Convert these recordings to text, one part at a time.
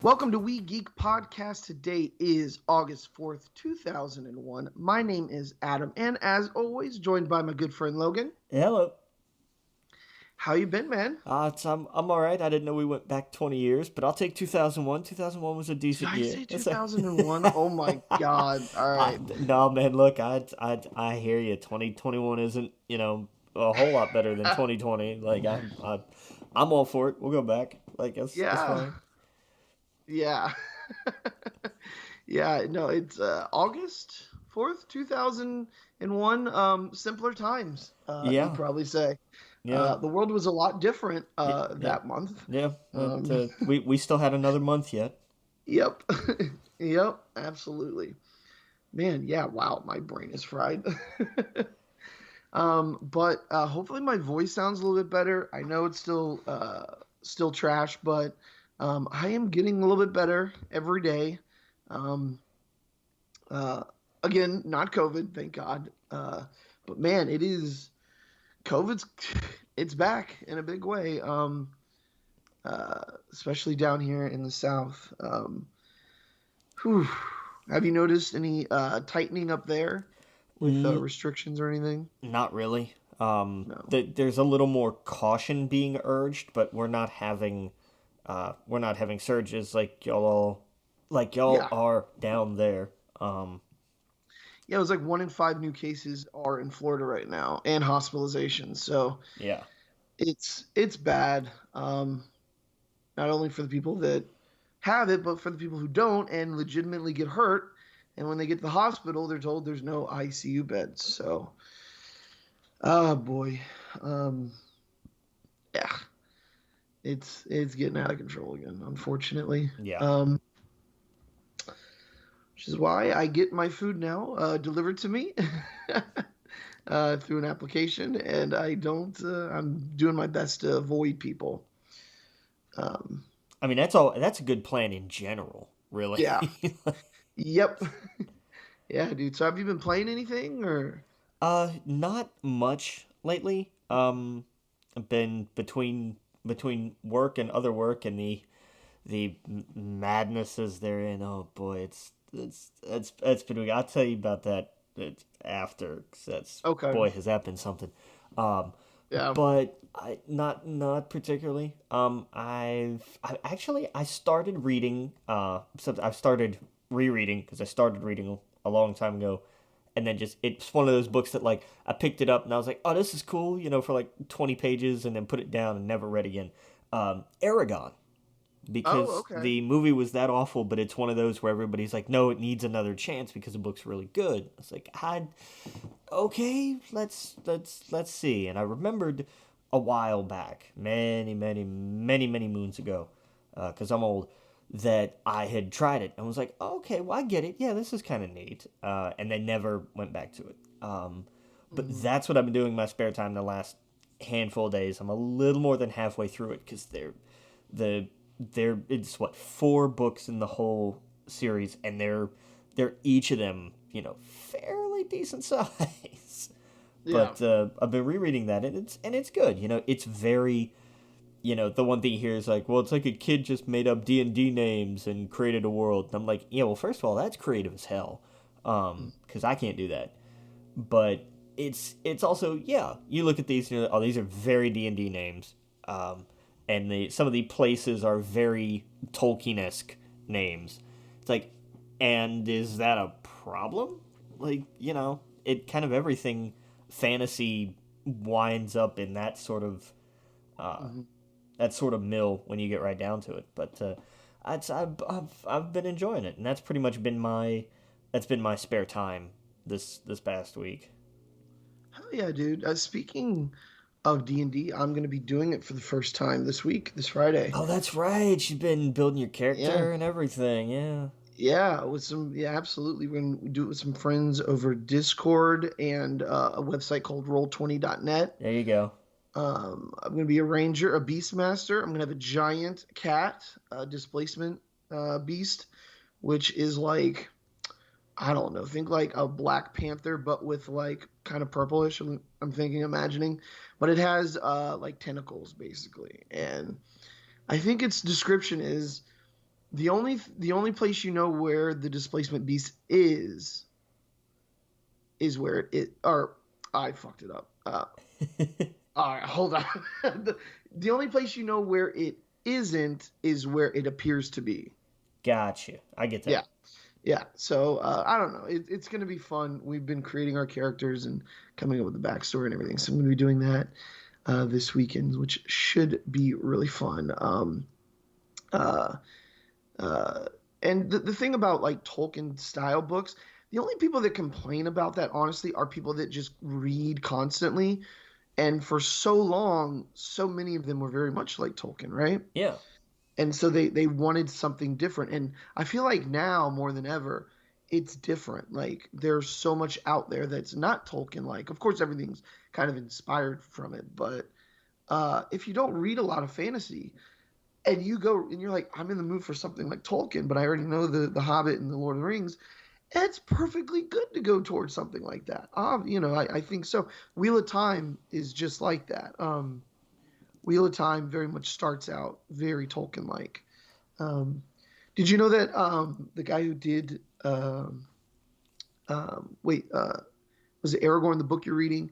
Welcome to We Geek Podcast. Today is August 4th, 2001. My name is Adam, and as always, joined by my good friend Logan. Hello. How you been, man? I'm all right. I didn't know we went back 20 years, but I'll take 2001. 2001 was a Did decent I year. say 2001? Oh my God. All right. No, man, look, I hear you. 2021 isn't, a whole lot better than 2020. I'm all for it. We'll go back. Like, it's Yeah. fine. Yeah. Yeah. No, it's August 4th, 2001. Simpler times, you'd Yeah, probably say. yeah, The world was a lot different yeah, yeah, that month. yeah. But Um, we still had another month yet. yep. Yep. Absolutely. Man, yeah, wow, my brain is fried. But hopefully my voice sounds a little bit better. I know it's still trash, but I am getting a little bit better every day. Um, uh, Again, not COVID, thank God. But man, COVID's it's back in a big way. Especially down here in the South. Whew. Have you noticed any tightening up there with Mm, restrictions or anything? Not really. No. There's a little more caution being urged, but we're not having surges like y'all Yeah. are down there. Yeah, it was like 1 in 5 new cases are in Florida right now, and hospitalizations. So Yeah, it's bad. Not only for the people that have it, but for the people who don't and legitimately get hurt. And when they get to the hospital, they're told there's no ICU beds. So, oh boy, um, yeah, it's getting out of control again, unfortunately. yeah. Which is why I get my food now delivered to me through an application, and I don't. I'm doing my best to avoid people. Um, I mean, that's all. That's a good plan in general, really. yeah. Yep. Yeah, dude. So have you been playing anything or? Not much lately. I've been between work and other work and the madnesses they're in. Oh boy, it's been. I'll tell you about that after. 'Cause that's Okay. boy, has that been something. Um, Yeah. but not particularly. I started reading. I've started rereading because I started reading a long time ago, and then just it's one of those books that like I picked it up and I was like, oh, this is cool, for like 20 pages, and then put it down and never read again. Aragon, Oh, because okay. the movie was that awful, but it's one of those where everybody's like, no, it needs another chance because the book's really good. It's like, okay, let's see. And I remembered a while back, many moons ago, because I'm old, that I had tried it and was like, oh, okay, well I get it. Yeah, this is kind of neat. And then never went back to it. But Mhm. that's what I've been doing in my spare time the last handful of days. I'm a little more than halfway through it because the it's what 4 books in the whole series, and they're each of them fairly decent size. Yeah. But I've been rereading that, and it's good. It's very the one thing here is like, well, it's like a kid just made up D&D names and created a world. And I'm like, yeah, well, first of all, that's creative as hell, because I can't do that. But it's also, yeah, you look at these, oh, these are very D&D names, and some of the places are very Tolkien-esque names. It's like, and is that a problem? Like, it kind of everything fantasy winds up in uh, Mhm. that sort of mill when you get right down to it. But I've been enjoying it, and that's been my spare time this past week. Hell yeah, dude. Speaking of D&D, I'm going to be doing it for the first time this week, this Friday. Oh, that's right. You've been building your Yeah. character and everything. Yeah. Yeah, yeah, absolutely. We're going to do it with some friends over Discord and a website called roll20.net. There you go. I'm going to be a ranger, a beastmaster. I'm going to have a giant cat, a displacement beast, which is like, I don't know, think like a Black Panther, but with like kind of purplish. I'm thinking, imagining, but it has like tentacles basically, and I think its description is the only place you know where the displacement beast is where it or I fucked it up. All right, hold on. the only place you know where it isn't is where it appears to be. Gotcha. I get Yeah, that. yeah. So I don't know. It's going to be fun. We've been creating our characters and coming up with the backstory and everything. So I'm going to be doing that this weekend, which should be really fun. Uh, uh, and the thing about like Tolkien style books, the only people that complain about that honestly are people that just read constantly. And for so long, so many of them were very much like Tolkien, right? Yeah. And so they wanted something different. And I feel like now more than ever, it's different. Like there's so much out there that's not Tolkien like. Of course, everything's kind of inspired from it, but if you don't read a lot of fantasy and you go and you're like, I'm in the mood for something like Tolkien, but I already know the Hobbit and the Lord of the Rings, it's perfectly good to go towards something like that. I think so. Wheel of Time is just like that. Wheel of Time very much starts out very Tolkien like. Um, did you know that the guy who did wait was it Aragorn the book you're reading?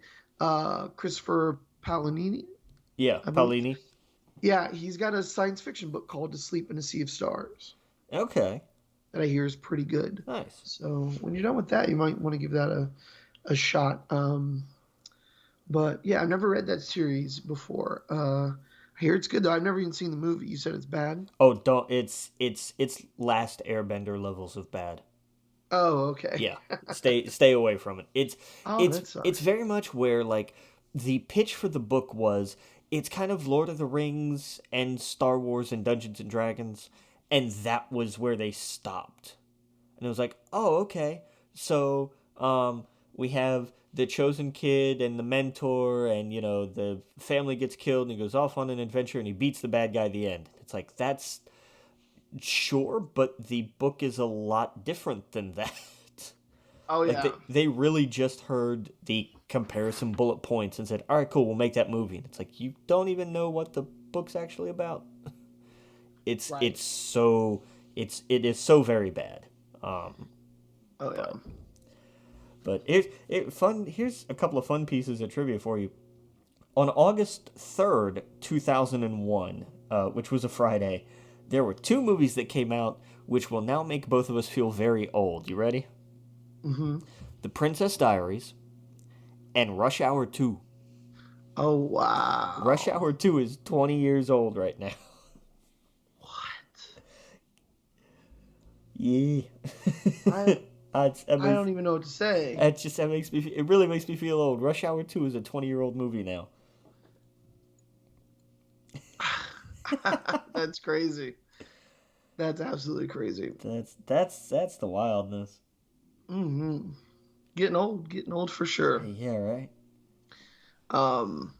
Christopher Paolini, Yeah. I believe. Paulini. Yeah, he's got a science fiction book called To Sleep in a Sea of Stars Okay. that I hear is pretty good. Nice. So when you're done with that, you might want to give that a shot. But yeah, I've never read that series before. I hear it's good though. I've never even seen the movie. You said it's bad. Oh, don't. It's Last Airbender levels of bad. Oh, okay. Yeah. Stay away from it. It's Oh, it's that it's sucks. very much where like the pitch for the book was it's kind of Lord of the Rings and Star Wars and Dungeons and Dragons, and that was where they stopped. And it was like, oh, okay. So, we have the chosen kid and the mentor, and the family gets killed, and he goes off on an adventure, and he beats the bad guy at the end. It's like that's sure, but the book is a lot different than that. Oh Like yeah. they really just heard the comparison bullet points and said, "All right, cool, we'll make that movie." And it's like you don't even know what the book's actually about. It's Right. it's so it is so very bad. Um, Oh yeah. but But it fun. Here's a couple of fun pieces of trivia for you. On August 3rd, 2001, which was a Friday, there were two movies that came out, which will now make both of us feel very old. You ready? Hmm. The Princess Diaries and Rush Hour 2. Oh Rush wow. Hour 2 is 20 years old right now. What? Yeah. I That I makes don't even know what to say. that makes me. It really makes me feel old. Rush Hour 2 is a 20-year-old movie now. That's crazy. That's absolutely crazy. That's the wildness. Hmm. Getting old for sure. Yeah, right. Um,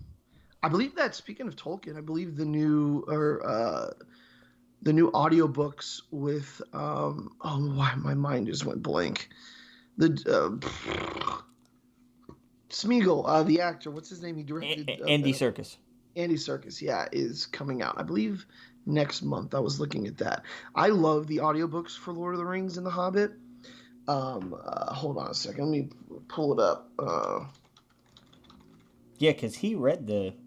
I believe that speaking of Tolkien, I believe the new audiobooks with oh why my mind just went blank. The Smeagol, the actor, what's his name? He directed Andy Circus. Andy Serkis, yeah, is coming out. I believe next month. I was looking at that. I love the audiobooks for Lord of the Rings and The Hobbit. Hold on a second. Let me pull it up. Yeah, because he did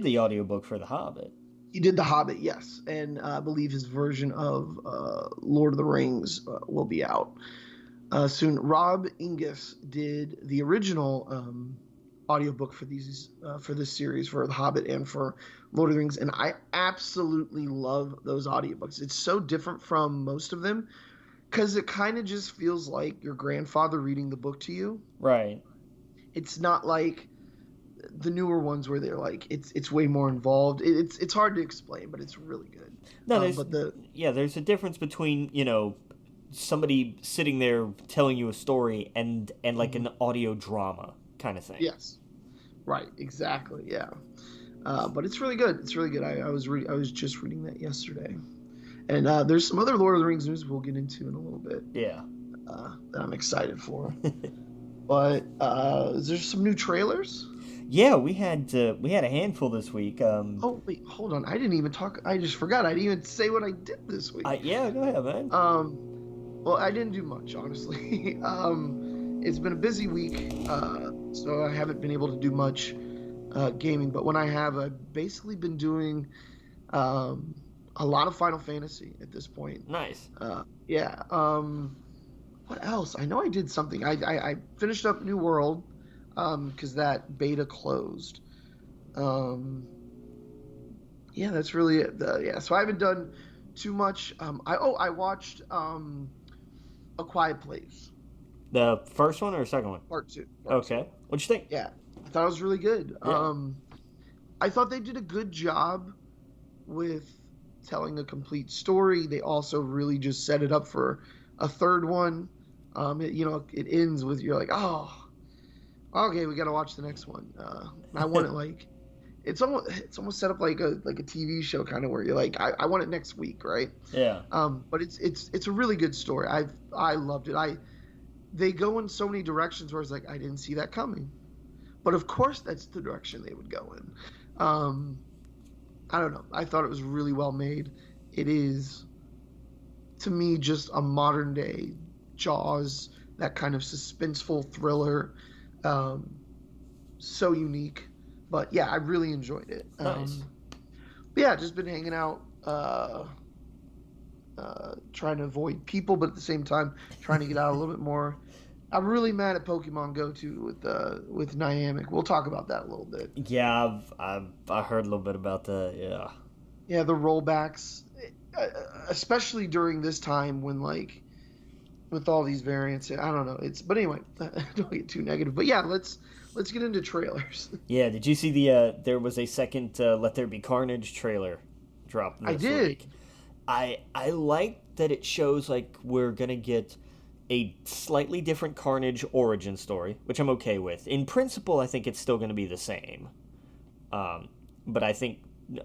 the audiobook for The Hobbit. He did The Hobbit, yes, and I believe his version of Lord of the Rings will be out soon. Rob Ingus did the original audiobook for this series for The Hobbit and for Lord of the Rings, and I absolutely love those audiobooks. It's so different from most of them because it kind of just feels like your grandfather reading the book to you. Right. It's not like the newer ones where they're like it's way more involved. It's hard to explain, but it's really good. No, But the there's a difference between somebody sitting there telling you a story and like Mhm. an audio drama kind of thing. Yes, right, exactly, yeah. But it's really good. It's really good. I was just reading that yesterday, and there's some other Lord of the Rings news we'll get into in a little bit Yeah. that I'm excited for. But is there some new trailers? Yeah, we had a handful this week. Oh wait, hold on. I didn't even talk. I just forgot. I didn't even say what I did this week. Yeah, go ahead, man. Um, well, I didn't do much, honestly. It's been a busy week, so I haven't been able to do much gaming. But when I have, I've basically been doing um, a lot of Final Fantasy at this point. Nice. Yeah. What else? I know I did something. I finished up New World because that beta closed. Um, yeah, that's really it. Yeah, so I haven't done too much. I watched A Quiet Place The first one or second one? Part Two. Part Two. Okay. What'd you think? Yeah, I thought it was really good. Yeah. I thought they did a good job with telling a complete story. They also really just set it up for a third one. It ends with you're like, oh, okay, we got to watch the next one. I want it like it's almost set up like a TV show kind of where you're like, I want it next week, right? Yeah. But it's a really good story. I loved it. They go in so many directions where it's like I didn't see that coming, but of course that's the direction they would go in. Um, I don't know. I thought it was really well made. It is to me just a modern day Jaws, that kind of suspenseful thriller. Um, so unique. But yeah, I really enjoyed it. Nice. But yeah, just been hanging out, trying to avoid people, but at the same time trying to get out a little bit more. I'm really mad at Pokemon Go too with Niantic. We'll talk about that a little bit. Yeah, I heard a little bit about that. Yeah. Yeah, the rollbacks, uh, especially during this time when like with all these variants. I don't know. But anyway, don't get too negative. But yeah, let's get into trailers. Yeah. Did you see there was a second Let There Be Carnage trailer drop I this week? did. I like that it shows like we're gonna get a slightly different Carnage origin story, which I'm okay with. In principle, I think it's still gonna be the same. But I think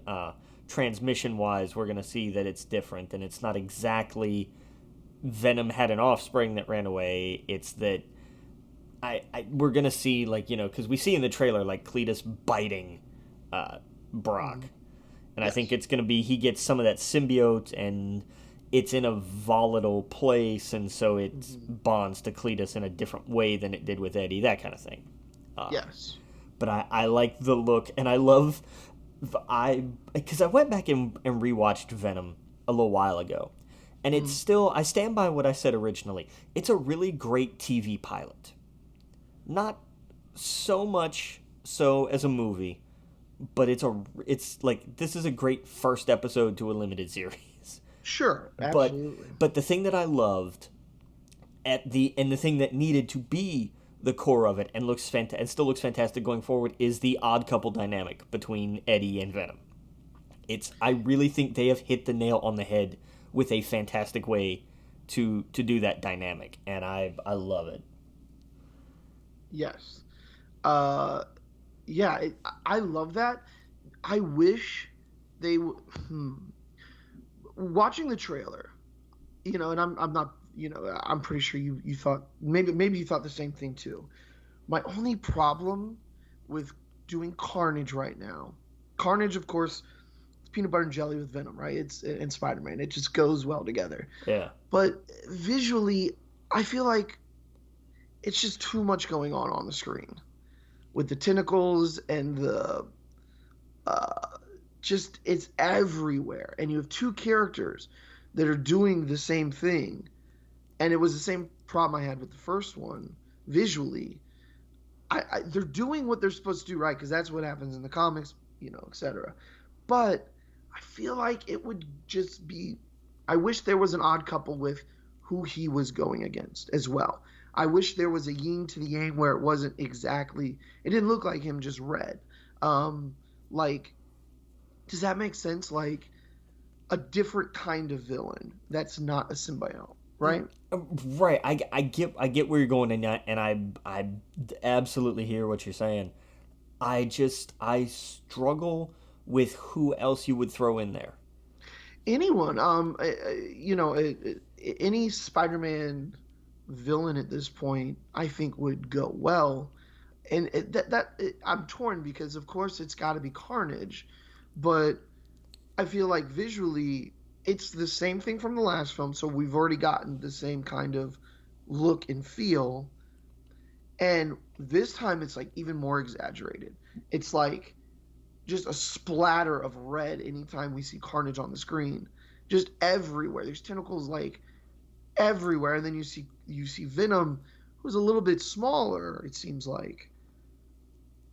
uh, transmission wise, we're gonna see that it's different, and it's not exactly Venom had an offspring that ran away. It's that we're gonna see like because we see in the trailer like Cletus biting Brock, Mm, and I think yes. it's gonna be he gets some of that symbiote and it's in a volatile place, and so it Hmm. bonds to Cletus in a different way than it did with Eddie, that kind of thing. Um, Yes. but I like the look, and I love I because I went back and rewatched Venom a little while ago, and it's Mm, still I stand by what I said originally. It's a really great TV pilot, not so much so as a movie, but it's like this is a great first episode to a limited series. sure. But Absolutely. but the thing that I loved the thing that needed to be the core of it and and still looks fantastic going forward is the odd couple dynamic between Eddie and Venom. I really think they have hit the nail on the head with a fantastic way to do that dynamic, and I love it. Yes. Uh, yeah. I love that. I wish they. Watching the trailer, and I'm not. I'm pretty sure you thought maybe you thought the same thing too. My only problem with doing Carnage right now, Carnage, of course, it's peanut butter and jelly with Venom, right? It's and Spider Man. It just goes well together. Yeah. But visually, I feel like it's just too much going on the screen with the tentacles and the uh, just it's everywhere, and you have two characters that are doing the same thing, and it was the same problem I had with the first one visually. They're doing what they're supposed to do, right? Because that's what happens in the comics, etc. But I feel like it would just be. I wish there was an odd couple with who he was going against as well. I wish there was a yin to the yang where it wasn't exactly. It didn't look like him just red. Like, does that make sense? Like a different kind of villain that's not a symbiote, right? Right. I get where you're going, and I absolutely hear what you're saying. I struggle with who else you would throw in there. Anyone, any Spider-Man. villain at this point I think would go well. And I'm torn because of course it's got to be Carnage, but I feel like visually it's the same thing from the last film, so we've already gotten the same kind of look and feel. And this time it's like even more exaggerated. It's like just a splatter of red anytime we see Carnage on the screen. Just everywhere. There's tentacles like everywhere. And then you see Venom, who's a little bit smaller, it seems like.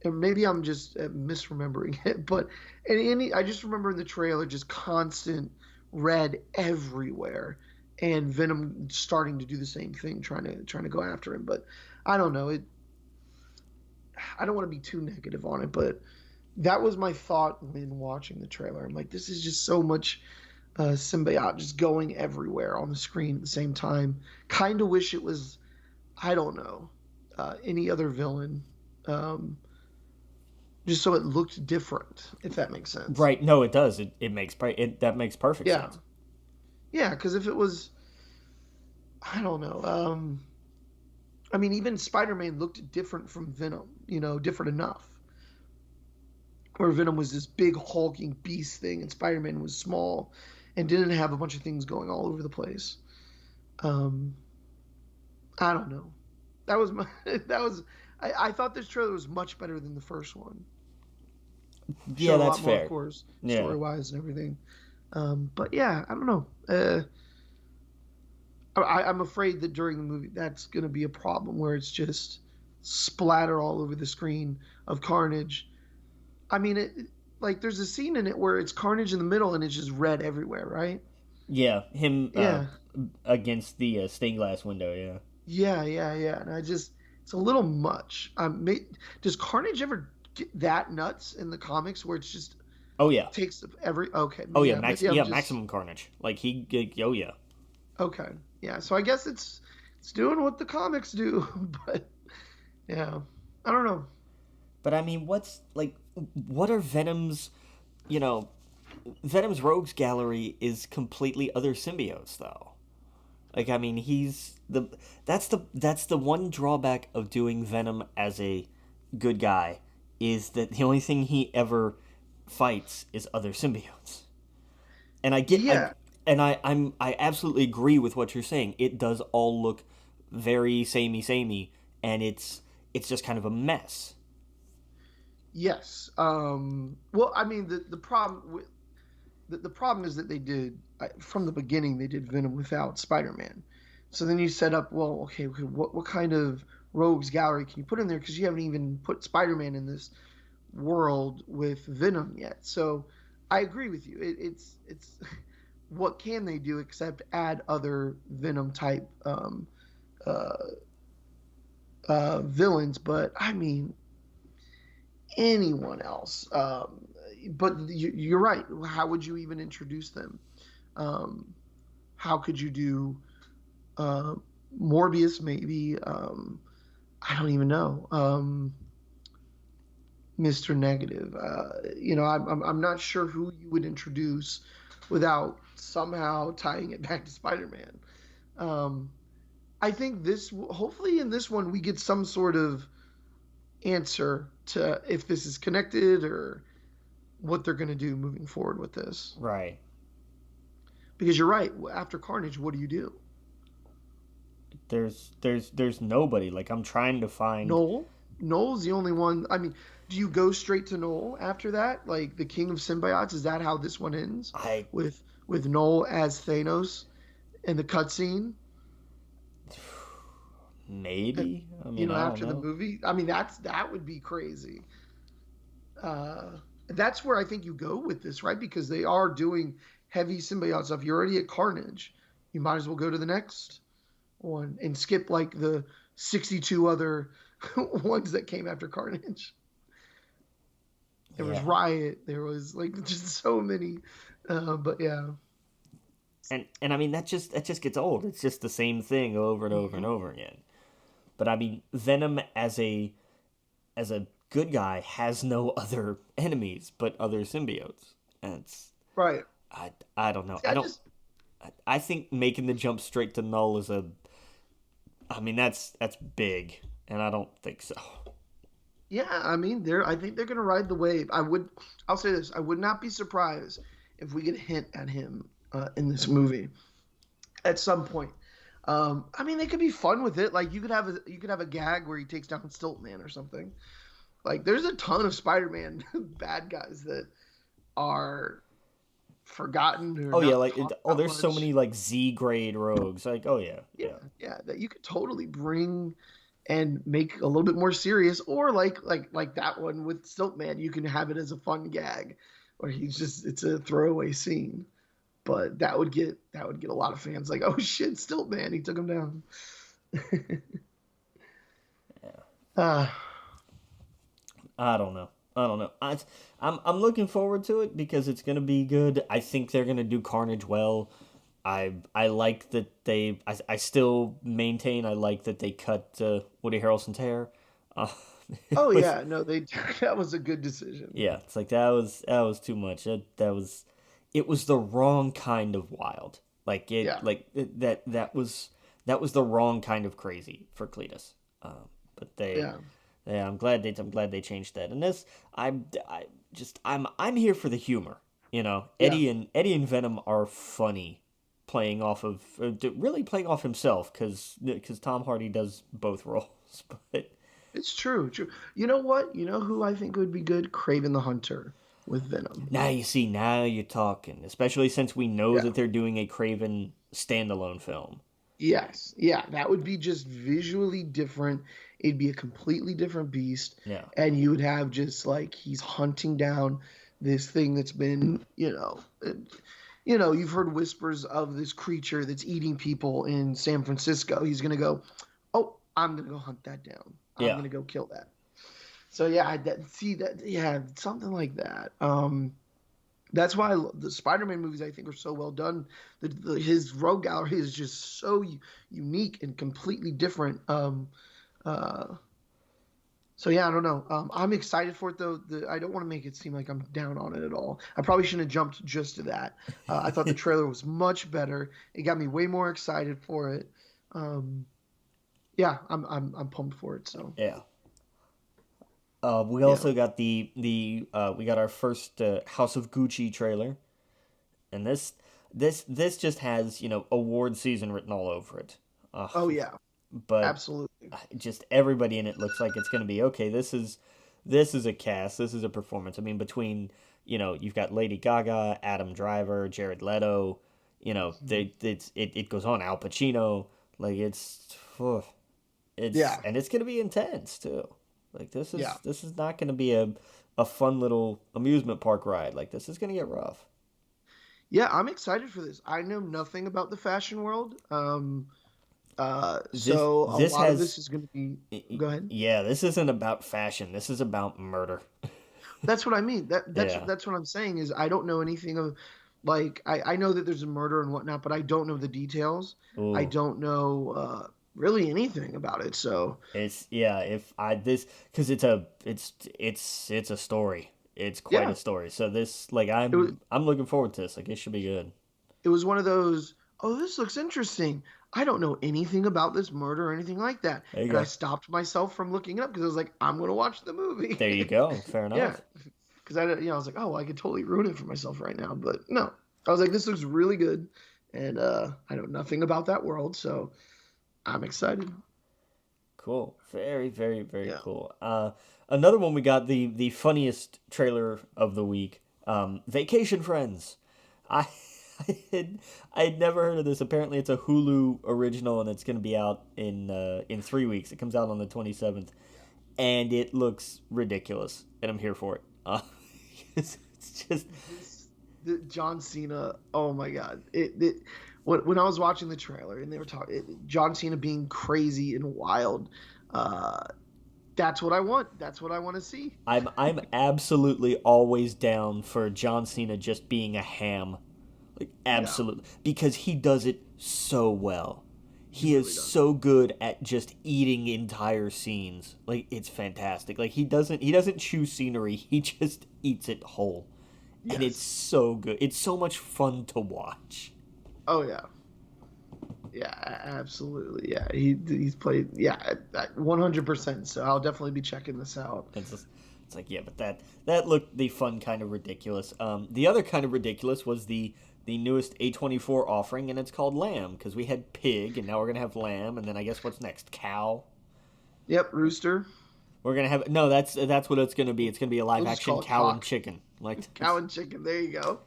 And maybe I'm just misremembering it, but I just remember in the trailer just constant red everywhere, and Venom starting to do the same thing, trying to go after him. But I don't know. I don't want to be too negative on it, but that was my thought when watching the trailer. I'm like, this is just so much symbiote just going everywhere on the screen at the same time. Kind of wish it was, I don't know, any other villain. Just so it looked different, if that makes sense. Right? No, it does. That makes perfect Yeah, sense. yeah. Because if it was, I don't know. I mean, even Spider-Man looked different from Venom. Different enough. Where Venom was this big hulking beast thing, and Spider-Man was small, and didn't have a bunch of things going all over the place. Um, I don't know. That was my. That was. I thought this trailer was much better than the first one. Yeah, Showed a that's lot more, of fair. course, Yeah. story wise and everything. But yeah, I don't know. I'm afraid that during the movie that's going to be a problem where it's just splatter all over the screen of Carnage. I mean, like there's a scene in it where it's Carnage in the middle and it's just red everywhere, right? Yeah, him Yeah, against the stained glass window. Yeah. yeah. And it's a little much. Does Carnage ever get that nuts in the comics where it's just Oh yeah. takes every? Okay, Oh yeah. yeah, maybe I'm just Maximum carnage. Like oh yeah. okay. Yeah, so I guess it's doing what the comics do, but yeah, I don't know. But I mean, what are Venom's? You know, Venom's rogues gallery is completely other symbiotes though. Like I mean, that's the one drawback of doing Venom as a good guy is that the only thing he ever fights is other symbiotes. And Yeah, I absolutely agree with what you're saying. It does all look very samey, and it's just kind of a mess. yes. Well, I mean, the problem with the problem is that they did from the beginning they did Venom without Spider-Man. So then you set up, well, okay, what kind of rogues gallery can you put in there because you haven't even put Spider-Man in this world with Venom yet. So I agree with you. It's what can they do except add other Venom type uh, villains? But I mean, anyone else. But you're right. How would you even introduce them? Um, how could you do uh, Morbius? Maybe I don't even know. Mr. Negative. I'm not sure who you would introduce without somehow tying it back to Spider-Man. Um, I think hopefully in this one we get some sort of answer to if this is connected or what they're going to do moving forward with this. Right. Because you're right. After Carnage, what do you do? There's nobody. Like I'm trying to find. Noel. Noel's the only one. I mean, do you go straight to Noel after that? Like the King of Symbiotes? Is that how this one ends? I With Noel as Thanos in the cutscene? maybe. I mean, I don't After the know. movie. I mean, that would be crazy. Uh, that's where I think you go with this, right? Because they are doing heavy symbiote stuff. You're already at Carnage. You might as well go to the next one and skip like the 62 other ones that came after Carnage. There was Yeah. Riot. There was like just so many. But yeah. And I mean that just gets old. It's just the same thing over and over and Mhm. over again. But I mean, Venom as a good guy has no other enemies but other symbiotes. And Right. I don't know. See, I just I think making the jump straight to Null is I mean, that's big, and I don't think so. Yeah, I mean, I think they're gonna ride the wave. I'll say this: I would not be surprised if we get a hint at him in this movie at some point. I mean, they could be fun with it. Like you could have a gag where he takes down Stiltman or something. Like there's a ton of Spider-Man bad guys that are forgotten or Oh yeah, not like talked oh, about there's so much. many like Z grade rogues. Like oh yeah, Yeah, yeah, yeah, that you could totally bring and make a little bit more serious, or like that one with Stiltman, you can have it as a fun gag, where he's just it's a throwaway scene. But that would get a lot of fans like, oh shit, Stiltman, he took him down. yeah. uh, I don't know. I don't know. I'm looking forward to it because it's gonna be good. I think they're gonna do Carnage well. I like that I still maintain I like that they cut Woody Harrelson's hair. Uh, it oh was yeah, no, they that was a good decision. yeah. It's like that was too much. That was it was the wrong kind of wild. Yeah, That was the wrong kind of crazy for Cletus. But they yeah, yeah, I'm glad they changed that. And this, I'm here for the humor. You know, yeah. Eddie and Venom are funny, playing off of really playing off himself because Tom Hardy does both roles. But It's true, true. You know what? You know who I think would be good? Craven the Hunter with Venom. now you see, now you're talking. Especially since we know Yeah. that they're doing a Craven standalone film. Yes. Yeah, that would be just visually different. It'd be a completely different beast. Yeah, And you would have just like he's hunting down this thing that's been, you've heard whispers of this creature that's eating people in San Francisco. He's going to go, "Oh, I'm going to go hunt that down. I'm yeah. going to go kill that." So yeah, see that, yeah, something like that. That's why the Spider-Man movies I think are so well done. His rogue gallery is just so unique and completely different. Uh, so yeah, I don't know. I'm excited for it though. I don't want to make it seem like I'm down on it at all. I probably shouldn't have jumped just to that. I thought the trailer was much better. It got me way more excited for it. Um, yeah, I'm pumped for it. So Yeah. We yeah. also got we got our first House of Gucci trailer, and this just has award season written all over it. Oh yeah, But absolutely. just everybody in it looks like it's going to be okay. This is a cast. This is a performance. I mean, between you've got Lady Gaga, Adam Driver, Jared Leto. Mhm. It goes on. Al Pacino. Like Yeah, and it's going to be intense too. Like yeah. this is not going to be a fun little amusement park ride. Like this is going to get rough. Yeah, I'm excited for this. I know nothing about the fashion world. So a This lot of has this is going to be. Go ahead. yeah. This isn't about fashion. This is about murder. That's what I mean. That's Yeah. that's what I'm saying is I don't know anything of, like I know that there's a murder and whatnot, but I don't know the details. I Ooh. don't know really anything about it. So It's yeah. If I this because it's a story. It's quite yeah, a story. So this it was I'm looking forward to this. Like it should be good. it was one of those. Oh, this looks interesting. I don't know anything about this murder or anything like that, There you and I go. stopped myself from looking it up because I was like, I'm going to watch the There you movie. go. Fair Yeah, enough. because I was like, oh, well, I could totally ruin it for myself right now, but no, I was like, this looks really good, and I know nothing about that world, so I'm excited. Cool. Very very very Yeah. cool. Another one we got the funniest trailer of the week. Vacation Friends. I I had never heard of this. Apparently, it's a Hulu original, and it's going to be out in 3 weeks. It comes out on the 27th, and it looks ridiculous, and I'm here for it. It's just John Cena. Oh my God! When I was watching the trailer and they were talking John Cena being crazy and wild, uh, that's what I want. That's what I want to see. I'm absolutely always down for John Cena just being a ham. Like Yeah, absolutely because he does it so well. he He is really does. so good at just eating entire scenes. Like it's fantastic. Like he doesn't chew scenery. He just eats it whole. And it's Yes. so good. It's so much fun to watch. Oh yeah. Yeah, absolutely. Yeah, he's played. Yeah, 100%. So I'll definitely be checking this out. It's just, it's like, yeah, but that looked the fun kind of ridiculous. The other kind of ridiculous was the newest A24 offering, and it's called Lamb because we had pig, and now we're gonna have lamb, and then I guess what's next? Cow. Yep, Rooster. We're gonna have no. That's what it's gonna be. It's gonna be a live We'll just action call it cow and cock. chicken. Like Cow it's. and chicken. There you go.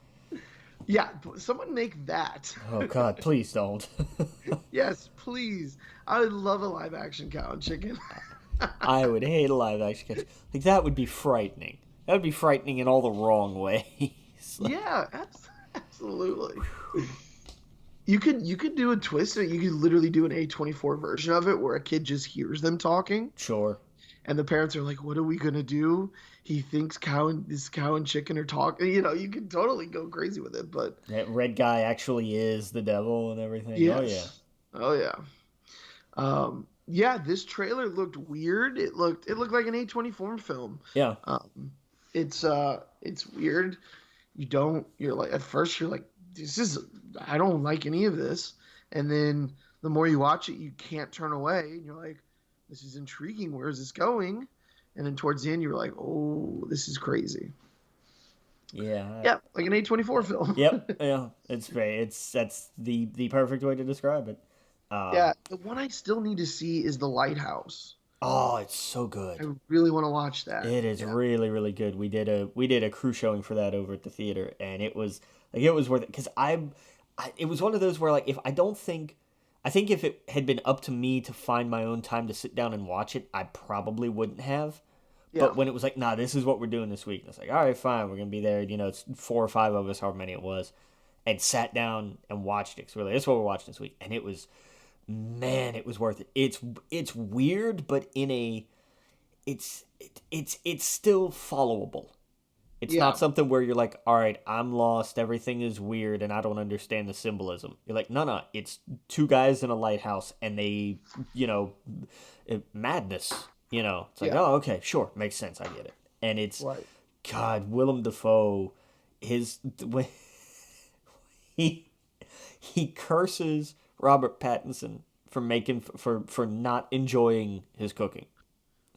Yeah, someone make that. Oh God, please don't. Yes, please. I would love a live action cow and chicken. I would hate a live action catch. Like that would be frightening. That would be frightening in all the wrong ways. Like, Yeah, absolutely. You could do a twist. You could literally do an A24 version of it where a kid just hears them talking, sure. and the parents are like, "What are we gonna do?" He thinks cow and chicken are talking. You can totally go crazy with it. But That red guy actually is the devil and everything. Oh yeah. yes, oh yeah, yeah. This trailer looked weird. It looked like an A24 film. Yeah. It's weird. You're like at first you're like, this is I don't like any of this, and then the more you watch it, you can't turn away, and you're like, this is intriguing. Where is this going? And then towards the end, you're like, oh, this is crazy. Yeah. Yeah, like an A24 film. Yep. Yeah. It's great. That's the perfect way to describe it. Yeah, the one I still need to see is The Lighthouse. Oh, it's so I good. really want to watch that. It is Yeah, really really good. We did a crew showing for that over at the theater, and it was worth it because it was one of those where like if I don't think I think if it had been up to me to find my own time to sit down and watch it, I probably wouldn't have. yeah, But when it was like, nah, this is what we're doing this week, and it's like, all right, fine, we're gonna be there. It's 4 or 5 of us, however many it was, and sat down and watched it. 'Cause really, that's what we're watching this week, and it was, man, it was worth it. It's weird, but it's still followable. It's yeah, not something where you're like, all right, I'm lost, everything is weird, and I don't understand the symbolism. You're like, no, it's two guys in a lighthouse, and they, you know, madness. It's like, yeah. oh, okay, sure, makes sense, I get it. And it's, Right. God, Willem Dafoe, when he he curses Robert Pattinson for not enjoying his cooking.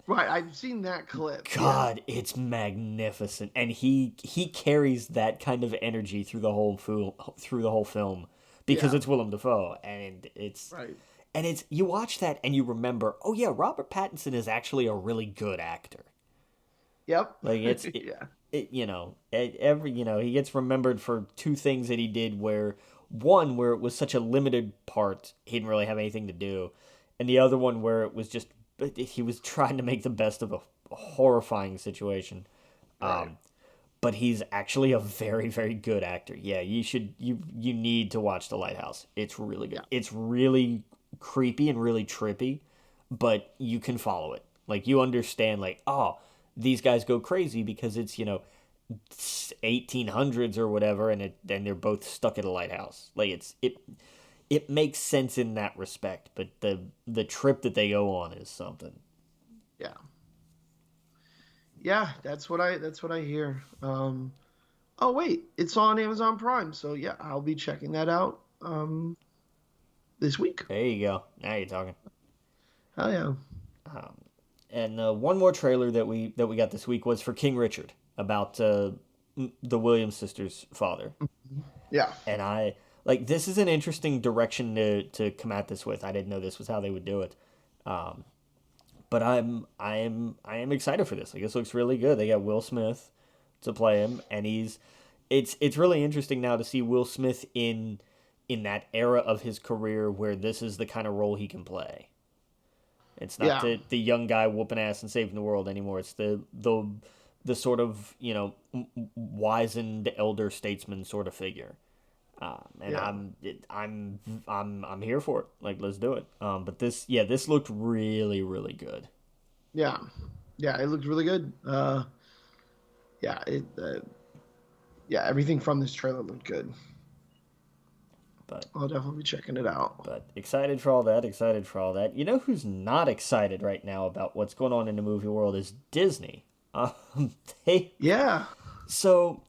Right. I've seen that clip. Yeah. God, it's magnificent, and he carries that kind of energy through the whole film because Yeah. it's Willem Dafoe, and Right. it's you watch that and you remember, oh yeah, Robert Pattinson is actually a really good actor. Yep. Like Yeah. he gets remembered for two things that he did where one where it was such a limited part he didn't really have anything to do, and the other one where it was just he was trying to make the best of a horrifying situation. Right. Um, but he's actually a very very good actor. Yeah, you need to watch The Lighthouse. It's really good. Yeah. It's really creepy and really trippy, but you can follow it. Like you understand like, oh, these guys go crazy because it's 1800s or whatever, and they're both stuck at a lighthouse. Like it makes sense in that respect, but the trip that they go on is something. Yeah. Yeah. That's what I hear. Oh wait, it's on Amazon Prime, so yeah, I'll be checking that out. This week. There you go. Now you're talking. Hell yeah. And one more trailer that we got this week was for King Richard about the Williams sisters' father. Yeah. And I like this is an interesting direction to come at this with. I didn't know this was how they would do it. But I am excited for this. Like this looks really good. They got Will Smith to play him, and it's really interesting now to see Will Smith in that era of his career where this is the kind of role he can play. It's not Yeah. the young guy whooping ass and saving the world anymore. It's the sort of wizened elder statesman sort of figure. And Yeah. I'm here for it. Like let's do it. But this looked really really good. Yeah. Yeah. It looked really good. Yeah. Yeah. Everything from this trailer looked good. But I'll definitely be checking it out. excited for all that. Excited for all that. You know who's not excited right now about what's going on in the movie world is Disney. They Yeah. so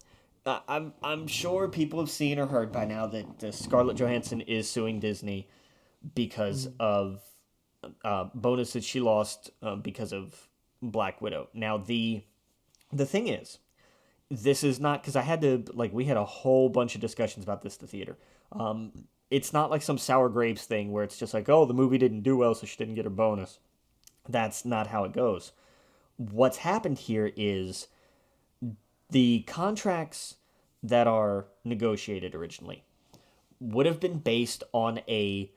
I'm sure people have seen or heard by now that Scarlett Johansson is suing Disney because Mhm. of bonuses she lost because of Black Widow. Now the thing is, this is not because I had to like we had a whole bunch of discussions about this at the theater. It's not like some sour grapes thing where it's just like, oh, the movie didn't do well, so she didn't get her bonus. That's not how it goes. What's happened here is the contracts that are negotiated originally would have been based on a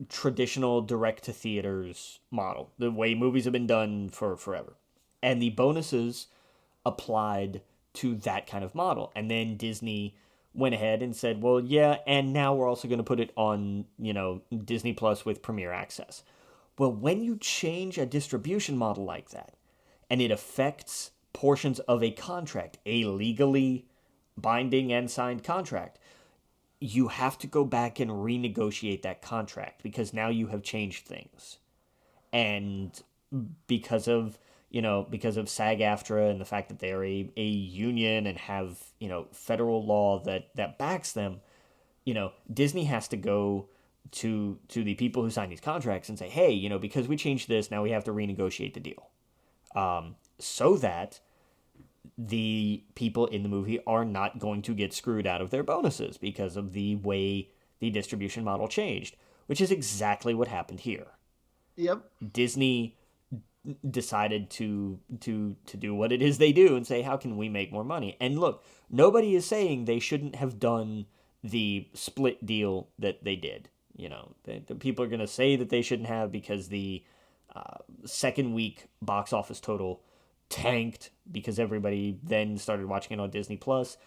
traditional direct to theaters model, the way movies have been done for forever. And the bonuses applied to that kind of model. And then Disney went ahead and said, well, yeah, and now we're also going to put it on, Disney Plus with Premier Access. Well, when you change a distribution model like that and it affects portions of a contract, a legally binding and signed contract, you have to go back and renegotiate that contract because now you have changed things. And because of because of SAG-AFTRA and the fact that they're a union and have federal law that backs them, Disney has to go to the people who sign these contracts and say, hey, because we changed this, now we have to renegotiate the deal, so that the people in the movie are not going to get screwed out of their bonuses because of the way the distribution model changed, which is exactly what happened here. Yep. Disney decided to do what it is they do and say, how can we make more money? And look, nobody is saying they shouldn't have done the split deal that they did. The people are going to say that they shouldn't have because the second week box office total tanked because everybody then started watching it on Disney Plus.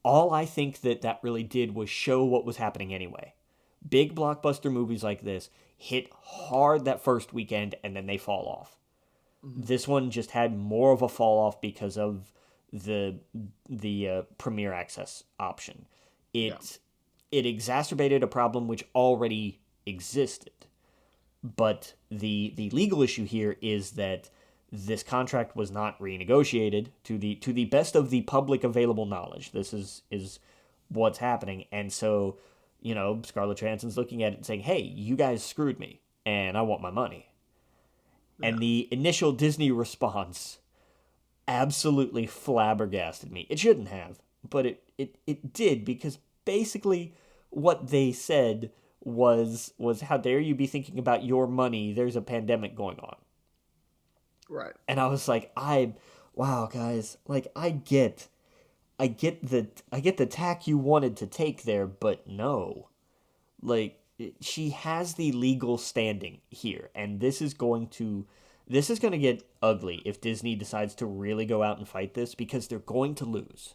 All I think that really did was show what was happening anyway. Big blockbuster movies like this hit hard that first weekend and then they fall off. Mhm. This one just had more of a fall off because of the Premier Access option. Yeah. It exacerbated a problem which already existed. But the legal issue here is that this contract was not renegotiated to the best of the public available knowledge. This is what's happening, and so Scarlett Johansson's looking at it and saying, "Hey, you guys screwed me, and I want my money." Yeah. And the initial Disney response absolutely flabbergasted me. It shouldn't have, but it did because basically what they said was how dare you be thinking about your money? There's a pandemic going on. Right. And I was like, wow, guys, like I get the tack you wanted to take there, but no. Like she has the legal standing here, and this is going to get ugly if Disney decides to really go out and fight this because they're going to lose.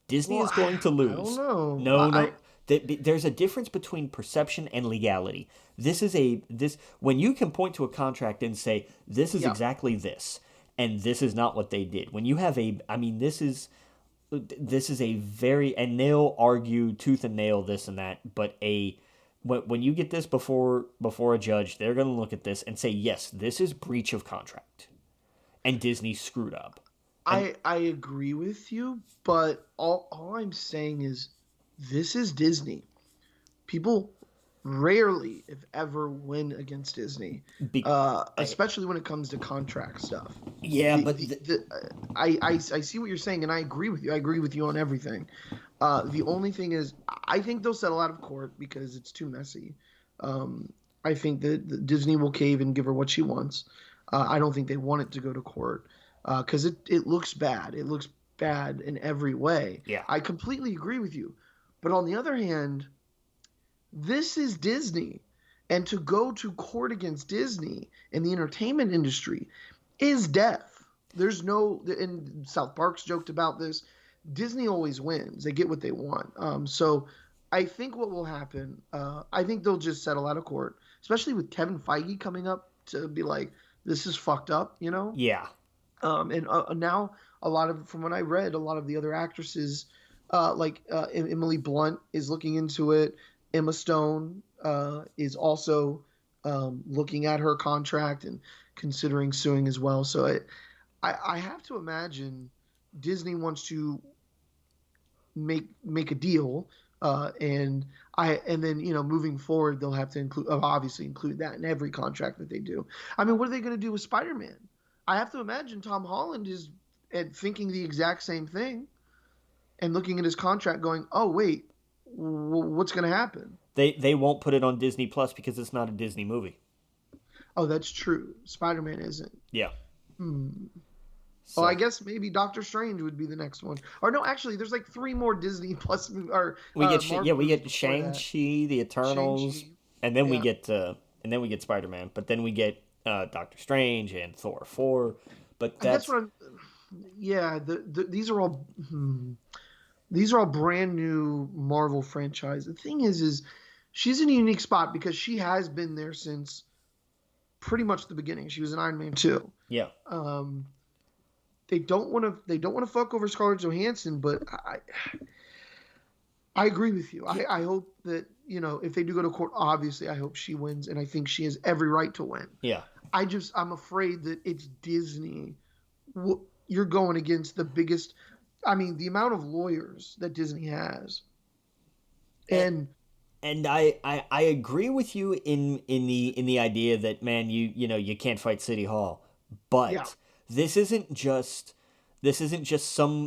Disney Well, is going to I don't lose. know. No, no. There's a difference between perception and legality. This when you can point to a contract and say this is Yeah. exactly this, and this is not what they did. When you have I mean, this is a very, and they'll argue tooth and nail this and that, but when you get this before a judge, they're going to look at this and say, yes, this is breach of contract, and Disney screwed up, and I agree with you, but all I'm saying is this is Disney. People rarely, if ever, win against Disney, be, I, especially when it comes to contract stuff. yeah, but I see what you're saying, and I agree with you. I agree with you on everything. The only thing is, I think they'll settle out of court because it's too messy. Um, I think that Disney will cave and give her what she wants. I don't think they want it to go to court because it looks bad. It looks bad in every way. yeah, I completely agree with you. But on the other hand, this is Disney. And to go to court against Disney in the entertainment industry is death. There's no, and South Park's joked about this. Disney always wins. They get what they want. So I think what will happen, I think they'll just settle out of court, especially with Kevin Feige coming up to be like, this is fucked up, you know? yeah, And now a lot of, from what I read, a lot of the other actresses, Emily Blunt is looking into it. Emma Stone is also looking at her contract and considering suing as well. So I have to imagine Disney wants to make a deal, and And then moving forward they'll have to obviously include that in every contract that they do. I mean, what are they going to do with Spider-Man? I have to imagine Tom Holland is thinking the exact same thing and looking at his contract going, oh wait, what's going to happen? They won't put it on Disney Plus because it's not a Disney movie. Oh, that's true. Spider-Man isn't. Yeah. Hmm. Oh, I So guess maybe Doctor Strange would be the next one. Or no, actually, there's like three more Disney Plus or Marvel we movies get before Shang that. Chi, the Eternals, Shang-Chi. and then Yeah. we get Spider Man, but then we get Doctor Strange and Thor 4. But I guess that's what I'm. Yeah, these are all brand new Marvel franchise. The thing is she's in a unique spot because she has been there since pretty much the beginning. She was in Iron Man 2. yeah. Um, they don't want to fuck over Scarlett Johansson, but I agree with you. I hope that if they do go to court, obviously I hope she wins, and I think she has every right to win. Yeah. I'm afraid that it's Disney. You're going against the biggest. I mean, the amount of lawyers that Disney has, And, and I agree with you in the idea that, man, you can't fight City Hall, yeah, but this isn't just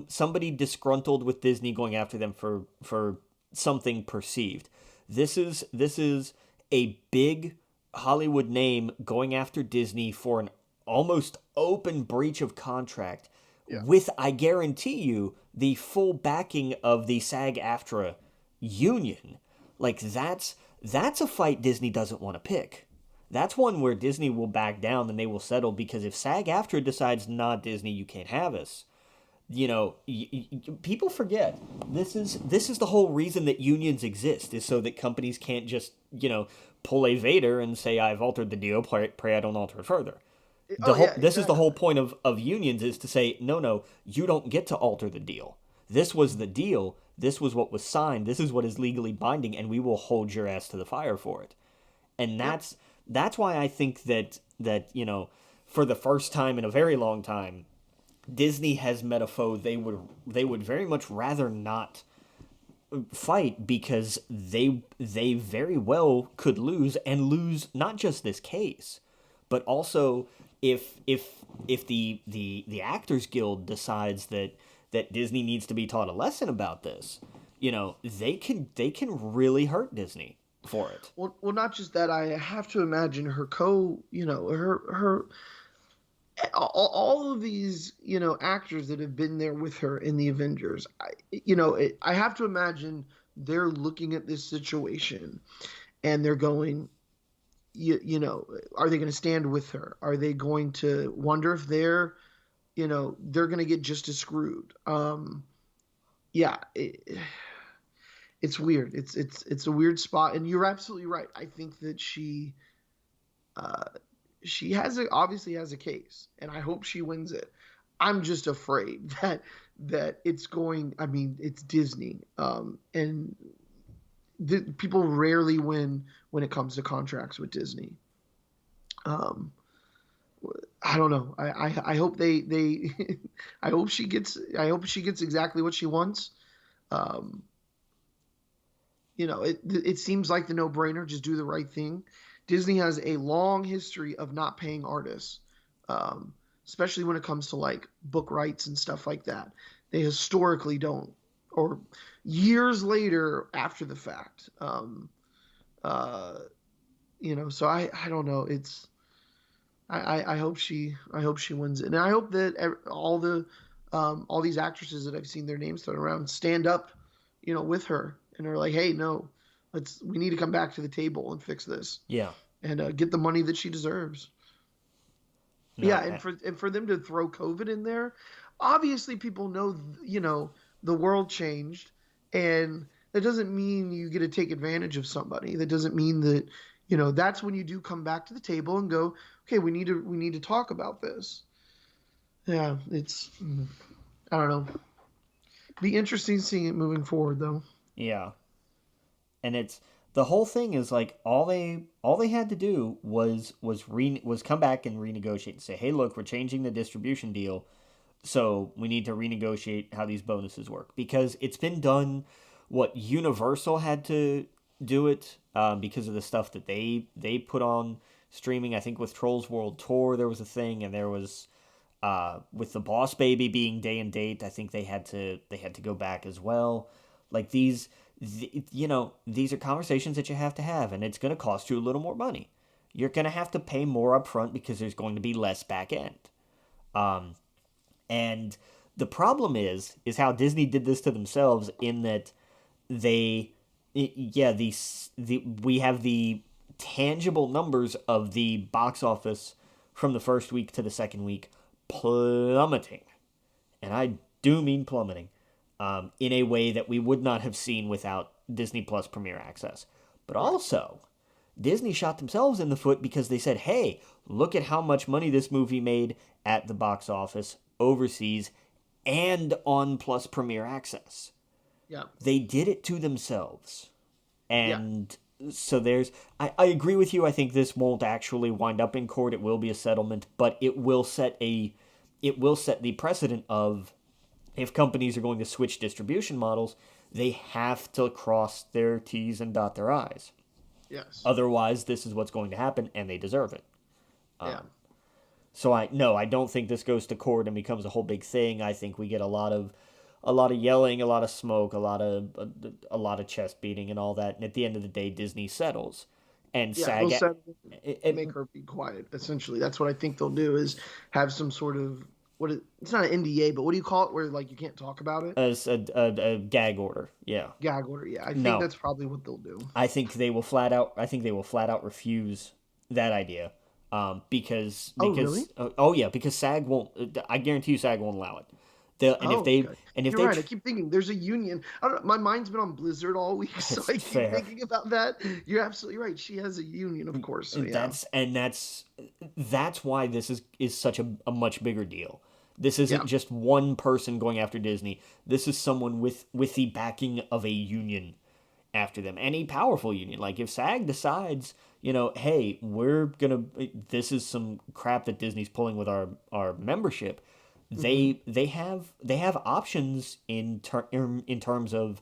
somebody disgruntled with Disney going after them for something perceived. This is a big Hollywood name going after Disney for an almost open breach of contract yeah, with, I guarantee you, the full backing of the SAG-AFTRA union. Like that's a fight Disney doesn't want to pick. That's one where Disney will back down and they will settle, because if SAG-AFTRA decides, nah, Disney, you can't have us, people forget this is the whole reason that unions exist, is so that companies can't just pull a Vader and say, I've altered the deal, pray I don't alter it further. oh yeah, This is the exactly. whole point of unions, is to say, no, you don't get to alter the deal. This was the deal. This was what was signed. This is what is legally binding, and we will hold your ass to the fire for it. And Yep. that's why I think that for the first time in a very long time, Disney has met a foe they would very much rather not fight, because they very well could lose, and lose not just this case, but also if the Actors Guild decides that Disney needs to be taught a lesson about this, they can really hurt Disney for it. Well, not just that. I have to imagine her co, her all of these actors that have been there with her in the Avengers. I have to imagine they're looking at this situation and they're going, are they going to stand with her? Are they going to wonder if they're going to get just as screwed? Yeah, it's weird. It's a weird spot, and you're absolutely right. I think that uh, she obviously has a case, and I hope she wins it. I'm just afraid that it's going. I mean, it's Disney, and people rarely win when it comes to contracts with Disney. Um, I don't know. I hope they I hope she gets exactly what she wants. Um, it seems like the no brainer. Just do the right thing. Disney has a long history of not paying artists, um, especially when it comes to like book rights and stuff like that. They historically don't, or years later after the fact. Uh, so I don't know. I hope she wins it, and I hope that all these actresses that I've seen their names thrown around stand up, with her and are like, hey, no, we need to come back to the table and fix this Yeah. and get the money that she deserves. No. Yeah, and for them to throw COVID in there, obviously people know the world changed, and that doesn't mean you get to take advantage of somebody. That doesn't mean that that's when you do come back to the table and go, okay, we need to talk about this. Yeah, I don't know. Be interesting seeing it moving forward though. Yeah. And it's the whole thing is like, all they had to do was come back and renegotiate and say, hey, look, we're changing the distribution deal, so we need to renegotiate how these bonuses work, because it's been done. What Universal had to do it because of the stuff that they put on streaming. I think with Trolls World Tour there was a thing, and there was with the Boss Baby being day and date. I think they had to go back as well. Like these are conversations that you have to have, and it's going to cost you a little more money. You're going to have to pay more upfront because there's going to be less back end. Um, and the problem is how Disney did this to themselves in that they yeah the we have the tangible numbers of the box office from the first week to the second week plummeting, and I do mean plummeting, in a way that we would not have seen without Disney Plus Premier Access. But Right. also, Disney shot themselves in the foot because they said, hey, look at how much money this movie made at the box office overseas and on Plus Premier Access. Yeah. They did it to themselves. Yeah. And so I agree with you. I think this won't actually wind up in court. It will be a settlement, but it will set the precedent of if companies are going to switch distribution models, they have to cross their T's and dot their I's. Yes. Otherwise, this is what's going to happen, and they deserve it. Yeah. So I don't think this goes to court and becomes a whole big thing. I think we get a lot of yelling, a lot of smoke, a lot of chest beating, and all that. And at the end of the day, Disney settles, and Yeah. They'll SAG. set It, make her be quiet. Essentially, that's what I think they'll do is have some sort of it's not an NDA, but what do you call it? Where like you can't talk about it? a gag order. Yeah. Gag order. Yeah, I think No, that's probably what they'll do. I think they will flat out refuse that idea. Because Oh, really? yeah, because SAG won't. I guarantee you, SAG won't allow it. They'll and if Oh, they okay. and if You're they right. I keep thinking there's a union. I don't know. My mind's been on Blizzard all week, so it's I keep fair. thinking about that. You're absolutely right. She has a union, of course. So And yeah. that's why this is such a much bigger deal. This isn't Yeah. just one person going after Disney. This is someone with the backing of a union after them, any powerful union. Like if SAG decides, hey, this is some crap that Disney's pulling with our membership. Hmm. They have options in terms of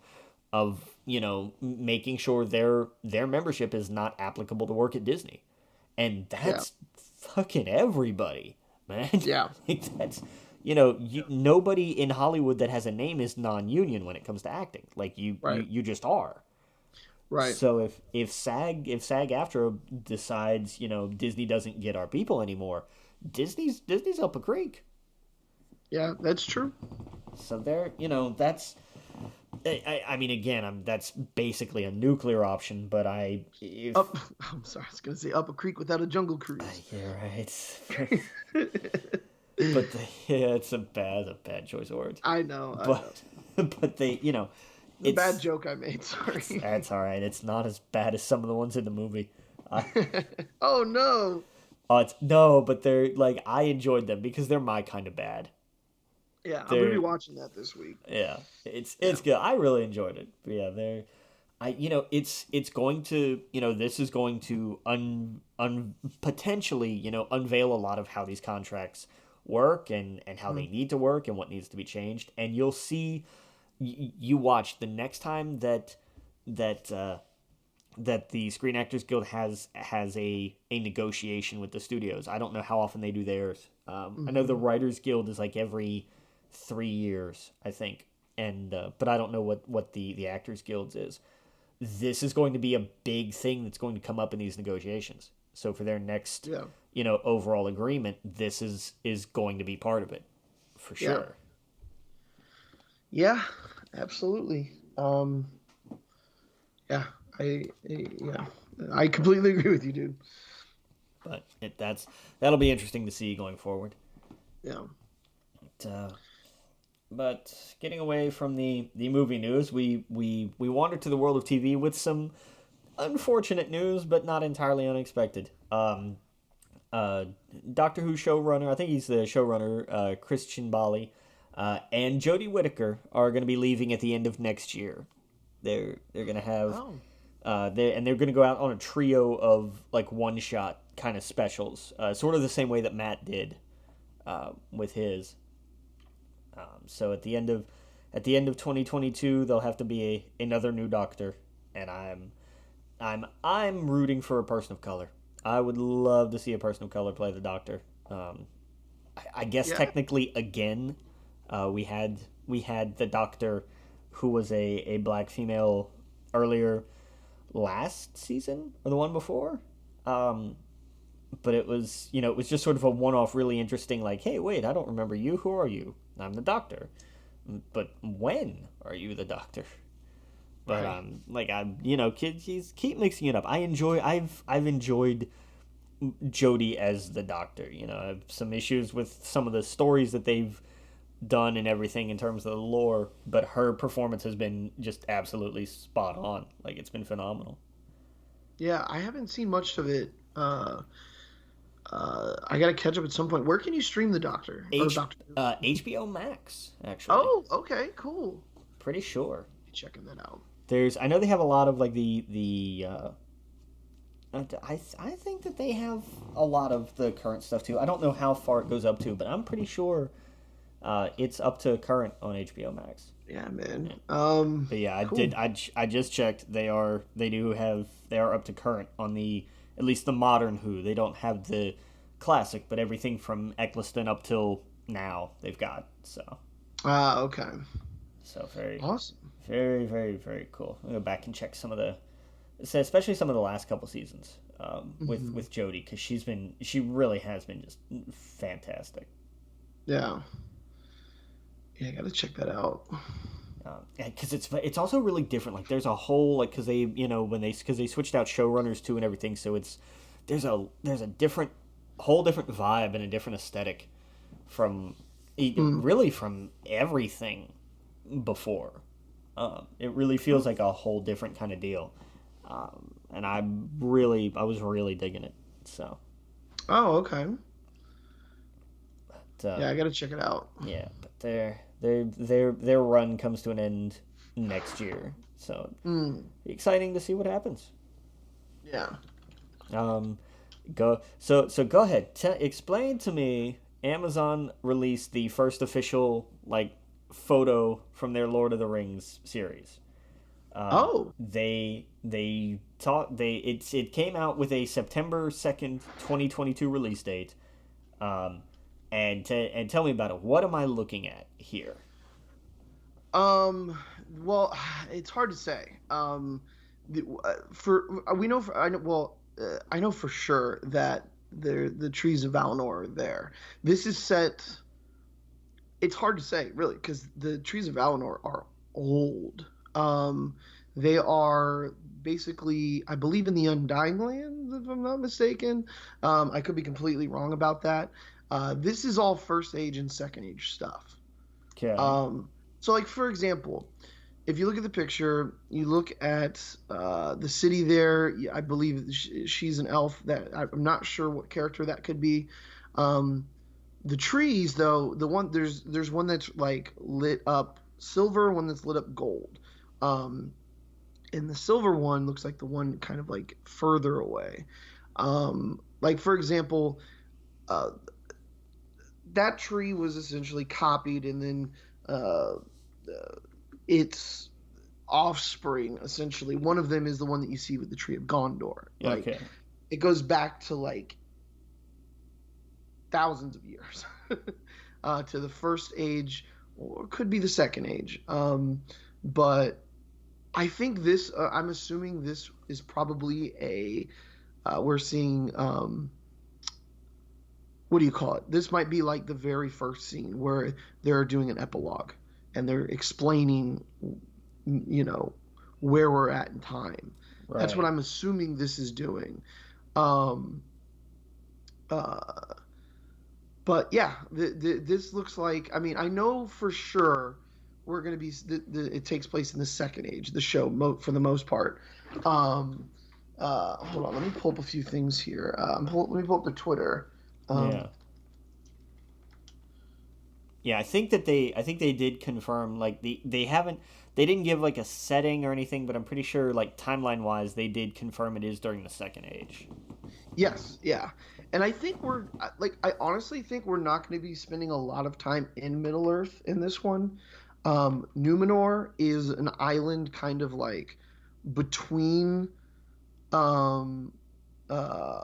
making sure their membership is not applicable to work at Disney, and Yeah. that's fucking everybody, man. Yeah. Like that's nobody in Hollywood that has a name is non-union when it comes to acting. Like Right. you just are. Right. So if SAG aftra decides Disney doesn't get our people anymore, Disney's up a creek. Yeah. That's true. So that's I mean again that's basically a nuclear option, but I if Up. I'm sorry. I was gonna say up a creek without a jungle cruise. yeah, right. But yeah, it's a bad choice of words. I know. I know. But but The bad it's joke I made. Sorry. that's all right. It's not as bad as some of the ones in the movie. I Oh no. it's no, but they're like I enjoyed them because they're my kind of bad. Yeah, I'm gonna be They're watching that this week. yeah, it's Yeah. it's good. I really enjoyed it. But yeah, they're it's going to this is going to potentially unveil a lot of how these contracts work and how they Mhm. need to work and what needs to be changed, and you'll see you watch the next time that that the Screen Actors Guild has a negotiation with the studios. I don't know how often they do theirs. I know the Mhm. Writers Guild is like every 3 years, I think, and but I don't know what the Actors Guilds is. This is going to be a big thing that's going to come up in these negotiations. So for their next Yeah. overall agreement, this is going to be part of it for Yeah. sure. Yeah. Absolutely. Yeah. Yeah. I completely agree with you, dude. But that'll be interesting to see going forward. Yeah. But, getting away from the movie news, we wandered to the world of TV with some unfortunate news, but not entirely unexpected. Uh, Doctor Who showrunner, I think he's the showrunner, Christian Bali, and Jodie Whittaker are going to be leaving at the end of next year. They're going to have Oh. they're going to go out on a trio of like one shot kind of specials, sort of the same way that Matt did with his. So at the end of 2022, there'll have to be another new Doctor, and I'm rooting for a person of color. I would love to see a person of color play the Doctor. Um, I guess Yeah. technically again, we had the Doctor, who was a black female earlier last season or the one before. Um, but it was it was just sort of a one off, really interesting. Like, hey, wait, I don't remember you. Who are you? I'm the Doctor. But when are you the Doctor? But Right. like kids, keep mixing it up. I've enjoyed Jodie as the Doctor. I have some issues with some of the stories that they've done and everything in terms of the lore, but her performance has been just absolutely spot on. Like, it's been phenomenal. Yeah, I haven't seen much of it. I gotta catch up at some point. Where can you stream the Doctor or H Doctor Who? HBO Max, actually. Oh, okay, cool. Pretty sure. Checking that out. I know they have a lot of like the I think that they have a lot of the current stuff too. I don't know how far it goes up to, but I'm pretty sure it's up to current on HBO Max. Yeah, man. But yeah, Cool. I just checked. They are up to current on the at least the modern Who. They don't have the classic, but everything from Eccleston up till now they've got. Okay. So very Awesome. very very very cool. I'll go back and check some of the, especially some of the last couple seasons Hmm. with Jodie, because she really has been just fantastic. Yeah. Yeah, I gotta check that out. Because it's also really different. Like, there's a whole, like, because they because they switched out showrunners too and everything, so there's a different whole different vibe and a different aesthetic from Mm. really from everything before. It really feels like a whole different kind of deal, and I was really digging it. So, Oh, okay. but, Yeah, I gotta check it out. yeah, but their run comes to an end next year, so Mm. exciting to see what happens. Yeah. Um, so go ahead. Explain to me. Amazon released the first official like photo from their Lord of the Rings series. Oh. It came out with a September 2nd, 2022 release date. Um, and tell me about it. What am I looking at here? Um. Well, it's hard to say. For we know for I know well I know for sure that the trees of Valinor are there. This is set. It's hard to say really because the trees of Valinor are old. Um, they are basically, I believe, in the Undying Lands, if I'm not mistaken. I could be completely wrong about that. This is all First Age and Second Age stuff. Okay. Um, so, like for example, if you look at the picture, you look at the city there. I believe she's an elf. That I'm not sure what character that could be. Um, the trees, though, there's one that's like lit up silver, one that's lit up gold. Um, and the silver one looks like the one kind of like further away. Like for example, uh, that tree was essentially copied, and then uh, its offspring, essentially, one of them is the one that you see with the tree of Gondor. Like Okay. it goes back to like thousands of years to the first age, or could be the second age. But I think this. I'm assuming this is probably a. We're seeing. What do you call it? This might be like the very first scene where they're doing an epilogue and they're explaining, you know, where we're at in time. That's what Right. I'm assuming this is doing. Um, uh, but yeah, this looks like. I mean, I know for sure we're going to be. It takes place in the second age. The show, for the most part. Um, Hold on, let me pull up a few things here. Let me pull up the Twitter. Um, Yeah. Yeah, I think they did confirm, like, they didn't give like a setting or anything, but I'm pretty sure, like, timeline wise they did confirm it is during the second age. yes, yeah, and I think I honestly think we're not going to be spending a lot of time in Middle Earth in this one. Numenor is an island kind of like between. um, uh,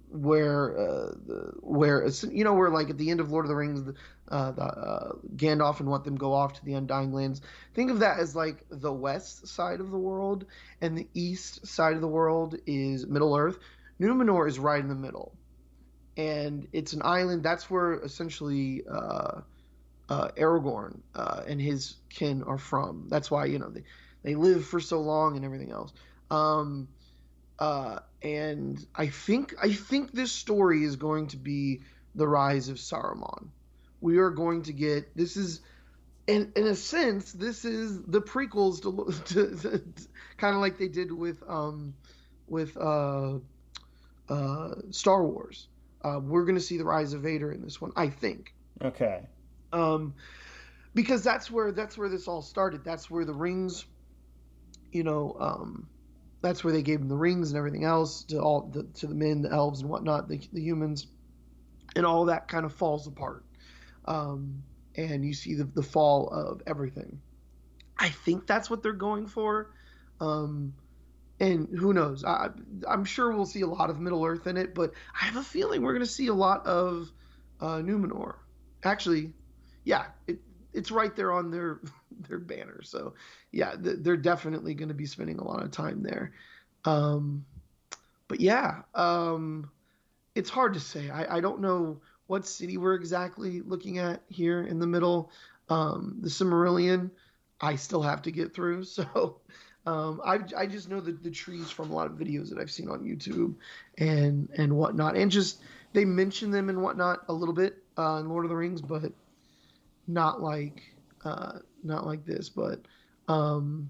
where where like at the end of Lord of the Rings, Gandalf and what them go off to the Undying Lands. Think of that as like the west side of the world, and the east side of the world is Middle Earth. Numenor is right in the middle, and it's an island. That's where essentially Aragorn and his kin are from. That's why they live for so long and everything else. Um, and I think this story is going to be the rise of Saruman. We are going to get this is in a sense this is the prequels to kind of like they did with Star Wars. We're going to see the rise of Vader in this one, I think. Okay. Um, because that's where this all started. That's where the rings, you know, that's where they gave him the rings and everything else to the men, the elves and whatnot, the humans, and all that kind of falls apart. And you see the fall of everything. I think that's what they're going for. Um, and who knows? I'm sure we'll see a lot of Middle Earth in it, but I have a feeling we're going to see a lot of Numenor. Actually, yeah, it's right there on their their banner. So yeah, they're definitely going to be spending a lot of time there. Um, but yeah, it's hard to say. I don't know what city we're exactly looking at here in the middle. The Cimmerillion, I still have to get through. So I just know the trees from a lot of videos that I've seen on YouTube and whatnot, and just they mention them and whatnot a little bit in Lord of the Rings, but not like not like this. But um,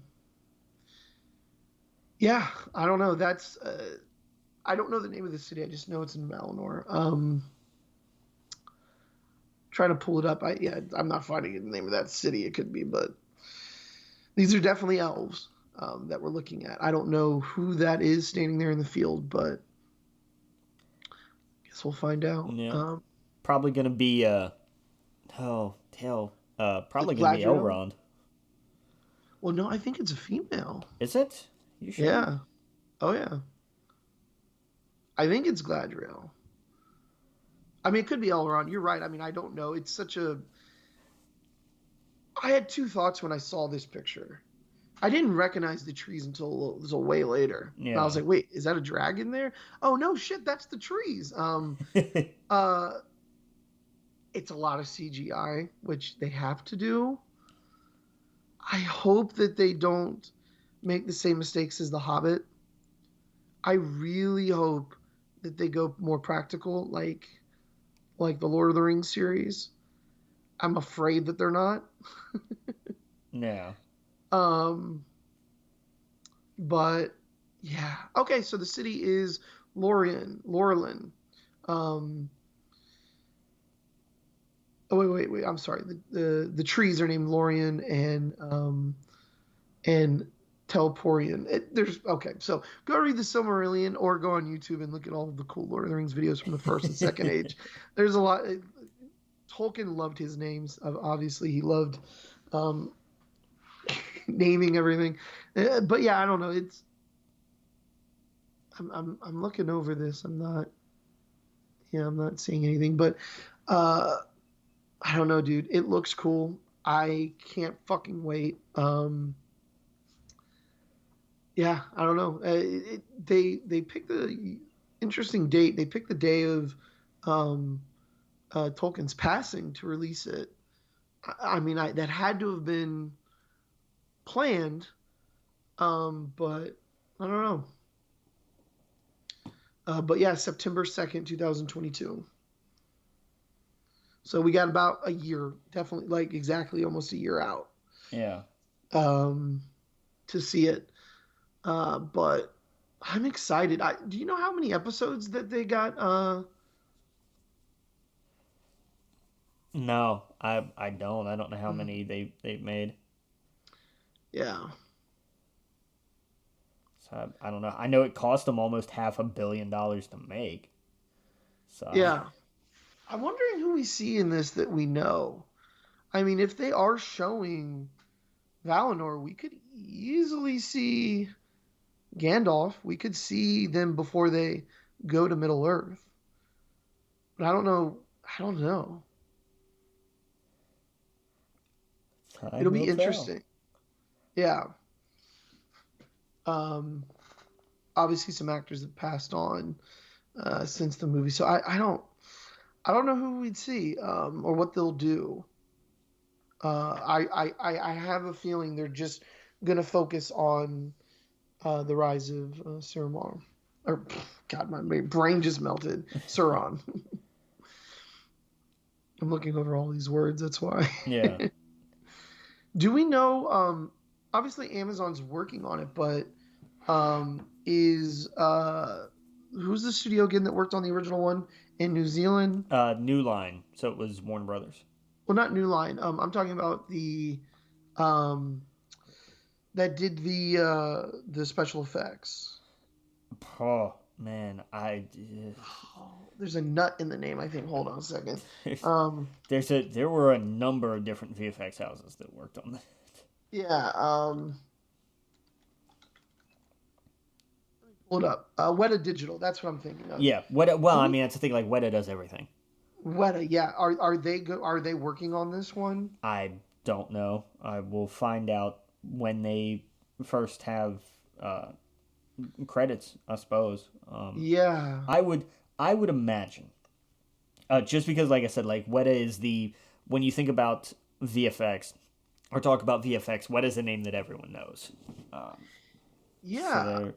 yeah, I don't know. That's I don't know the name of the city. I just know it's in Valinor. Trying to pull it up. I'm not finding the name of that city. It could be, but these are definitely elves that we're looking at. I don't know who that is standing there in the field, but I guess we'll find out. Yeah. Probably gonna be oh hell. Probably gonna be Gladriel? Elrond. Well, no, I think it's a female. Is it? You sure? Yeah. Oh yeah. I think it's Gladriel. I mean, it could be Elrond. You're right. I mean, I don't know. It's such a. I had two thoughts when I saw this picture. I didn't recognize the trees until way later. And I Yeah. was like, wait, is that a dragon there? Oh no, shit, that's the trees. Uh, it's a lot of CGI, which they have to do. I hope that they don't make the same mistakes as The Hobbit. I really hope that they go more practical, like the Lord of the Rings series. I'm afraid that they're not. Yeah. Um, but yeah. Okay, so the city is Lorelin. Um, oh wait. I'm sorry. The trees are named Lorien and Telporian. There's okay. So go read the Silmarillion or go on YouTube and look at all of the cool Lord of the Rings videos from the first and second age. There's a lot. Tolkien loved his names. Obviously, he loved um, naming everything. But yeah, I don't know. It's I'm looking over this. I'm not seeing anything. But I don't know, dude. It looks cool. I can't fucking wait. Yeah, I don't know. They picked the interesting date. They picked the day of um, Tolkien's passing to release it. I mean, that had to have been planned, but I don't know. But yeah, September 2nd, 2022. So we got about a year, definitely, like exactly almost a year out Yeah. um, to see it. But I'm excited. Do you know how many episodes that they got? No, I don't. I don't know how many they've made. Yeah. So I don't know. I know it cost them almost $500 million to make. So Yeah. I'm wondering who we see in this that we know. I mean, if they are showing Valinor, we could easily see Gandalf. We could see them before they go to Middle Earth. But I don't know. I don't know. Time It'll will be tell. interesting. Yeah. Um, Obviously, some actors have passed on since the movie, so I don't know who we'd see or what they'll do. I have a feeling they're just gonna focus on the rise of Suramar. Or God, my brain just melted. Sauron. I'm looking over all these words. That's why. Yeah. Do we know? Obviously, Amazon's working on it, but is who's the studio again that worked on the original one in New Zealand? New Line. So it was Warner Brothers. Well, not New Line. I'm talking about um, that did the special effects. Oh man, Oh, there's a nut in the name, I think. Hold on a second. there's Um, there were a number of different VFX houses that worked on that. yeah. Hold up. Weta Digital. That's what I'm thinking of. Yeah, Weta. Well, Do I we mean, that's the thing. Like Weta does everything. Weta? Yeah. Are they go? Are they working on this one? I don't know. I will find out when they first have uh, credits, I suppose. Yeah. I would I would imagine, just because, like I said, like Weta is the when you think about VFX or talk about VFX, Weta is the name that everyone knows. Um, so Yeah. they're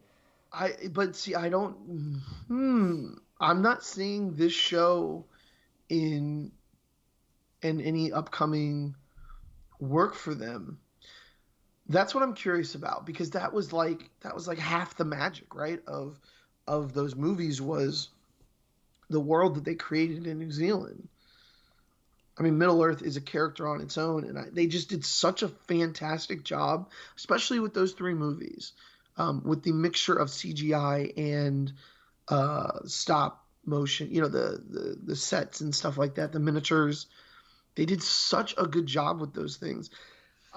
But see, I don't. I'm not seeing this show in any upcoming work for them. That's what I'm curious about because that was like half the magic, right? Of those movies was the world that they created in New Zealand. I mean, Middle Earth is a character on its own, and they just did such a fantastic job, especially with those three movies, with the mixture of CGI and stop motion. You know, the sets and stuff like that, the miniatures. They did such a good job with those things.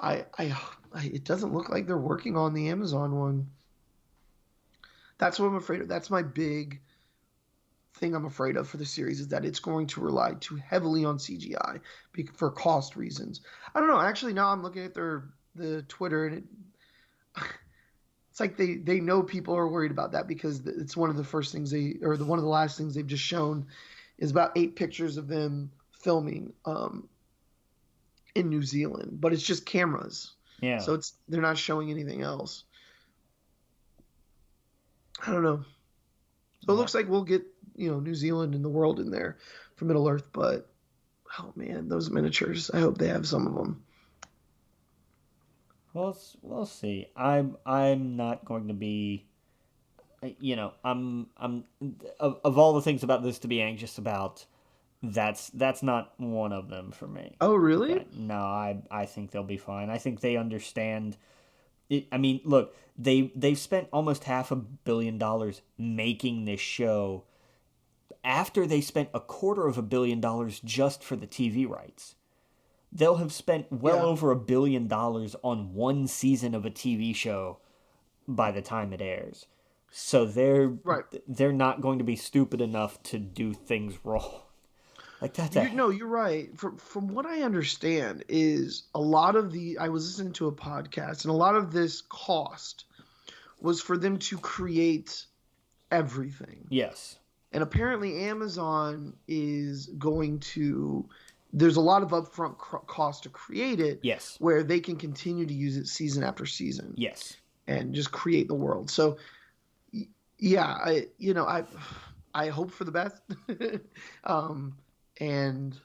It doesn't look like they're working on the Amazon one. That's what I'm afraid of. That's my big thing I'm afraid of for the series is that it's going to rely too heavily on CGI for cost reasons. I don't know. Actually, now I'm looking at the Twitter and it's like they know people are worried about that because it's one of the first things one of the last things they've just shown is about 8 pictures of them filming in New Zealand, but it's just cameras, yeah. so they're not showing anything else. I don't know. So it Well, looks like we'll get New Zealand and the world in there for Middle Earth, but oh man, those miniatures! I hope they have some of them. we'll see. I'm not going to be. I'm of all the things about this to be anxious about. That's not one of them for me. Oh really? Okay. No, I think they'll be fine. I think they understand it. I mean, look, they've spent almost $500 million making this show after they spent $250 million just for the TV rights. They'll have spent well Yeah. over $1 billion on one season of a TV show by the time it airs. So Right. they're not going to be stupid enough to do things wrong. Like that's a No, you're right. From what I understand is a lot of I was listening to a podcast and a lot of this cost was for them to create everything. yes. And apparently Amazon is going to there's a lot of upfront cost to create it Yes. where they can continue to use it season after season Yes. and just create the world. So yeah, I hope for the best. um and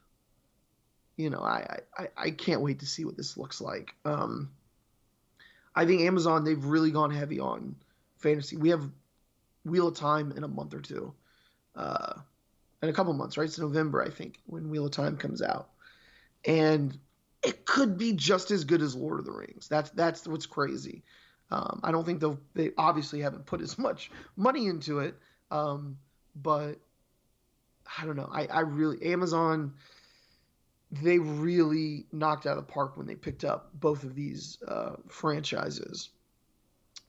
I can't wait to see what this looks like. I think Amazon, they've really gone heavy on fantasy. We have Wheel of Time in a month or two, uh, in a couple months, right? It's November, I think, when Wheel of Time comes out, and it could be just as good as Lord of the Rings. That's what's crazy. I don't think they obviously haven't put as much money into it, but I don't know. I really Amazon, they really knocked out of the park when they picked up both of these franchises.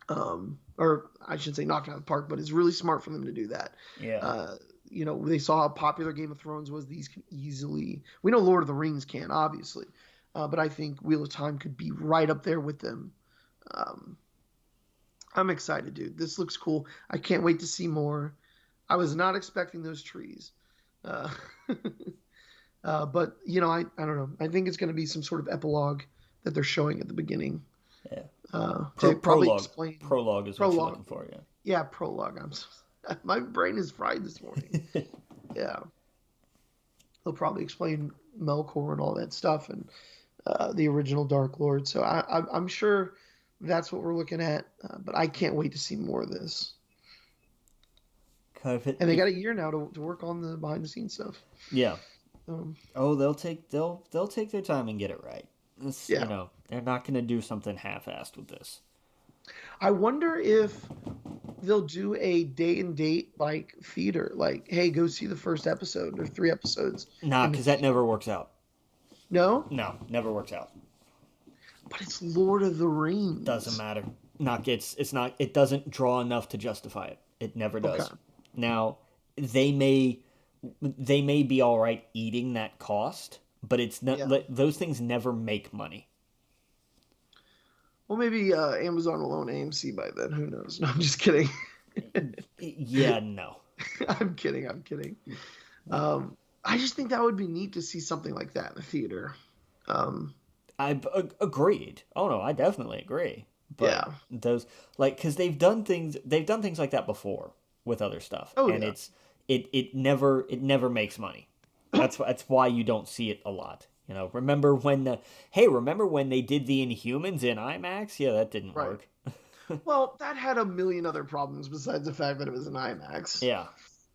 or I should say knocked out of the park, but it's really smart for them to do that. Yeah. Uh, they saw how popular Game of Thrones was. These can easily, we know Lord of the Rings can, obviously, but I think Wheel of Time could be right up there with them. Um, I'm excited, dude. This looks cool. I can't wait to see more. I was not expecting those trees. Uh, but, I don't know. I think it's going to be some sort of epilogue that they're showing at the beginning Yeah. to probably Prologue. explain. Prologue is what you're Prologue. looking for, yeah. Yeah, prologue. My brain is fried this morning. Yeah, they'll probably explain Melkor and all that stuff and the original Dark Lord. So I'm sure that's what we're looking at. But I can't wait to see more of this. Kind of And they got a year now to work on the behind the scenes stuff. yeah. Um, Oh, they'll take their time and get it right. This, yeah, they're not going to do something half-assed with this. I wonder if they'll do a day and date like theater, like, hey, go see the first episode or 3 episodes Nah, in the because that theater. never works out. No, No, never works out. but it's Lord of the Doesn't Rings. matter. Not it's not. It doesn't draw enough to justify it. It never Okay, does. Now they may they may be all right eating that cost, but it's not. yeah. Those things never make money. Well, maybe Amazon will own AMC by then. Who knows? No, I'm just kidding. Yeah, no. I'm kidding. I'm kidding. I just think that would be neat to see something like that in the theater. Um, Agreed. Oh no, I definitely agree. But yeah. those because they've done things like that before with other stuff, Oh and yeah. it never makes money. That's why you don't see it a lot. Remember when remember when they did the Inhumans in IMAX? Yeah, that didn't Right. work. Well, that had a million other problems besides the fact that it was an IMAX. Yeah,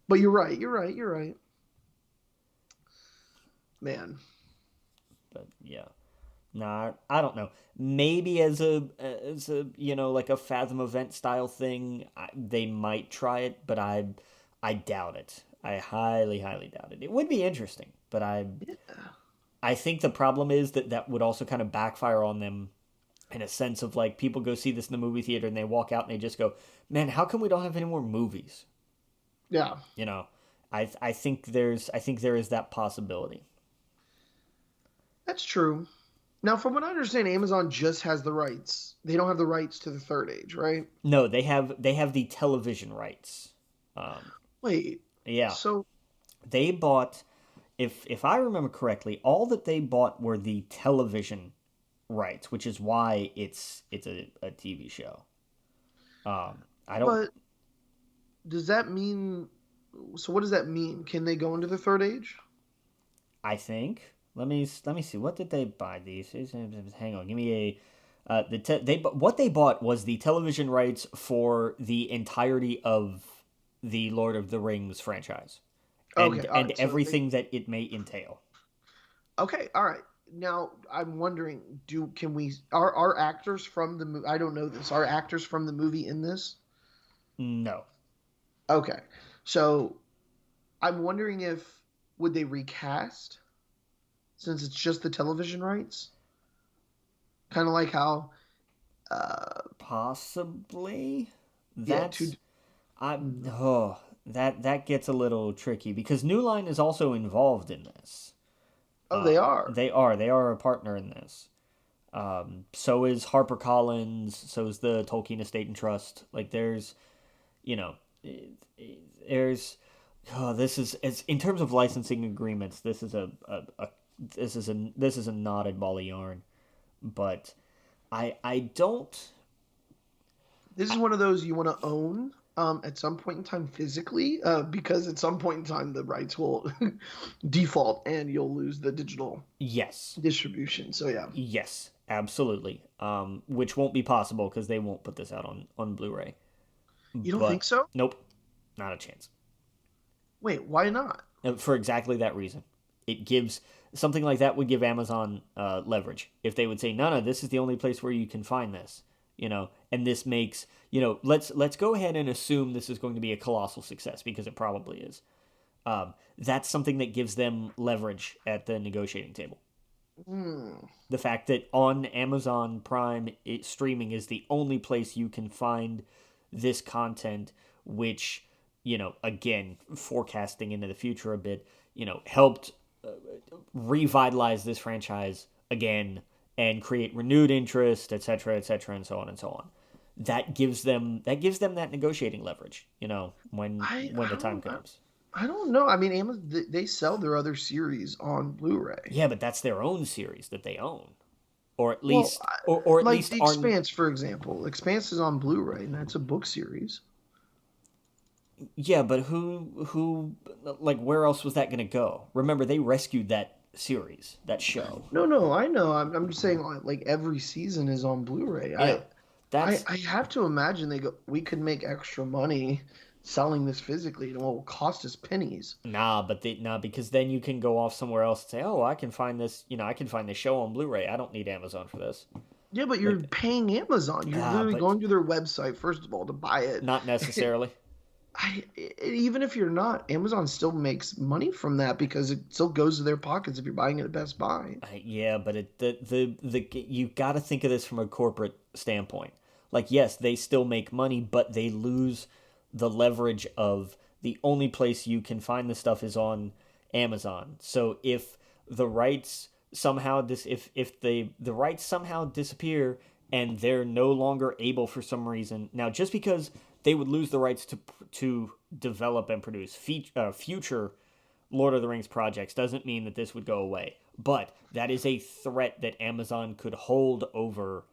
But you're right. You're right. You're right. Man. but yeah. Nah, I don't know. Maybe as a like a Fathom event style thing, they might try it, but I doubt it. I highly doubt it. It would be interesting, but Yeah. I think the problem is that would also kind of backfire on them in a sense of like people go see this in the movie theater and they walk out and they just go, "Man, how come we don't have any more movies?" Yeah. You know, I think there is that possibility. That's true. Now, from what I understand, Amazon just has the rights. They don't have the rights to the third age, right? No, they have the television rights. Um, Wait. yeah, So, they bought if I remember correctly, all that they bought were the television rights, which is why it's a TV show. I don't but does that mean? So, what does that mean? Can they go into the third age? I think let me see what did they buy these. Hang on, give me a what they bought was the television rights for the entirety of the Lord of the Rings franchise Okay. All and right. So they. everything that it may entail. Okay. All right. Now I'm wondering, can we are actors from the movie? I don't know this. Are actors from the movie in this? No. Okay. So I'm wondering if would they recast since it's just the television rights? Kind of like how Possibly. yeah, two. That's I oh that gets a little tricky because New Line is also involved in this. Oh, they are. They are a partner in this. So is HarperCollins. So is the Tolkien Estate and Trust. Like you know, there's this is as in terms of licensing agreements. This is a knotted ball of yarn. But I don't. This is one of those you want to own at some point in time physically, because at some point in time the rights will default and you'll lose the digital Yes. distribution. So yeah, Yes, absolutely. Which won't be possible because they won't put this out on Blu-ray. you don't think But so? nope, not a chance. Wait, why not? For exactly that reason, it gives something like that would give Amazon leverage if they would say, no, this is the only place where you can find this. And this makes let's go ahead and assume this is going to be a colossal success because it probably is. That's something that gives them leverage at the negotiating table. Hmm. The fact that on Amazon Prime, streaming is the only place you can find this content, which, again, forecasting into the future a bit, helped revitalize this franchise again and create renewed interest, etc., and so on and so on. That gives them that negotiating leverage, when I the time don't comes. I don't know. I mean, Amazon they sell their other series on Blu-ray. Yeah, but that's their own series that they own, or at Well, least, or at like least The are. Expanse, for example. Expanse is on Blu-ray, and that's a book series. Yeah, but who like where else was that going to go? Remember, they rescued that series, that show. No, no, I know. I'm just saying, like every season is on Blu-ray. Yeah, that's I have to imagine we could make extra money selling this physically, and it will cost us pennies. nah, because then you can go off somewhere else and say, oh, I can find this, I can find this show on Blu-ray. I don't need Amazon for this. Yeah, but you're Like, paying Amazon. You're literally but going to their website first of all to buy it. not necessarily. Even if you're not, Amazon still makes money from that because it still goes to their pockets if you're buying it at Best Buy. Yeah, but the you got to think of this from a corporate standpoint. Like, yes, they still make money, but they lose the leverage of the only place you can find the stuff is on Amazon. So if the rights somehow if the rights somehow disappear and they're no longer able for some reason, now just because they would lose the rights to develop and produce future Lord of the Rings projects doesn't mean that this would go away. But that is a threat that Amazon could hold over,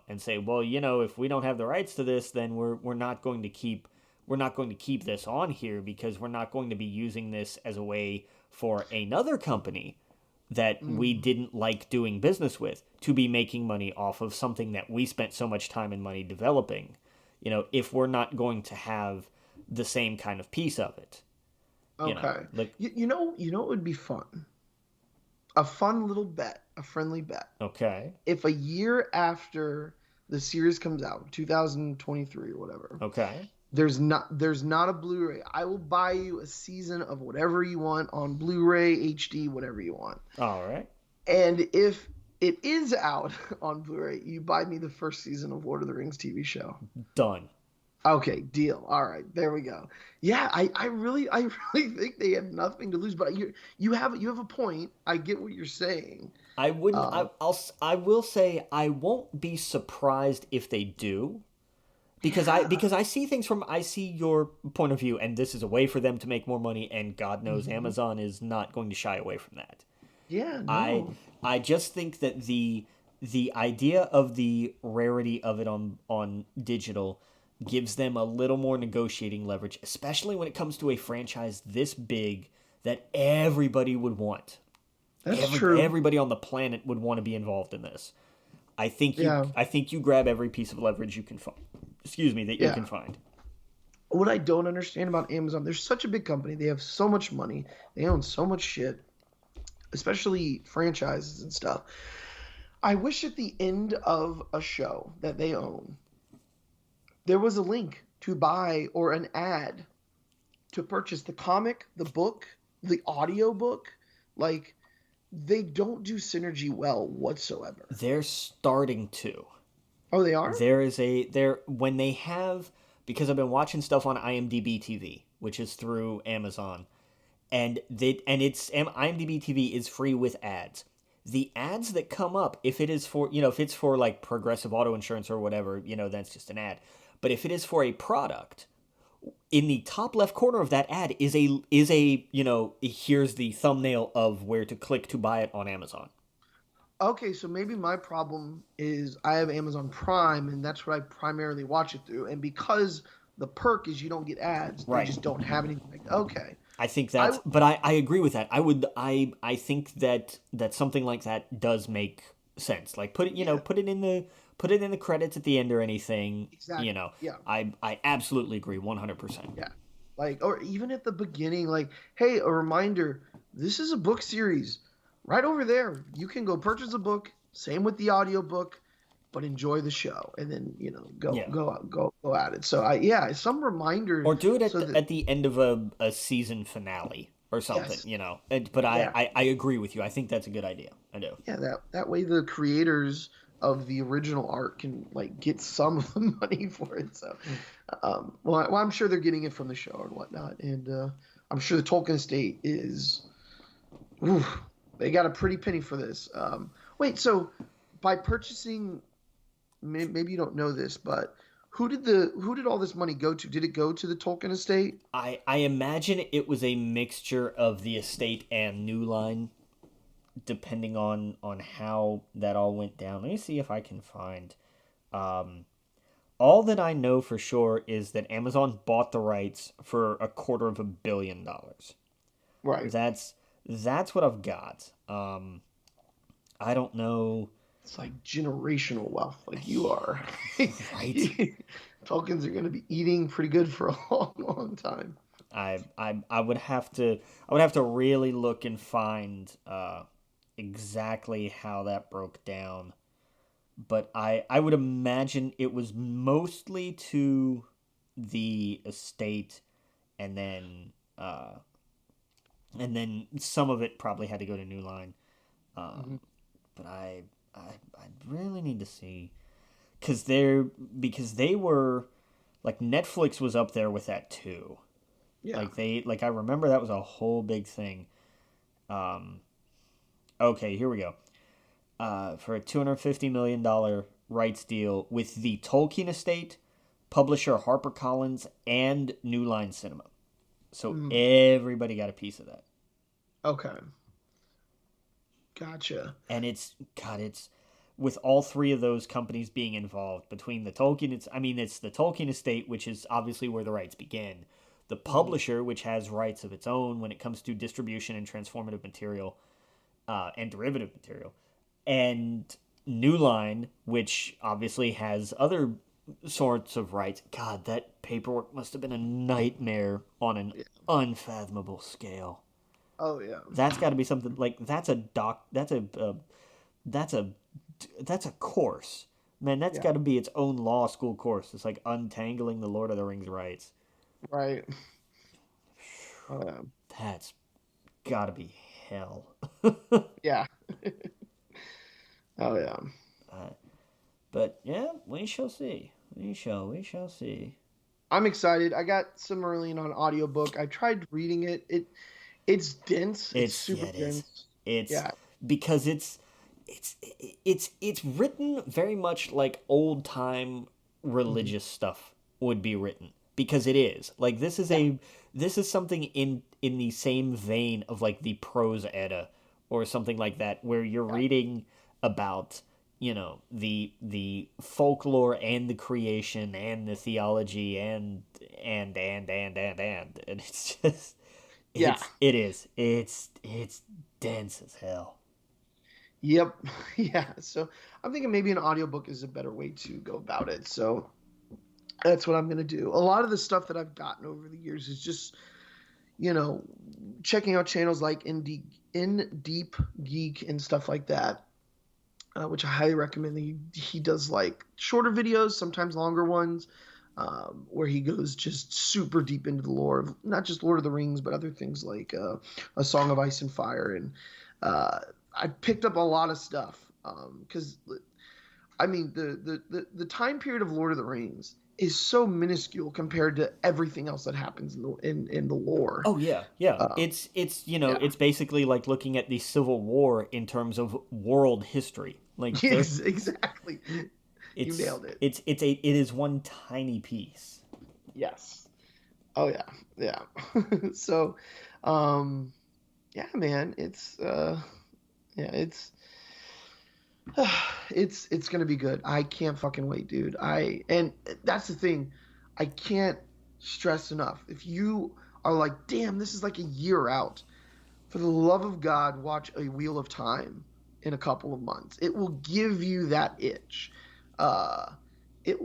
and say, well, if we don't have the rights to this, then we're not going to keep this on here because we're not going to be using this as a way for another company that we Mm. didn't like doing business with to be making money off of something that we spent so much time and money developing. If we're not going to have the same kind of piece of it, Okay. like, You know, it would be fun. A fun little bet, a friendly bet. okay, If a year after the series comes out, 2023 or whatever, okay, there's not a Blu-ray. I will buy you a season of whatever you want on Blu-ray, HD, whatever you want. all right, And if it is out on Blu-ray, you buy me the first season of Lord of the Rings TV show. done. Okay, deal. All right, there we go. Yeah, I really think they have nothing to lose. But you have a point. I get what you're saying. I wouldn't. Uh, I will say I won't be surprised if they do, because I yeah. because I see things from I see your point of view, and this is a way for them to make more money, and God knows Hmm. Amazon is not going to shy away from that. Yeah. I No. I just think that the idea of the rarity of it on digital gives them a little more negotiating leverage, especially when it comes to a franchise this big that everybody would want. That's true. Everybody on the planet would want to be involved in this. I think you Yeah. I think you grab every piece of leverage you can find. Excuse me, that you Yeah. can find. What I don't understand about Amazon, they're such a big company. They have so much money. They own so much shit, especially franchises and stuff. I wish at the end of a show that they own, there was a link to buy or an ad to purchase the comic, the book, the audio book. Like they don't do synergy well whatsoever. They're starting to. Oh, they are? There is a there when they have because I've been watching stuff on IMDb TV, which is through Amazon, and IMDb TV is free with ads. The ads that come up, if it's for like Progressive Auto Insurance or whatever, that's just an ad. But if it is for a product, in the top left corner of that ad is a here's the thumbnail of where to click to buy it on Amazon. Okay, so maybe my problem is I have Amazon Prime and that's what I primarily watch it through. And because the perk is you don't get ads, they Right. just don't have anything like that. Okay. I think I but I agree with that. I think that something like that does make sense. Like Yeah, put it in the credits at the end or anything. exactly. Yeah. I absolutely agree 100%. Yeah. Like, or even at the beginning, like, hey, a reminder, this is a book series. Right over there. You can go purchase a book. Same with the audiobook, but enjoy the show. And then, go Yeah. go out, go at it. So yeah, some reminders Or do it so that at the end of a season finale. or something, Yes. you know. But Yeah. I agree with you. I think that's a good idea. I do. Yeah, that way the creators of the original art can like get some of the money for it. So, well, I'm sure they're getting it from the show and whatnot, and I'm sure the Tolkien estate is, ooh, they got a pretty penny for this. Wait, so by purchasing, maybe you don't know this, but who did all this money go to? Did it go to the Tolkien estate? I imagine it was a mixture of the estate and New Line, depending on how that all went down. Let me see if I can find. Um, all that I know for sure is that Amazon bought the rights for $250 million. Right. That's what I've got. I don't know. It's like generational wealth, like you are. Right. Tokens are going to be eating pretty good for a long, long time. I would have to really look and find exactly how that broke down. But I would imagine it was mostly to the estate, and then uh, and then some of it probably had to go to New Line. Hmm. Um, but I really need to see because they were like Netflix was up there with that too. Yeah. Like I remember that was a whole big thing. Um, okay, here we go. For a $250 million rights deal with the Tolkien estate, publisher HarperCollins, and New Line Cinema. So Mm. everybody got a piece of that. Okay. Gotcha. And it's God, it's with all three of those companies being involved between the Tolkien. It's the Tolkien estate, which is obviously where the rights begin. The Hmm. publisher, which has rights of its own when it comes to distribution and transformative material and derivative material, and New Line, which obviously has other sorts of rights. God, that paperwork must have been a nightmare on an Yeah. unfathomable scale. Oh yeah. That's got to be something like that's a that's a course. Man, that's Yeah. got to be its own law school course. It's like untangling the Lord of the Rings rights. Right. Oh yeah. That's got to be hell. Yeah. Oh yeah. uh, but yeah, we shall see. We shall see. I'm excited. I got Silmarillion on audiobook. I tried reading it. It's dense. It's super It is. dense. It's Yeah. because it's it's written very much like old time Hmm. religious stuff would be written because it is. Like Yeah. this is something in the same vein of like the prose edda or something like that where you're Yeah. reading about the folklore and the creation and the theology and it's just Yeah. it's dense as hell. Yep. Yeah. So I'm thinking maybe an audiobook is a better way to go about it. So that's what I'm going to do. A lot of the stuff that I've gotten over the years is just, you know, checking out channels like In Deep Geek and stuff like that, which I highly recommend. He does like shorter videos, sometimes longer ones, where he goes just super deep into the lore of not just Lord of the Rings, but other things like A Song of Ice and Fire. And uh, I picked up a lot of stuff because I mean the time period of Lord of the Rings is so minuscule compared to everything else that happens in the lore. Oh yeah, yeah. Uh, It's yeah, it's basically like looking at the Civil War in terms of world history. Like there, yes, exactly. You nailed it. it is one tiny piece. Yes. Oh yeah, yeah. So, um, yeah, man, yeah, it's gonna be good. I can't fucking wait, dude. And that's the thing, I can't stress enough. If you are like, damn, this is like a year out, for the love of God, watch A Wheel of Time in a couple of months. It will give you that itch. Uh, it,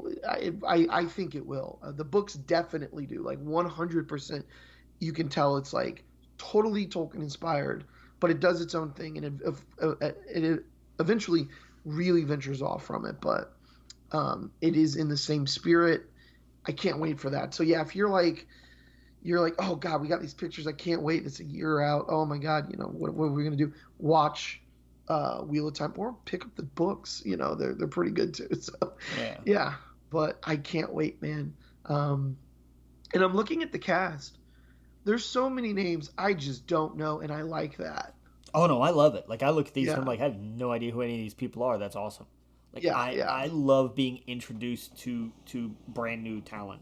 I think it will. The books definitely do. Like 100%, you can tell it's like totally Tolkien inspired, but it does its own thing, and it eventually really ventures off from it. But it is in the same spirit. I can't wait for that. So yeah, if you're like, you're like, oh God, we got these pictures. I can't wait. It's a year out. Oh my God, what are we gonna do? Watch Wheel of Time or pick up the books. They're pretty good too. So Yeah. yeah, but I can't wait, man. And I'm looking at the cast. There's so many names I just don't know, and I like that. Oh no, I love it. Like I look at these and I'm Yeah, like, I have no idea who any of these people are. That's awesome. Like yeah, I yeah, love being introduced to brand new talent,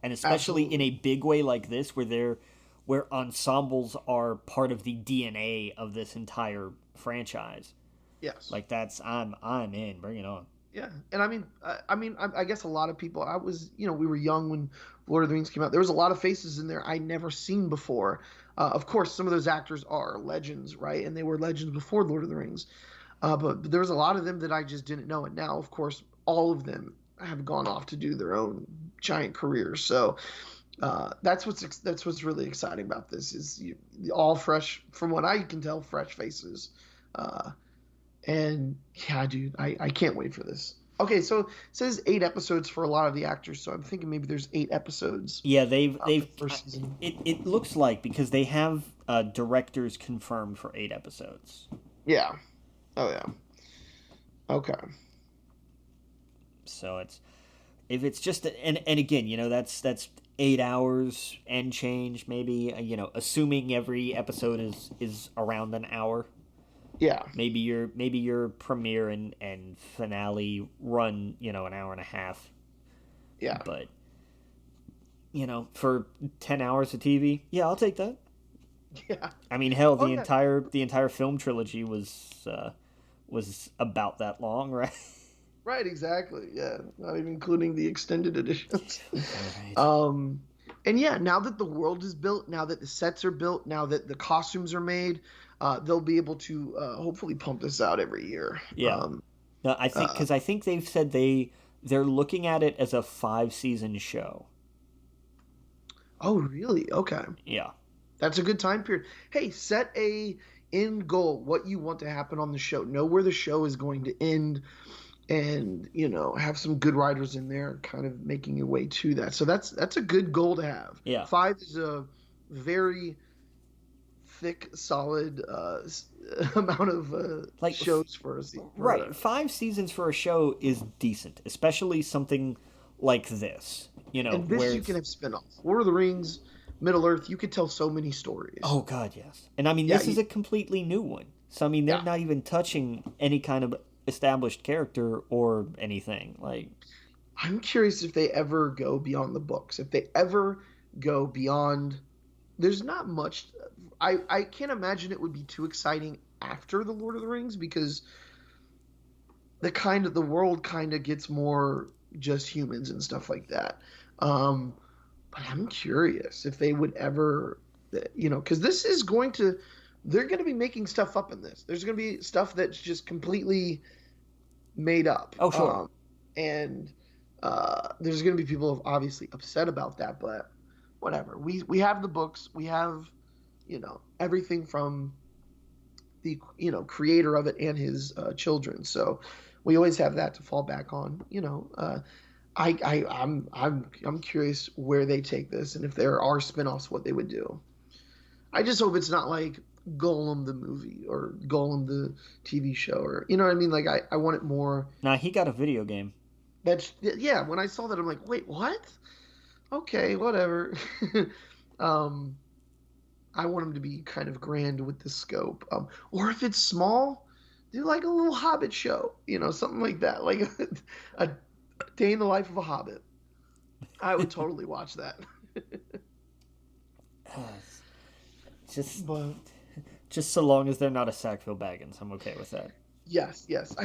and especially in a absolutely. big way like this, where ensembles are part of the DNA of this entire franchise. Yes. Like that's I'm in. Bring it on. Yeah, and I guess a lot of people. I was, we were young when Lord of the Rings came out. There was a lot of faces in there I never seen before. Of course, some of those actors are legends, right? And they were legends before Lord of the Rings. But there was a lot of them that I just didn't know. And now, of course, all of them have gone off to do their own giant careers. So that's what's really exciting about this is all fresh, from what I can tell, fresh faces. Uh, and yeah, dude, I can't wait for this. Okay, so it says 8 episodes for a lot of the actors, so I'm thinking maybe there's 8 episodes Yeah, for they've the first season. it looks like because they have directors confirmed for 8 episodes. Yeah. Oh yeah. Okay. So it's if it's just and again, that's 8 hours and change maybe. Assuming every episode is around an hour. Yeah. Maybe your premiere and finale run an hour and a half, Yeah. but for 10 hours of TV, yeah, I'll take that. Yeah. I mean, hell, Oh the yeah. entire film trilogy was about that long, right? Right. Exactly. Yeah. Not even including the extended editions. Right. um. And yeah, now that the world is built, now that the sets are built, now that the costumes are made, they'll be able to hopefully pump this out every year. Yeah. No, I think Uh, because I think they've said they're looking at it as a 5 season show. oh, really? Okay. Yeah. That's a good time period. Hey, set a end goal, what you want to happen on the show. Know where the show is going to end and, have some good writers in there kind of making your way to that. So that's a good goal to have. Yeah. 5 is a very thick, solid amount of Like shows for us. right, 5 seasons for a show is decent, especially something like this. And Where this you can it's have spin-offs. Lord of the Rings, Middle Earth, you could tell so many stories. oh god, yes. And I mean, Yeah, this is a completely new one. So I mean, they're yeah. not even touching any kind of established character or anything. Like, I'm curious if they ever go beyond the books. If they ever go beyond, there's not much. I can't imagine it would be too exciting after the Lord of the Rings because the world kind of gets more just humans and stuff like that. Um, but I'm curious if they would ever, because this is going to, they're going to be making stuff up in this. There's going to be stuff that's just completely made up. oh sure. And there's going to be people obviously upset about that, but whatever. We have the books. We have, everything from the creator of it and his children. So we always have that to fall back on. I'm curious where they take this and if there are spinoffs, what they would do. I just hope it's not like Golem the movie or Golem the TV show or you know what I mean. Like I want it more. Nah, he got a video game. That's yeah. When I saw that, I'm like, wait, what? Okay, whatever. um, I want him to be kind of grand with the scope. Or if it's small, do like a little Hobbit show, something like that, like a day in the life of a Hobbit. I would totally watch that. just But just so long as they're not a Sackville Baggins, I'm okay with that. yes, yes. I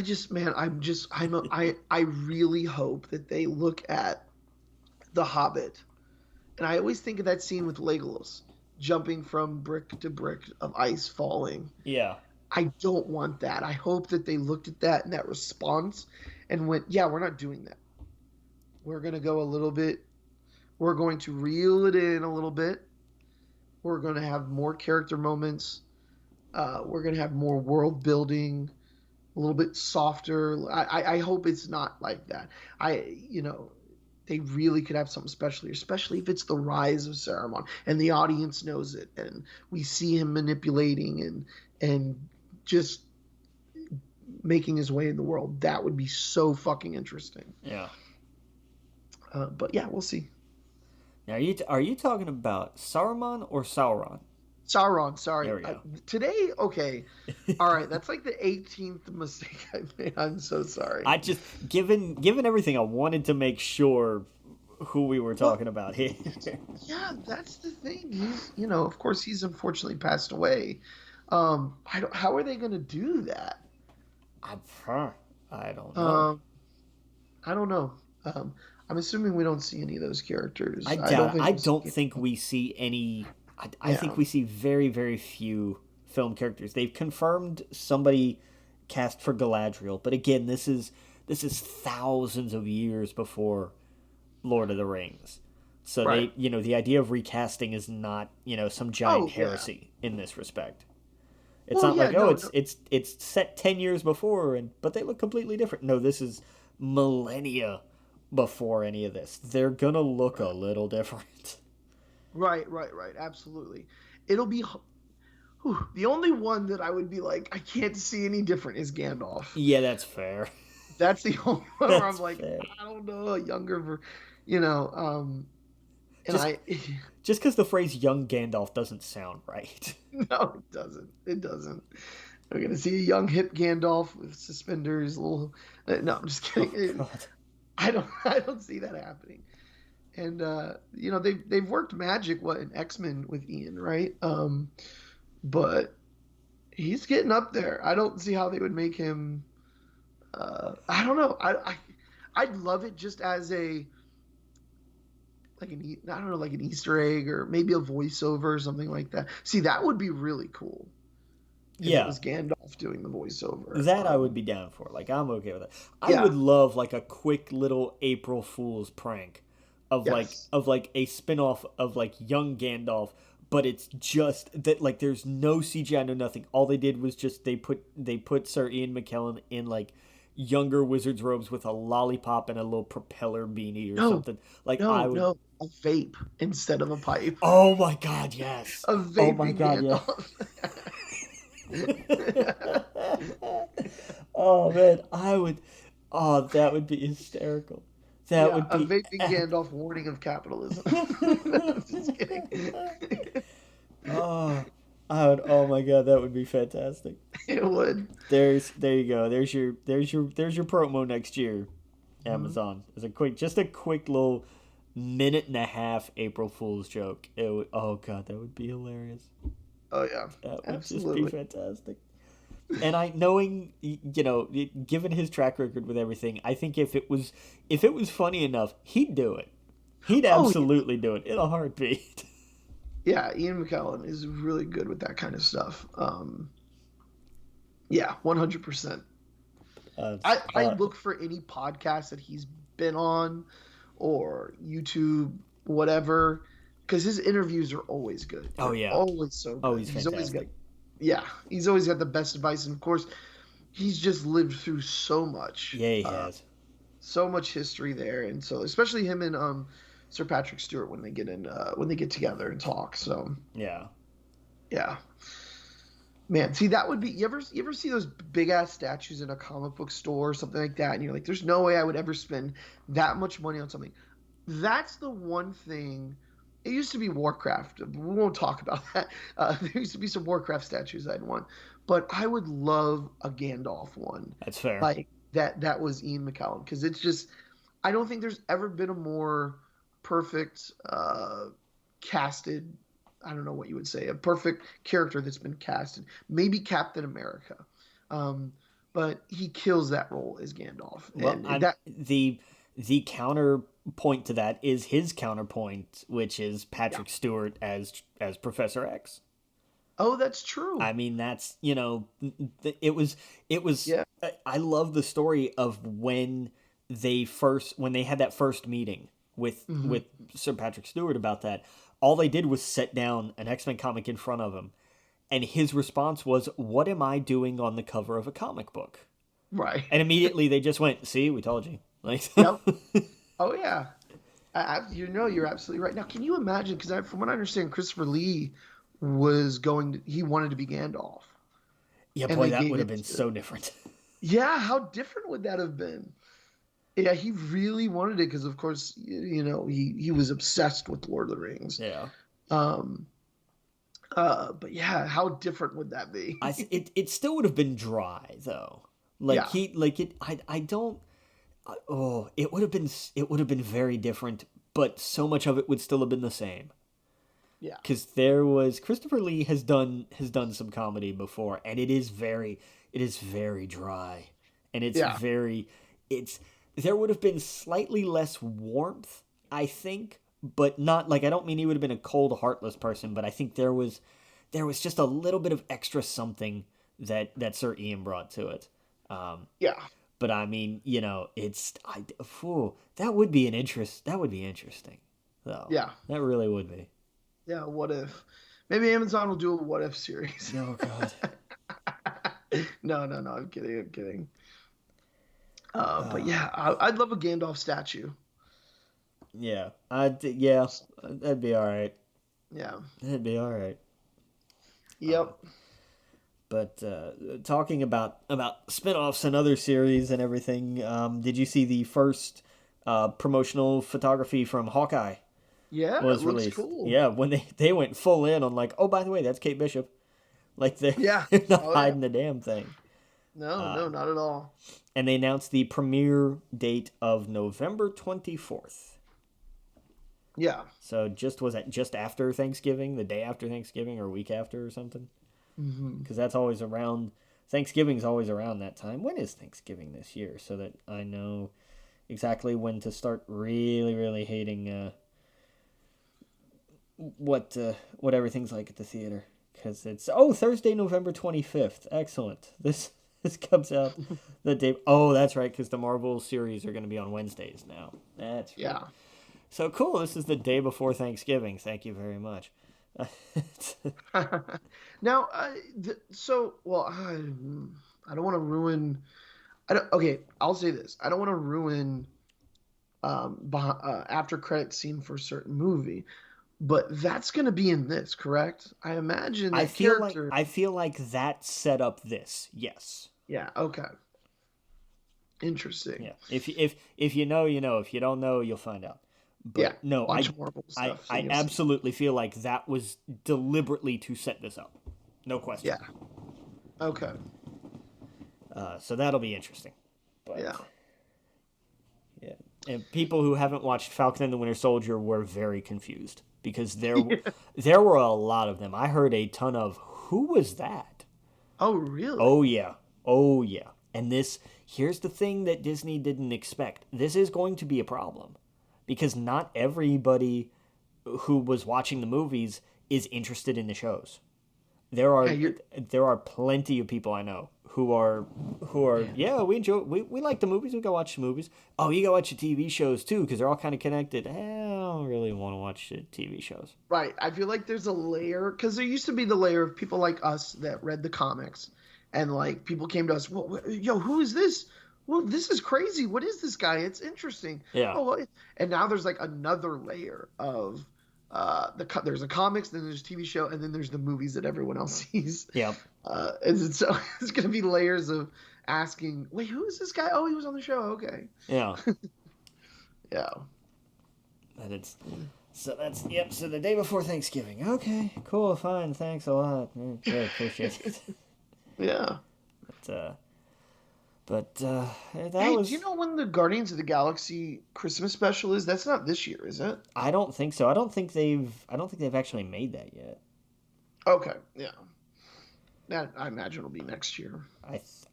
really hope that they look at the Hobbit, and I always think of that scene with Legolas jumping from brick to brick of ice falling. Yeah. I don't want that. I hope that they looked at that and that response and went, yeah, we're not doing that. We're going to go a little bit, we're going to reel it in a little bit. We're going to have more character moments. We're going to have more world building, a little bit softer. I hope it's not like that. they really could have something special here, especially if it's the rise of Saruman and the audience knows it and we see him manipulating and just making his way in the world. That would be so fucking interesting. Yeah. But yeah, we'll see. Now, are you talking about Saruman or Sauron? Sauron, sorry. There we go. Today, okay. All right, that's like the 18th mistake I made. I'm so sorry. I just given everything, I wanted to make sure who we were talking about here. Yeah, that's the thing. He's, of course, he's unfortunately passed away. How are they going to do that? I don't know. I don't know. I'm assuming we don't see any of those characters. I doubt. I don't think we see any. I think we see very, very few film characters. They've confirmed somebody cast for Galadriel, but again, this is thousands of years before Lord of the Rings. So right. the idea of recasting is not, some giant heresy in this respect. It's not like, it's set 10 years before, but they look completely different. No, this is millennia before any of this. They're going to look a little different. Right. Absolutely. It'll be... the only one that I would be like, I can't see any different is Gandalf. Yeah, that's fair. That's the only one where I'm like, fair. I don't know, a younger... just because the phrase young Gandalf doesn't sound right. No, it doesn't. It doesn't. We're gonna see a young hip Gandalf with suspenders, no, I'm just kidding. Oh, I don't see that happening. And they've worked magic in X-Men with Ian, right? But he's getting up there. I don't see how they would make him. I don't know. I'd love it just as like an Easter egg or maybe a voiceover or something like that. See, that would be really cool. If it was Gandalf doing the voiceover. That I would be down for. Like, I'm okay with that. I would love like a quick little April Fool's prank of like a spin-off of like young Gandalf, but it's just that like there's no CGI, no nothing. All they did was just they put Sir Ian McKellen in like younger wizard's robes with a lollipop and a little propeller beanie or something. Like a vape instead of a pipe. Oh my god, yes. A vape. Oh my god, oh man, I would. Oh, that would be hysterical. That would be a vaping Gandalf warning of capitalism. Just kidding. Oh my god, that would be fantastic. It would. There you go. There's your promo next year, Amazon. Mm-hmm. Just a quick little minute and a half April Fool's joke. Oh god, that would be hilarious. Oh yeah, that would absolutely just be fantastic. And knowing, given his track record with everything, I think if it was funny enough, he'd do it. He'd absolutely do it in a heartbeat. Yeah, Ian McKellen is really good with that kind of stuff. 100%. I look for any podcast that he's been on or YouTube, whatever, because his interviews are always good. They're always so good. Oh, he's fantastic. Always got, he's always got the best advice, and of course, he's just lived through so much. Yeah, he has. So much history there, and so especially him and Sir Patrick Stewart when they get together and talk. So yeah. Man, see, that would be you ever see those big ass statues in a comic book store or something like that, and you're like, there's no way I would ever spend that much money on something. That's the one thing. It used to be Warcraft. We won't talk about that. There used to be some Warcraft statues I'd want, but I would love a Gandalf one. That's fair. Like that was Ian McKellen, because it's just, I don't think there's ever been a more perfect casted, I don't know what you would say, a perfect character that's been casted. Maybe Captain America, but he kills that role as Gandalf. Well, the counterpoint to that is his counterpoint, which is Patrick Stewart as Professor X. Oh, that's true. I mean, that's, it was. Yeah. I love the story of when they had that first meeting with Sir Patrick Stewart about that. All they did was set down an X-Men comic in front of him, and his response was, "What am I doing on the cover of a comic book?" Right. And immediately they just went, "See, we told you." Like, yep. Oh yeah. You're absolutely right. Now, can you imagine? Because from what I understand, Christopher Lee he wanted to be Gandalf, Yeah, and boy, they that gave would have it been to. so different. Yeah, how different would that have been? Yeah, he really wanted it because, of course, he was obsessed with Lord of the Rings. Yeah. Um, but yeah, how different would that be? It still would have been dry though. Yeah, I don't it would have been very different, but so much of it would still have been the same. yeah, Cuz there was Christopher Lee has done some comedy before, and it is very dry. And yeah, it's there would have been slightly less warmth, I think, but not like, I don't mean he would have been a cold, heartless person, but I think there was just a little bit of extra something that Sir Ian brought to it. Um, yeah, but I mean, that would be interesting, though. yeah, That really would be. yeah. What if? Maybe Amazon will do a what if series. Oh God. No, no, no. I'm kidding. I'm kidding. But Uh, yeah, I'd love a Gandalf statue. yeah, that'd be all right. Yeah. That'd be all right. Uh, Yep. but talking about spin-offs and other series and everything, did you see the first promotional photography from Hawkeye Yeah, it was looks released? cool. Yeah, when they went full in on, like, oh, by the way, that's Kate Bishop. Like, they're, Yeah. they're not Oh yeah. hiding the damn thing. No, Uh, no, not at all. and they announced the premiere date of November 24th. Yeah. So was that just after Thanksgiving, the day after Thanksgiving, or a week after or something? Hmm. Because that's always around. Thanksgiving's always around that time. When is Thanksgiving this year? So that I know exactly when to start really, really hating what everything's like at the theater. Because it's Thursday, November 25th. Excellent. This comes out the day. Oh, that's right. Because the Marvel series are going to be on Wednesdays now. That's right. Yeah. So cool. This is the day before Thanksgiving. Thank you very much. Now, I don't want to ruin. I don't. Okay, I'll say this. I don't want to ruin after credit scene for a certain movie, but that's going to be in this, correct? I imagine I that feel like character. I feel like that set up this. Yes. Yeah. Okay. Interesting. Yeah. If you know, you know. If you don't know, you'll find out. Yeah. But no, Watch Marvel I stuff, and I you'll see. absolutely feel like that was deliberately to set this up. No question. Yeah. Okay. So that'll be interesting. Yeah. But yeah, and people who haven't watched Falcon and the Winter Soldier were very confused because there were a lot of them. I heard a ton of, who was that? Oh, Oh really? yeah. Oh yeah. And here's the thing that Disney didn't expect. This is going to be a problem because not everybody who was watching the movies is interested in the shows. There Yeah. are You're. there are plenty of people I know who are Man. yeah, we like the movies, we go watch the movies. Oh, you go watch the TV shows too because they're all kind of connected. I don't really want to watch the TV shows. Right. I feel like there's a layer because there used to be the layer of people like us that read the comics, and like people came to us, well, yo, who is this? Well, this is crazy. What is this guy? It's interesting. Yeah. Oh, and now there's like another layer of there's a comics, then there's a TV show, and then there's the movies that everyone else sees. Yeah. So it's gonna be layers of asking, wait, who is this guy? Oh, he was on the show. Okay. Yeah. Yeah. And it's so that's yep. So the day before Thanksgiving. Okay, cool, fine, thanks a lot. Good, appreciate it. Yeah. But that Hey, do was. you know when the Guardians of the Galaxy Christmas special is? That's not this year, is it? I don't think so. I don't think they've actually made that yet. Okay, yeah. That I imagine will be next year.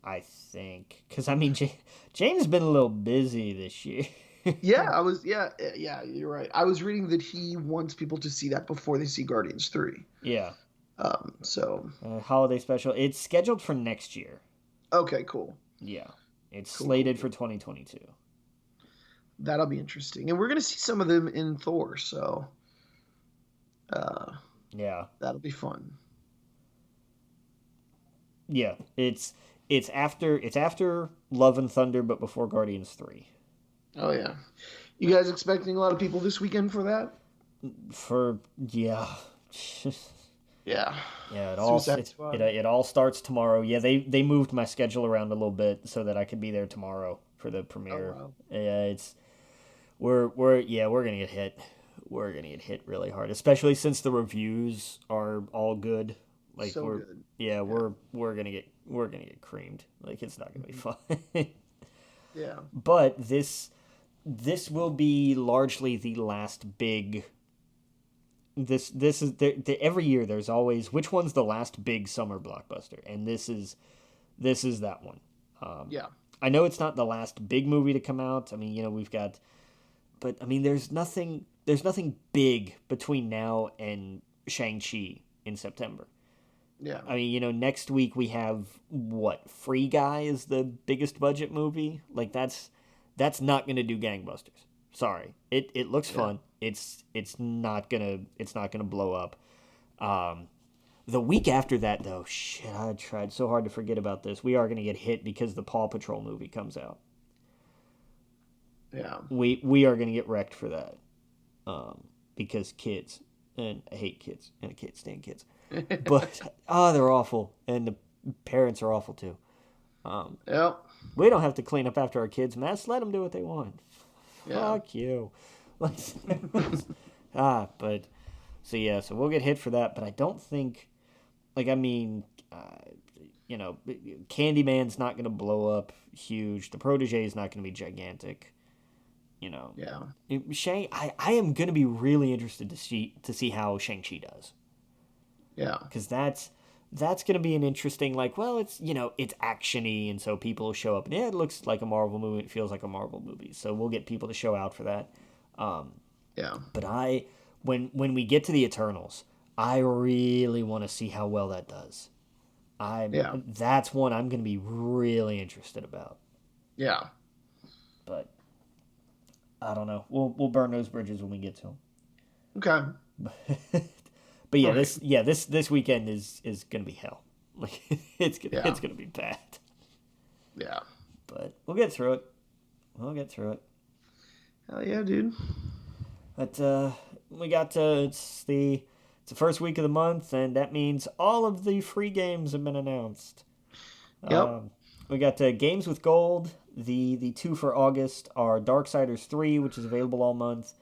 I think because I mean James been a little busy this year. Yeah, yeah, you're right. I was reading that he wants people to see that before they see Guardians 3. Yeah. So Holiday special. It's scheduled for next year. okay, cool. Yeah. It's Cool, cool, slated cool. for 2022. That'll be interesting. And we're gonna see some of them in Thor, so uh Yeah. that'll be fun. Yeah. It's after Love and Thunder, but before Guardians 3. Oh yeah. You guys expecting a lot of people this weekend for that? For yeah, Yeah. yeah. Suicide Squad. It all starts tomorrow. Yeah, they moved my schedule around a little bit so that I could be there tomorrow for the Oh premiere. wow. Yeah, it's we're gonna get hit. We're gonna get hit really hard, especially since the reviews are all good. Like So good. Yeah. we're gonna get creamed. Like it's not gonna be Mhm. fun. Yeah. But this will be largely the last big. This is every year. There's always which one's the last big summer blockbuster, and this is that one. Um, Yeah. I know it's not the last big movie to come out. I mean, we've got, but I mean, there's nothing big between now and Shang-Chi in September. Yeah. I mean, next week we have what Free Guy is the biggest budget movie. Like that's not gonna do gangbusters. Sorry, it looks Yeah. fun. It's not gonna blow up. Um, the week after that though, shit, I tried so hard to forget about this. We are gonna get hit because the Paw Patrol movie comes out. Yeah. We are gonna get wrecked for that. Because kids, and I hate kids and I can't stand kids. But they're awful, and the parents are awful too. Um, Yep. we don't have to clean up after our kids, man. Just let them do what they want. Yeah. Fuck you. Like, but so yeah, so we'll get hit for that. But I don't think, like, I mean, you know, Candyman's not gonna blow up huge. The Protege is not gonna be gigantic. You know, Yeah. I am gonna be really interested to see how Shang-Chi does. Yeah. Because that's gonna be an interesting, like, well, it's it's actiony, and so people show up and yeah, it looks like a Marvel movie, it feels like a Marvel movie, so we'll get people to show out for that. um, Yeah. but when we get to the Eternals, I really want to see how well that does. Yeah. That's one I'm gonna be really interested about. Yeah. But I don't know, we'll burn those bridges when we get to Okay. them. But yeah, All right. this weekend is gonna be hell. Like Yeah. it's gonna be bad. Yeah. But we'll get through it. We'll get through it. Hell yeah, dude. But we got it's the first week of the month, and that means all of the free games have been announced. Yep. We got Games with Gold. The two for August are Darksiders 3, which is available all month,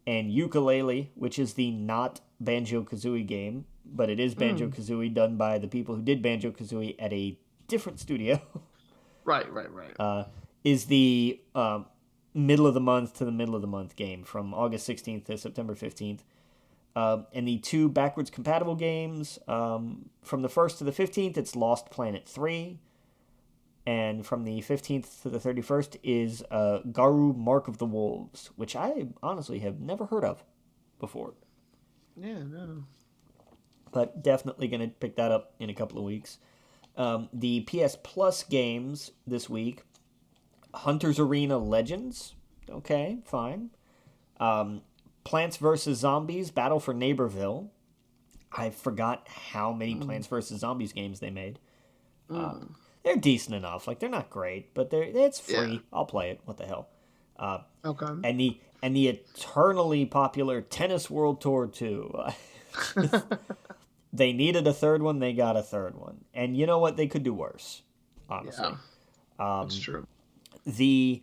and Ukulele, which is the not Banjo Kazooie game, but it is Banjo Mm. Kazooie done by the people who did Banjo Kazooie at a different studio. Right. Right. Right. Is the middle of the month to the middle of the month game from August 16th to September 15th. And the two backwards compatible games from the 1st to the 15th, it's Lost Planet 3. And from the 15th to the 31st is Garu Mark of the Wolves, which I honestly have never heard of before. Yeah. No. But definitely going to pick that up in a couple of weeks. The PS Plus games this week: Hunter's Arena Legends. Okay, fine. Plants vs. Zombies Battle for Neighborville. I forgot how many Plants vs. Zombies games they made. Mm. They're decent enough. Like, they're not great, but it's free. Yeah. I'll play it. What the hell? Okay. And the eternally popular Tennis World Tour 2. They needed a third one. They got a third one. And you know what? They could do worse, honestly. Yeah. That's true. The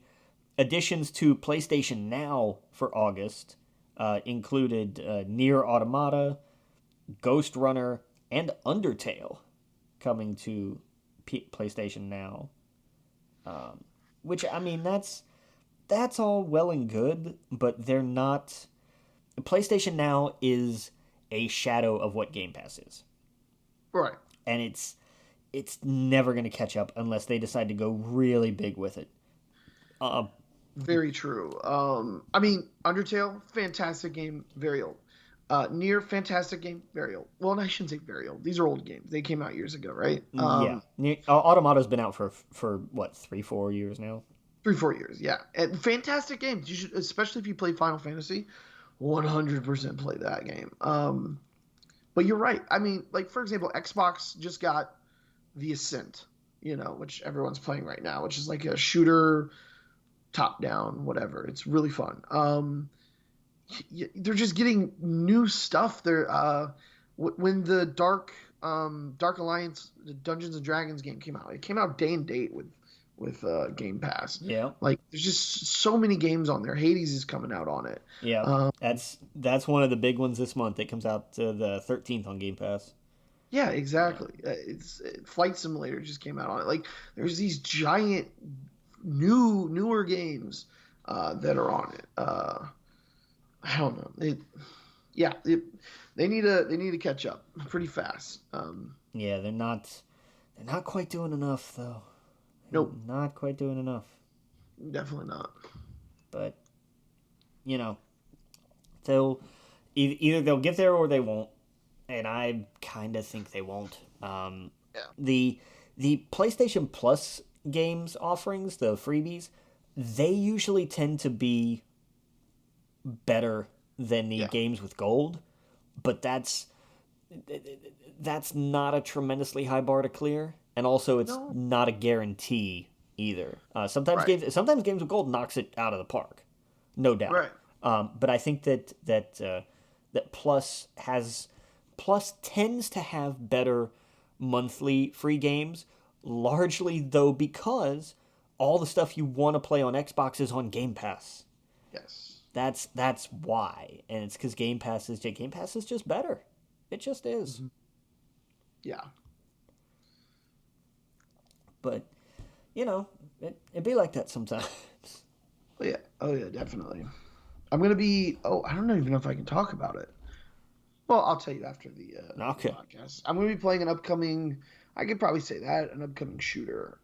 additions to PlayStation Now for August included Nier Automata, Ghost Runner, and Undertale coming to PlayStation Now. Which, I mean, that's all well and good, but they're not. PlayStation Now is a shadow of what Game Pass is, Right. and it's never going to catch up unless they decide to go really big with it. Very true. I mean, Undertale, fantastic game, very old. Near, fantastic game, very old. Well, I shouldn't say very old. These are old games. They came out years ago, right? Yeah, Automato's been out for what 3-4 years now. 3-4 years, yeah. And fantastic games. You should, especially if you play Final Fantasy, 100% play that game. But you're right. I mean, like, for example, Xbox just got The Ascent, which everyone's playing right now, which is like a shooter top down, whatever. It's really fun. They're just getting new stuff. When the Dark Alliance, the Dungeons and Dragons game came out, it came out day and date with Game Pass. Yeah. Like there's just so many games on there. Hades is coming out on it. Yeah. Um, That's one of the big ones this month. It comes out the 13th on Game Pass. yeah, Yeah. exactly. Flight Simulator just came out on it. Like there's these giant newer games that are on it. I don't know. Yeah, they need to catch up pretty fast. Yeah, they're not quite doing enough though. Nope, Not quite doing enough. definitely not. But you know, they'll either they'll get there or they won't, and I kind of think they won't. Yeah, The PlayStation Plus games offerings, the freebies, they usually tend to be better than the yeah, games with gold, but that's not a tremendously high bar to clear, and also it's no, not a guarantee either. right, Sometimes games with gold knocks it out of the park, no doubt. right. But I think that Plus tends to have better monthly free games, largely though because all the stuff you want to play on Xbox is on Game Pass. Yes. That's why, and it's because Game Pass is just better. It just is. Hmm. Yeah. But it'd be like that sometimes. Oh yeah. Oh yeah. Definitely. I'm gonna be. Oh, I don't even know if I can talk about it. Well, I'll tell you after the Okay. podcast. I'm gonna be playing an upcoming. I could probably say that an upcoming shooter.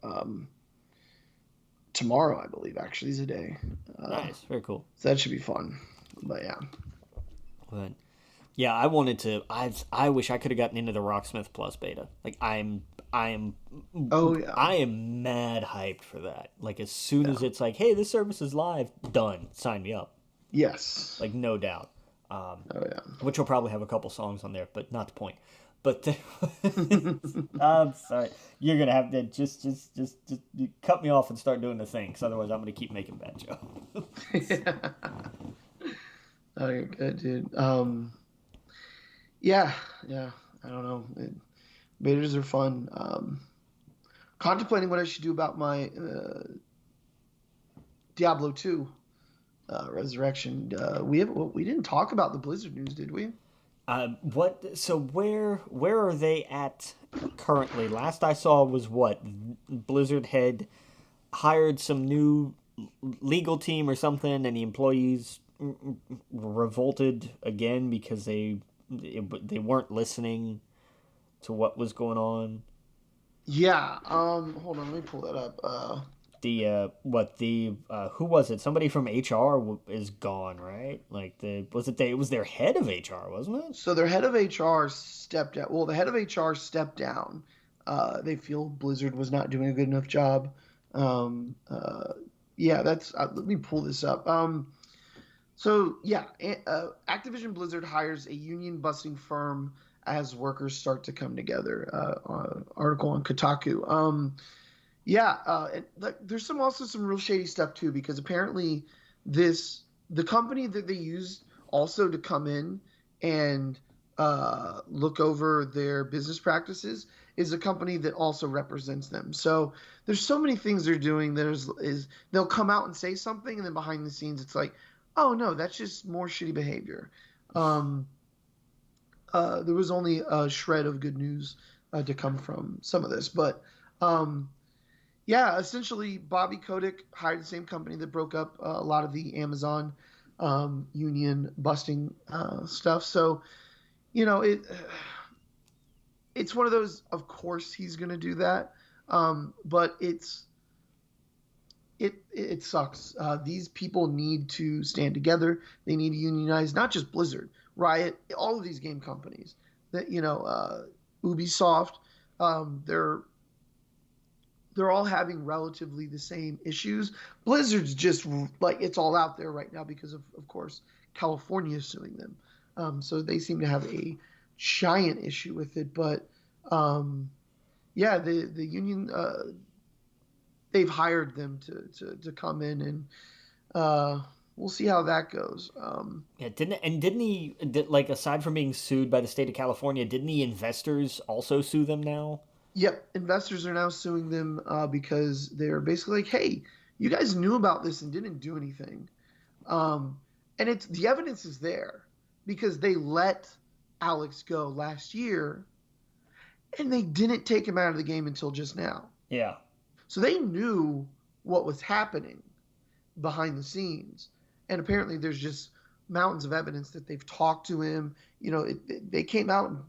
Tomorrow, I believe, actually is a day. Nice. Very cool. So that should be fun. But yeah. But yeah, I wanted to. I wish I could have gotten into the Rocksmith Plus beta. Like I am Oh yeah. I am mad hyped for that. Like as soon Yeah. as it's like, hey, this service is live, done. Sign me up. Yes. Like no doubt. Oh yeah. Which will probably have a couple songs on there, but not the point. But I'm sorry, you're gonna have to just you cut me off and start doing the thing, because otherwise I'm gonna keep making bad jokes. Oh, you're good, dude. Yeah, yeah. I don't know. Betas are fun. Contemplating what I should do about my Diablo 2 Resurrection. We didn't talk about the Blizzard news, did we? What? So where are they at currently? Last I saw was what Blizzard had hired some new legal team or something, and the employees revolted again because they weren't listening to what was going on. Yeah. Hold on. Let me pull that up. The who was it? Somebody from HR is gone, right? Like it was their head of HR, wasn't it? So their head of HR stepped down. Well, the head of HR stepped down. They feel Blizzard was not doing a good enough job. Um, uh, yeah, that's. Let me pull this up. So yeah, Activision Blizzard hires a union busting firm as workers start to come together. Article on Kotaku. Yeah, there's also some real shady stuff too, because apparently the company that they used also to come in and look over their business practices is a company that also represents them. So there's so many things they're doing. Is they'll come out and say something, and then behind the scenes it's like, oh no, that's just more shitty behavior. Um, there was only a shred of good news to come from some of this, but. Um, yeah, essentially, Bobby Kotick hired the same company that broke up a lot of the Amazon union busting stuff. So, you know, it's one of those. Of course, he's going to do that, but it sucks. These people need to stand together. They need to unionize, not just Blizzard, Riot, all of these game companies. That Ubisoft, they're all having relatively the same issues. Blizzard's just like it's all out there right now because of course, California is suing them. So they seem to have a giant issue with it. But yeah, the union they've hired them to come in, and uh, we'll see how that goes. Yeah, didn't he like aside from being sued by the state of California, didn't the investors also sue them now? Yep, investors are now suing them because they're basically like, "Hey, you guys knew about this and didn't do anything." Um, and it's the evidence is there because they let Alex go last year and they didn't take him out of the game until just now. Yeah. So they knew what was happening behind the scenes. And apparently there's just mountains of evidence that they've talked to him. They came out and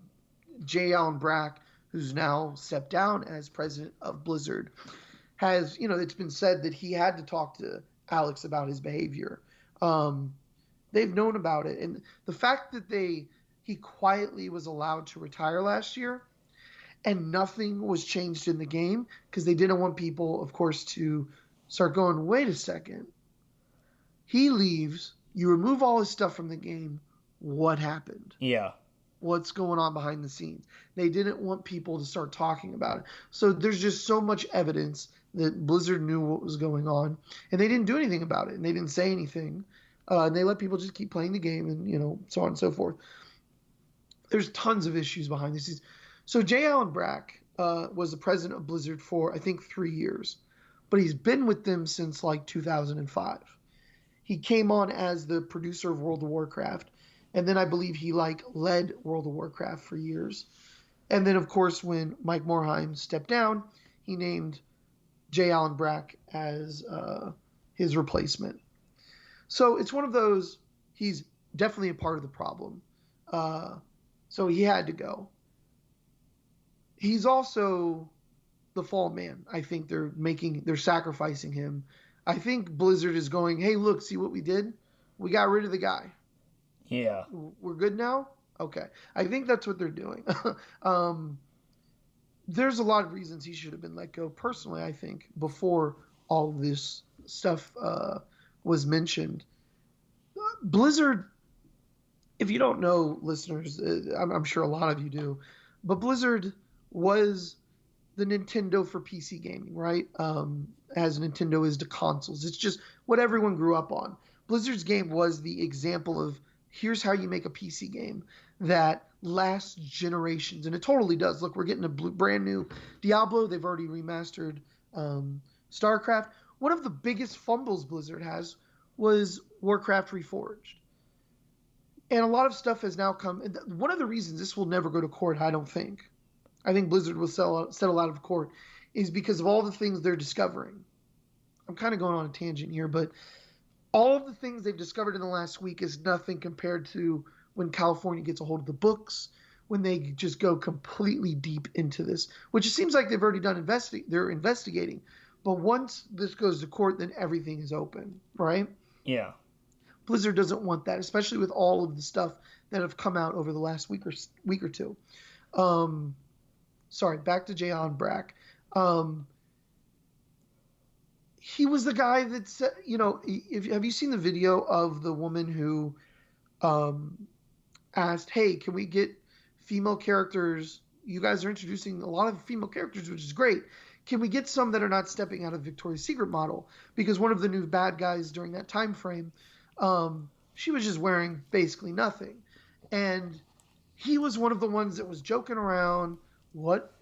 J. Allen Brack, who's now stepped down as president of Blizzard, has, it's been said that he had to talk to Alex about his behavior. They've known about it. And the fact that he quietly was allowed to retire last year and nothing was changed in the game because they didn't want people, of course, to start going, wait a second. He leaves, you remove all his stuff from the game. What happened? Yeah. What's going on behind the scenes? They didn't want people to start talking about it. So there's just so much evidence that Blizzard knew what was going on, and they didn't do anything about it, and they didn't say anything. And they let people just keep playing the game and, so on and so forth. There's tons of issues behind the scenes. So J. Allen Brack was the president of Blizzard for, I think, 3 years. But he's been with them since, like, 2005. He came on as the producer of World of Warcraft. And then I believe he, led World of Warcraft for years. And then, of course, when Mike Morhaime stepped down, he named J. Allen Brack as his replacement. So it's one of those, he's definitely a part of the problem. So he had to go. He's also the fall man. I think they're sacrificing him. I think Blizzard is going, hey, look, see what we did? We got rid of the guy. Yeah. We're good now? Okay. I think that's what they're doing. There's a lot of reasons he should have been let go. Personally, I think, before all this stuff was mentioned. Blizzard, if you don't know, listeners, I'm sure a lot of you do, but Blizzard was the Nintendo for PC gaming, right? As Nintendo is to consoles. It's just what everyone grew up on. Blizzard's game was the example of here's how you make a PC game that lasts generations. And it totally does. Look, we're getting a brand new Diablo. They've already remastered StarCraft. One of the biggest fumbles Blizzard has was Warcraft Reforged. And a lot of stuff has now come. One of the reasons this will never go to court, I don't think. I think Blizzard will settle out of court is because of all the things they're discovering. I'm kind of going on a tangent here, but all of the things they've discovered in the last week is nothing compared to when California gets a hold of the books, when they just go completely deep into this, which it seems like they've already done they're investigating. But once this goes to court, then everything is open, right? Yeah. Blizzard doesn't want that, especially with all of the stuff that have come out over the last week or two. Sorry, back to J. Allen Brack. He was the guy that said, have you seen the video of the woman who asked, hey, can we get female characters? You guys are introducing a lot of female characters, which is great. Can we get some that are not stepping out of Victoria's Secret model? Because one of the new bad guys during that time frame, she was just wearing basically nothing. And he was one of the ones that was joking around, what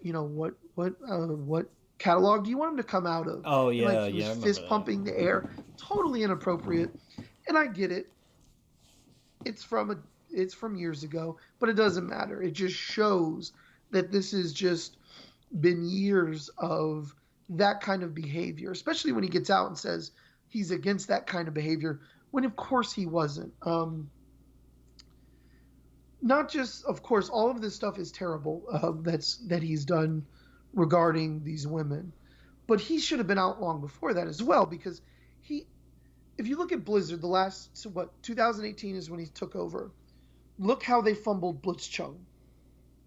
catalog do you want him to come out of? Oh, yeah, and, he yeah. was fist pumping the air. Totally inappropriate. And I get it. It's from years ago, but it doesn't matter. It just shows that this has just been years of that kind of behavior, especially when he gets out and says he's against that kind of behavior, when of course he wasn't. Not just, of course, all of this stuff is terrible that he's done regarding these women, but he should have been out long before that as well, because if you look at Blizzard, 2018 is when he took over. Look how they fumbled Blitzchung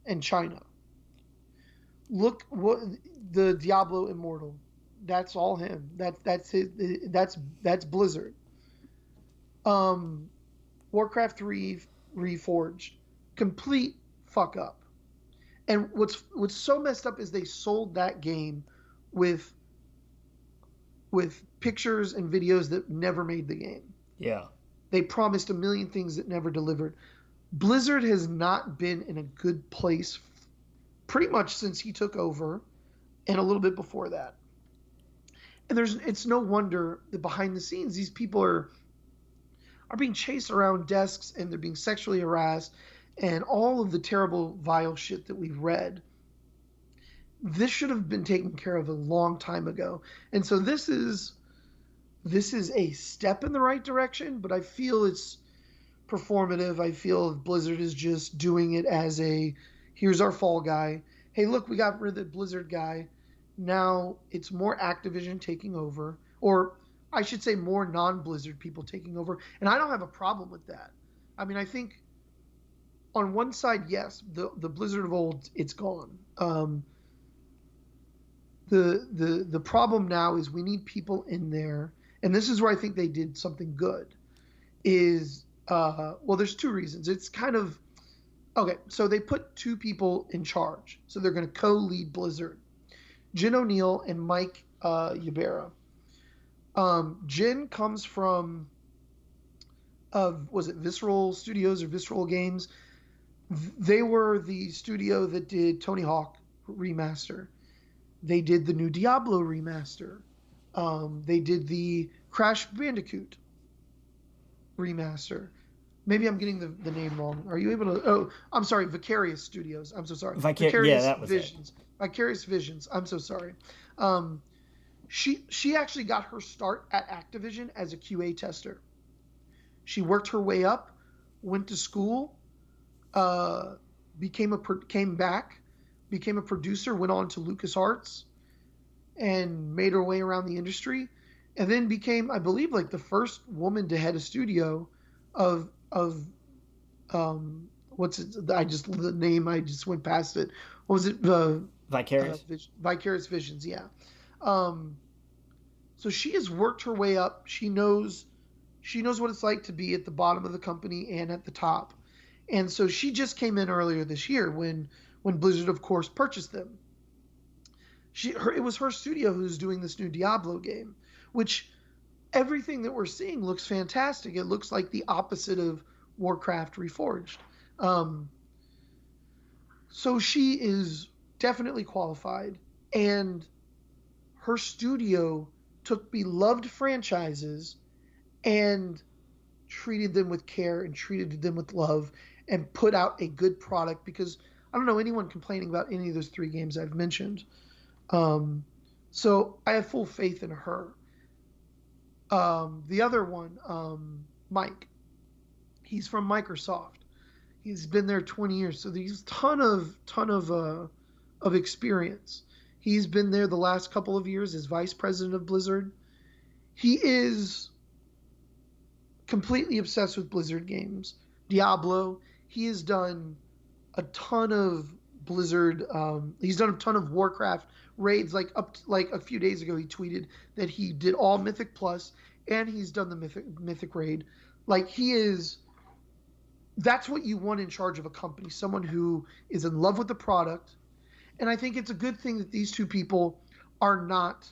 and China. Look what the Diablo Immortal. That's all him. That's Blizzard. Warcraft 3 Reforged. Complete fuck up. And what's so messed up is they sold that game with with pictures and videos that never made the game. Yeah. They promised a million things that never delivered. Blizzard has not been in a good place pretty much since he took over and a little bit before that. And it's no wonder that behind the scenes these people are being chased around desks and they're being sexually harassed and all of the terrible vile shit that we've read. This should have been taken care of a long time ago. And so this is a step in the right direction, but I feel it's performative. I feel Blizzard is just doing it as here's our fall guy. Hey, look, we got rid of the Blizzard guy. Now it's more Activision taking over, or I should say more non-Blizzard people taking over. And I don't have a problem with that. I mean, I think on one side, yes, the Blizzard of old, it's gone. The problem now is we need people in there, and this is where I think they did something good. Is there's two reasons. It's kind of okay. So they put two people in charge. So they're going to co-lead Blizzard, Jen O'Neill and Mike Ybarra. Jen comes from was it Visceral Studios or Visceral Games? They were the studio that did Tony Hawk Remaster. They did the new Diablo Remaster. They did the Crash Bandicoot Remaster. Maybe I'm getting the name wrong. Are you able to? Oh, I'm sorry. Vicarious Studios. I'm so sorry. Vicarious that was Visions. It. Vicarious Visions. I'm so sorry. She actually got her start at Activision as a QA tester. She worked her way up, went to school, came back, became a producer, went on to LucasArts, and made her way around the industry, and then became, I believe, like the first woman to head a studio of what's it? The name I just went past it. What was it? Vicarious. Vicarious Visions. Yeah. So she has worked her way up. She knows what it's like to be at the bottom of the company and at the top. And so she just came in earlier this year when Blizzard, of course, purchased them. It was her studio who's doing this new Diablo game, which everything that we're seeing looks fantastic. It looks like the opposite of Warcraft Reforged. So she is definitely qualified, and her studio took beloved franchises and treated them with care and treated them with love and put out a good product, because I don't know anyone complaining about any of those three games I've mentioned. So I have full faith in her. The other one, Mike, he's from Microsoft. He's been there 20 years, so he's ton of experience. He's been there the last couple of years as vice president of Blizzard. He is completely obsessed with Blizzard games. Diablo. He has done a ton of Blizzard. He's done a ton of Warcraft raids. Like a few days ago, he tweeted that he did all Mythic Plus, and he's done the Mythic raid. Like, he is. That's what you want in charge of a company. Someone who is in love with the product. And I think it's a good thing that these two people are not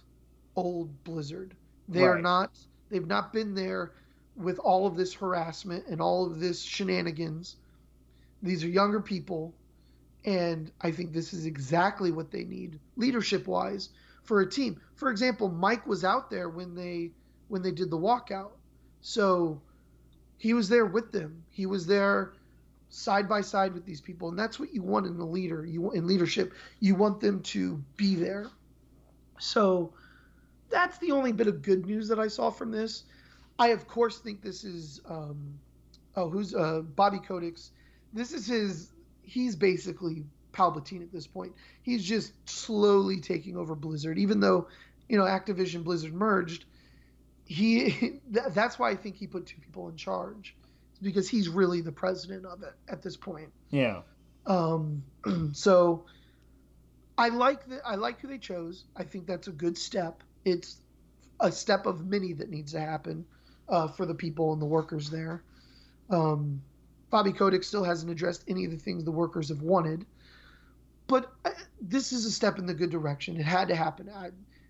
old Blizzard. They are not. They've not been there with all of this harassment and all of this shenanigans. These are younger people, and I think this is exactly what they need leadership-wise for a team. For example, Mike was out there when they did the walkout, so he was there with them. He was there side by side with these people, and that's what you want in a leader. In leadership, you want them to be there. So that's the only bit of good news that I saw from this. I, of course, think this is Bobby Kotick's. This is he's basically Palpatine at this point. He's just slowly taking over Blizzard, even though, Activision Blizzard merged. That's why I think he put two people in charge. It's because he's really the president of it at this point. Yeah. So I like who they chose. I think that's a good step. It's a step of many that needs to happen for the people and the workers there. Bobby Kotick still hasn't addressed any of the things the workers have wanted, but this is a step in the good direction. It had to happen.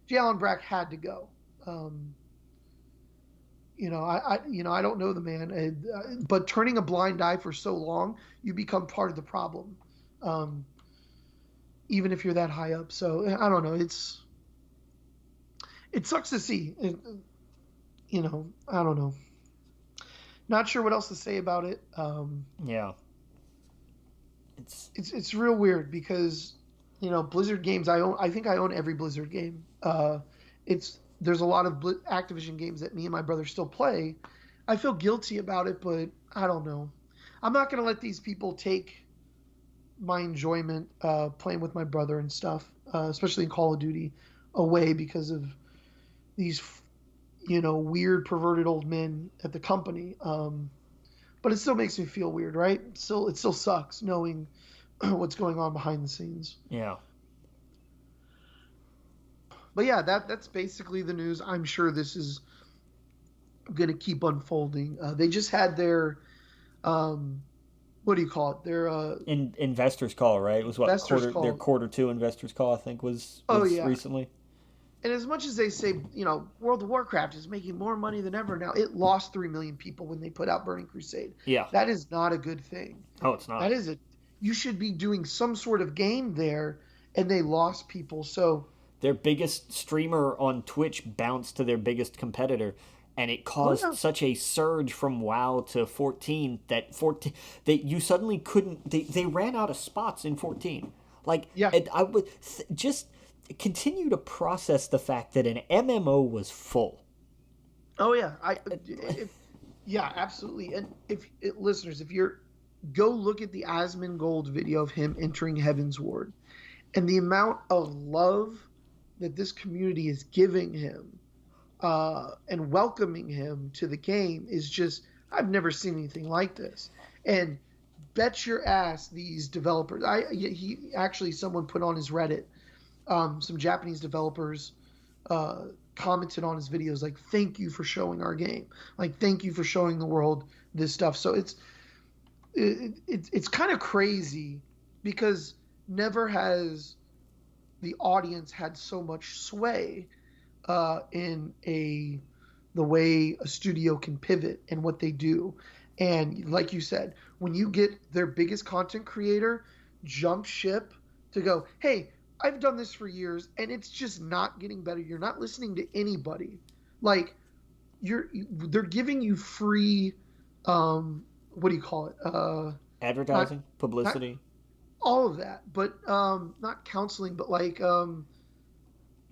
J. Allen Brack had to go. Um, I don't know the man, but turning a blind eye for so long, you become part of the problem, um, even if you're that high up. So I don't know. It sucks to see. I don't know. Not sure what else to say about it. Yeah. It's It's real weird because Blizzard games I own. I think I own every Blizzard game. It's There's a lot of Activision games that me and my brother still play. I feel guilty about it, but I don't know. I'm not gonna let these people take my enjoyment playing with my brother and stuff, especially in Call of Duty, away because of these weird perverted old men at the company. But it still makes me feel weird, right? It still sucks knowing what's going on behind the scenes. yeah. But yeah, that's basically the news. I'm sure this is going to keep unfolding. They just had their what do you call it? Their Investors call, right? It was what investors their call. quarter two investors call, I think, Oh was yeah. recently. And as much as they say, World of Warcraft is making more money than ever now, it lost 3 million people when they put out Burning Crusade. Yeah. That is not a good thing. Oh, it's That not. is you should be doing some sort of game there, and they lost people. So, Their biggest streamer on Twitch bounced to their biggest competitor, and it oh caused yeah, such a surge from WoW to 14 that 14 that you suddenly couldn't. They ran out of spots in 14. Like, yeah, I would just continue to process the fact that an MMO was full. oh yeah. Yeah, absolutely. And listeners, if you're go look at the Asmongold video of him entering Heaven's Ward and the amount of love that this community is giving him and welcoming him to the game is just I've never seen anything like this. And bet your ass these developers. He actually someone put on his Reddit, some Japanese developers uh, commented on his videos like, "Thank you for showing our game. Like, thank you for showing the world this stuff." So it's kind of crazy because never has the audience had so much sway in the way a studio can pivot and what they do. And like you said, when you get their biggest content creator jump ship to go, hey, I've done this for years and it's just not getting better. You're not listening to anybody. Like they're giving you free, what do you call it? Not Advertising, not publicity, all of that, but not counseling, but like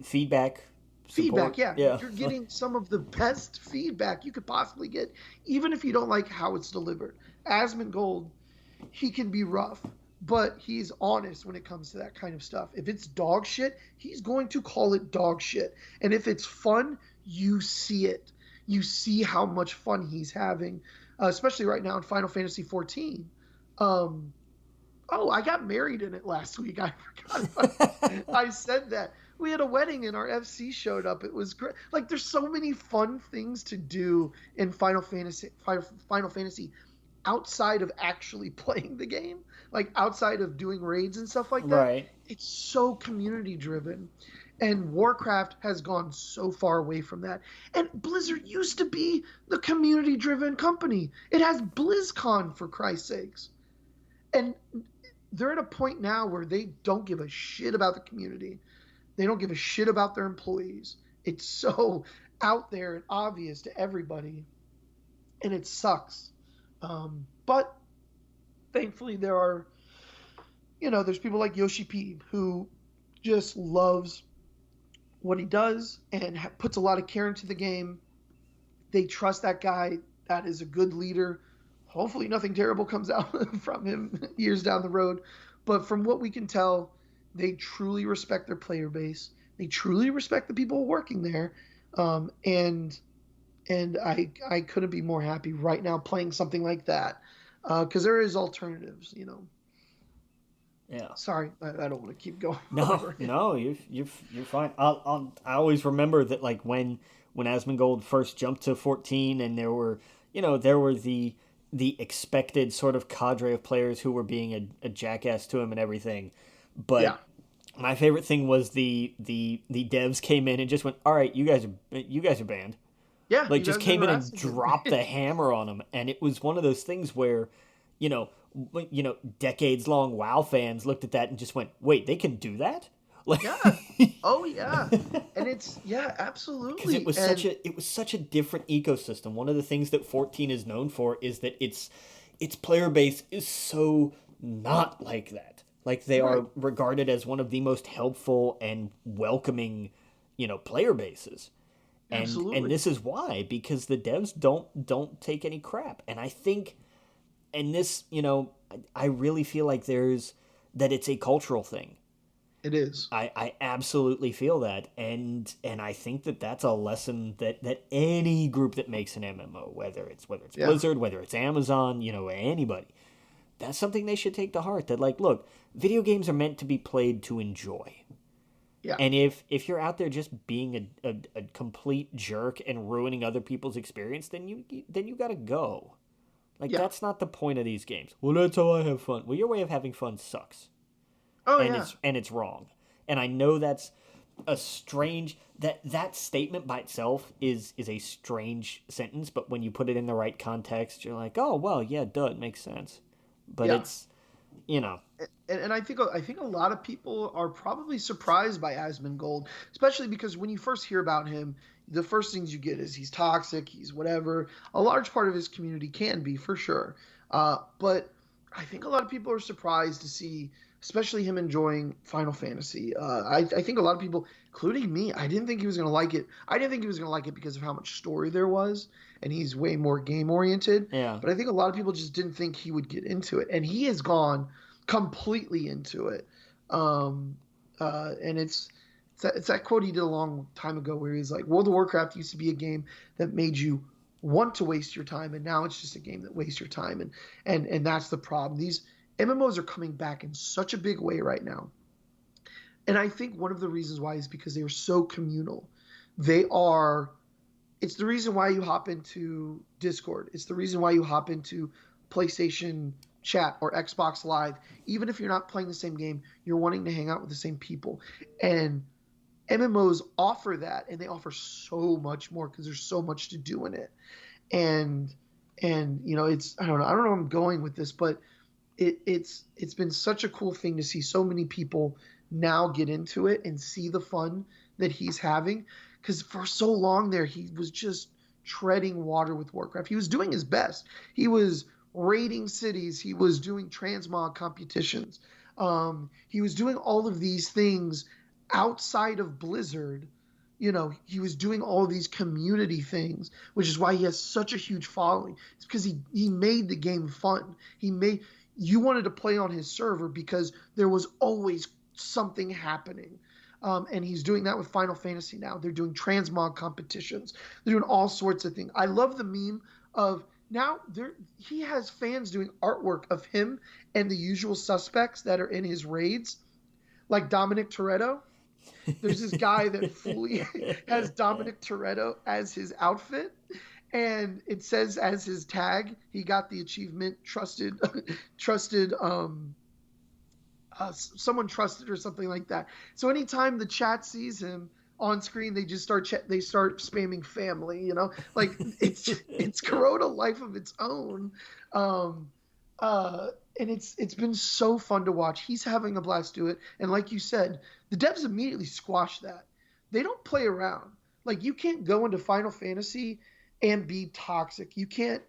feedback, feedback. support. Yeah, Yeah. you're getting some of the best feedback you could possibly get, even if you don't like how it's delivered. Asmongold, he can be rough, but he's honest when it comes to that kind of stuff. If it's dog shit, he's going to call it dog shit. And if it's fun, you see it. You see how much fun he's having, especially right now in Final Fantasy 14. Um, oh, I got married in it last week. I forgot. I said that. We had a wedding and our FC showed up. It was great. Like there's so many fun things to do in Final Fantasy outside of actually playing the game, like outside of doing raids and stuff like that. Right. It's so community driven. And Warcraft has gone so far away from that. And Blizzard used to be the community driven company. It has BlizzCon, for Christ's sakes. And they're at a point now where they don't give a shit about the community. They don't give a shit about their employees. It's so out there and obvious to everybody, and it sucks. But thankfully, there's people like Yoshi P who just loves what he does and puts a lot of care into the game. They trust that guy. That is a good leader. Hopefully, nothing terrible comes out from him years down the road. But from what we can tell, they truly respect their player base. They truly respect the people working there, and I couldn't be more happy right now playing something like that because there is alternatives. Yeah. Sorry, I don't want to keep going. No, Over it. no, you're fine. I always remember that, like, when Asmongold first jumped to 14, and there were the expected sort of cadre of players who were being a jackass to him and everything, but Yeah, My favorite thing was the devs came in and just went, "All right, you guys are banned." Yeah, Like you just guys are came in and harassing dropped him. the hammer on him, and it was one of those things where, you know, decades long WoW fans looked at that and just went, "Wait, they can do that?" Like, Yeah. Oh yeah. And it's yeah, because absolutely. And it was such a different ecosystem. One of the things that 14 is known for is that its player base is so not like that. Like they right. are regarded as one of the most helpful and welcoming, player bases. And Absolutely. this is why, because the devs don't take any crap. And I think, and this, I really feel like there's that it's a cultural thing. It is. I absolutely feel that, and I think that that's a lesson that any group that makes an MMO, whether it's Yeah. Blizzard, whether it's Amazon, anybody, that's something they should take to heart. That, like, look, video games are meant to be played to enjoy. Yeah. And if you're out there just being a complete jerk and ruining other people's experience, then you gotta go. Like, Yeah. that's not the point of these games. Well, that's how I have fun. Well, your way of having fun sucks, Oh and yeah. it's wrong. And I know that's a strange that statement by itself is a strange sentence, but when you put it in the right context, you're like, oh well, yeah, duh, it makes sense. But Yeah. it's you know, And I think a lot of people are probably surprised by Asmongold, especially because when you first hear about him, the first things you get is he's toxic, he's whatever. A large part of his community can be for sure, but I think a lot of people are surprised to see, especially him enjoying Final Fantasy. I think a lot of people, including me, I didn't think he was going to like it. I didn't think he was going to like it because of how much story there was, and he's way more game oriented. yeah, But I think a lot of people just didn't think he would get into it, and he has gone completely into it. Um, and it's that quote he did a long time ago where he's like, World of Warcraft used to be a game that made you want to waste your time, and now it's just a game that wastes your time, and that's the problem. These MMOs are coming back in such a big way right now, and I think one of the reasons why is because they are so communal. They are it's the reason why you hop into Discord. It's the reason why you hop into PlayStation Chat or Xbox Live. Even if you're not playing the same game, you're wanting to hang out with the same people. And MMOs offer that, and they offer so much more because there's so much to do in it. And it's I don't know where I'm going with this, but it's been such a cool thing to see so many people now get into it and see the fun that he's having, because for so long there he was just treading water with Warcraft. He was doing his best. He was raiding cities. He was doing transmog competitions. He was doing all of these things outside of Blizzard. He was doing all of these community things, which is why he has such a huge following. It's because he made the game fun. He made you wanted to play on his server because there was always something happening. And he's doing that with Final Fantasy now. They're doing transmog competitions. They're doing all sorts of things. I love the meme of now he has fans doing artwork of him and the usual suspects that are in his raids, like Dominic Toretto. There's this guy that fully has Dominic Toretto as his outfit, and it says as his tag he got the achievement trusted trusted someone trusted or something like that. So anytime the chat sees him on screen, they just start spamming family. Like it's grown a life of its own. Um, and it's been so fun to watch. He's having a blast do it, and like you said, the devs immediately squash that. They don't play around. Like you can't go into Final Fantasy and be toxic. You can't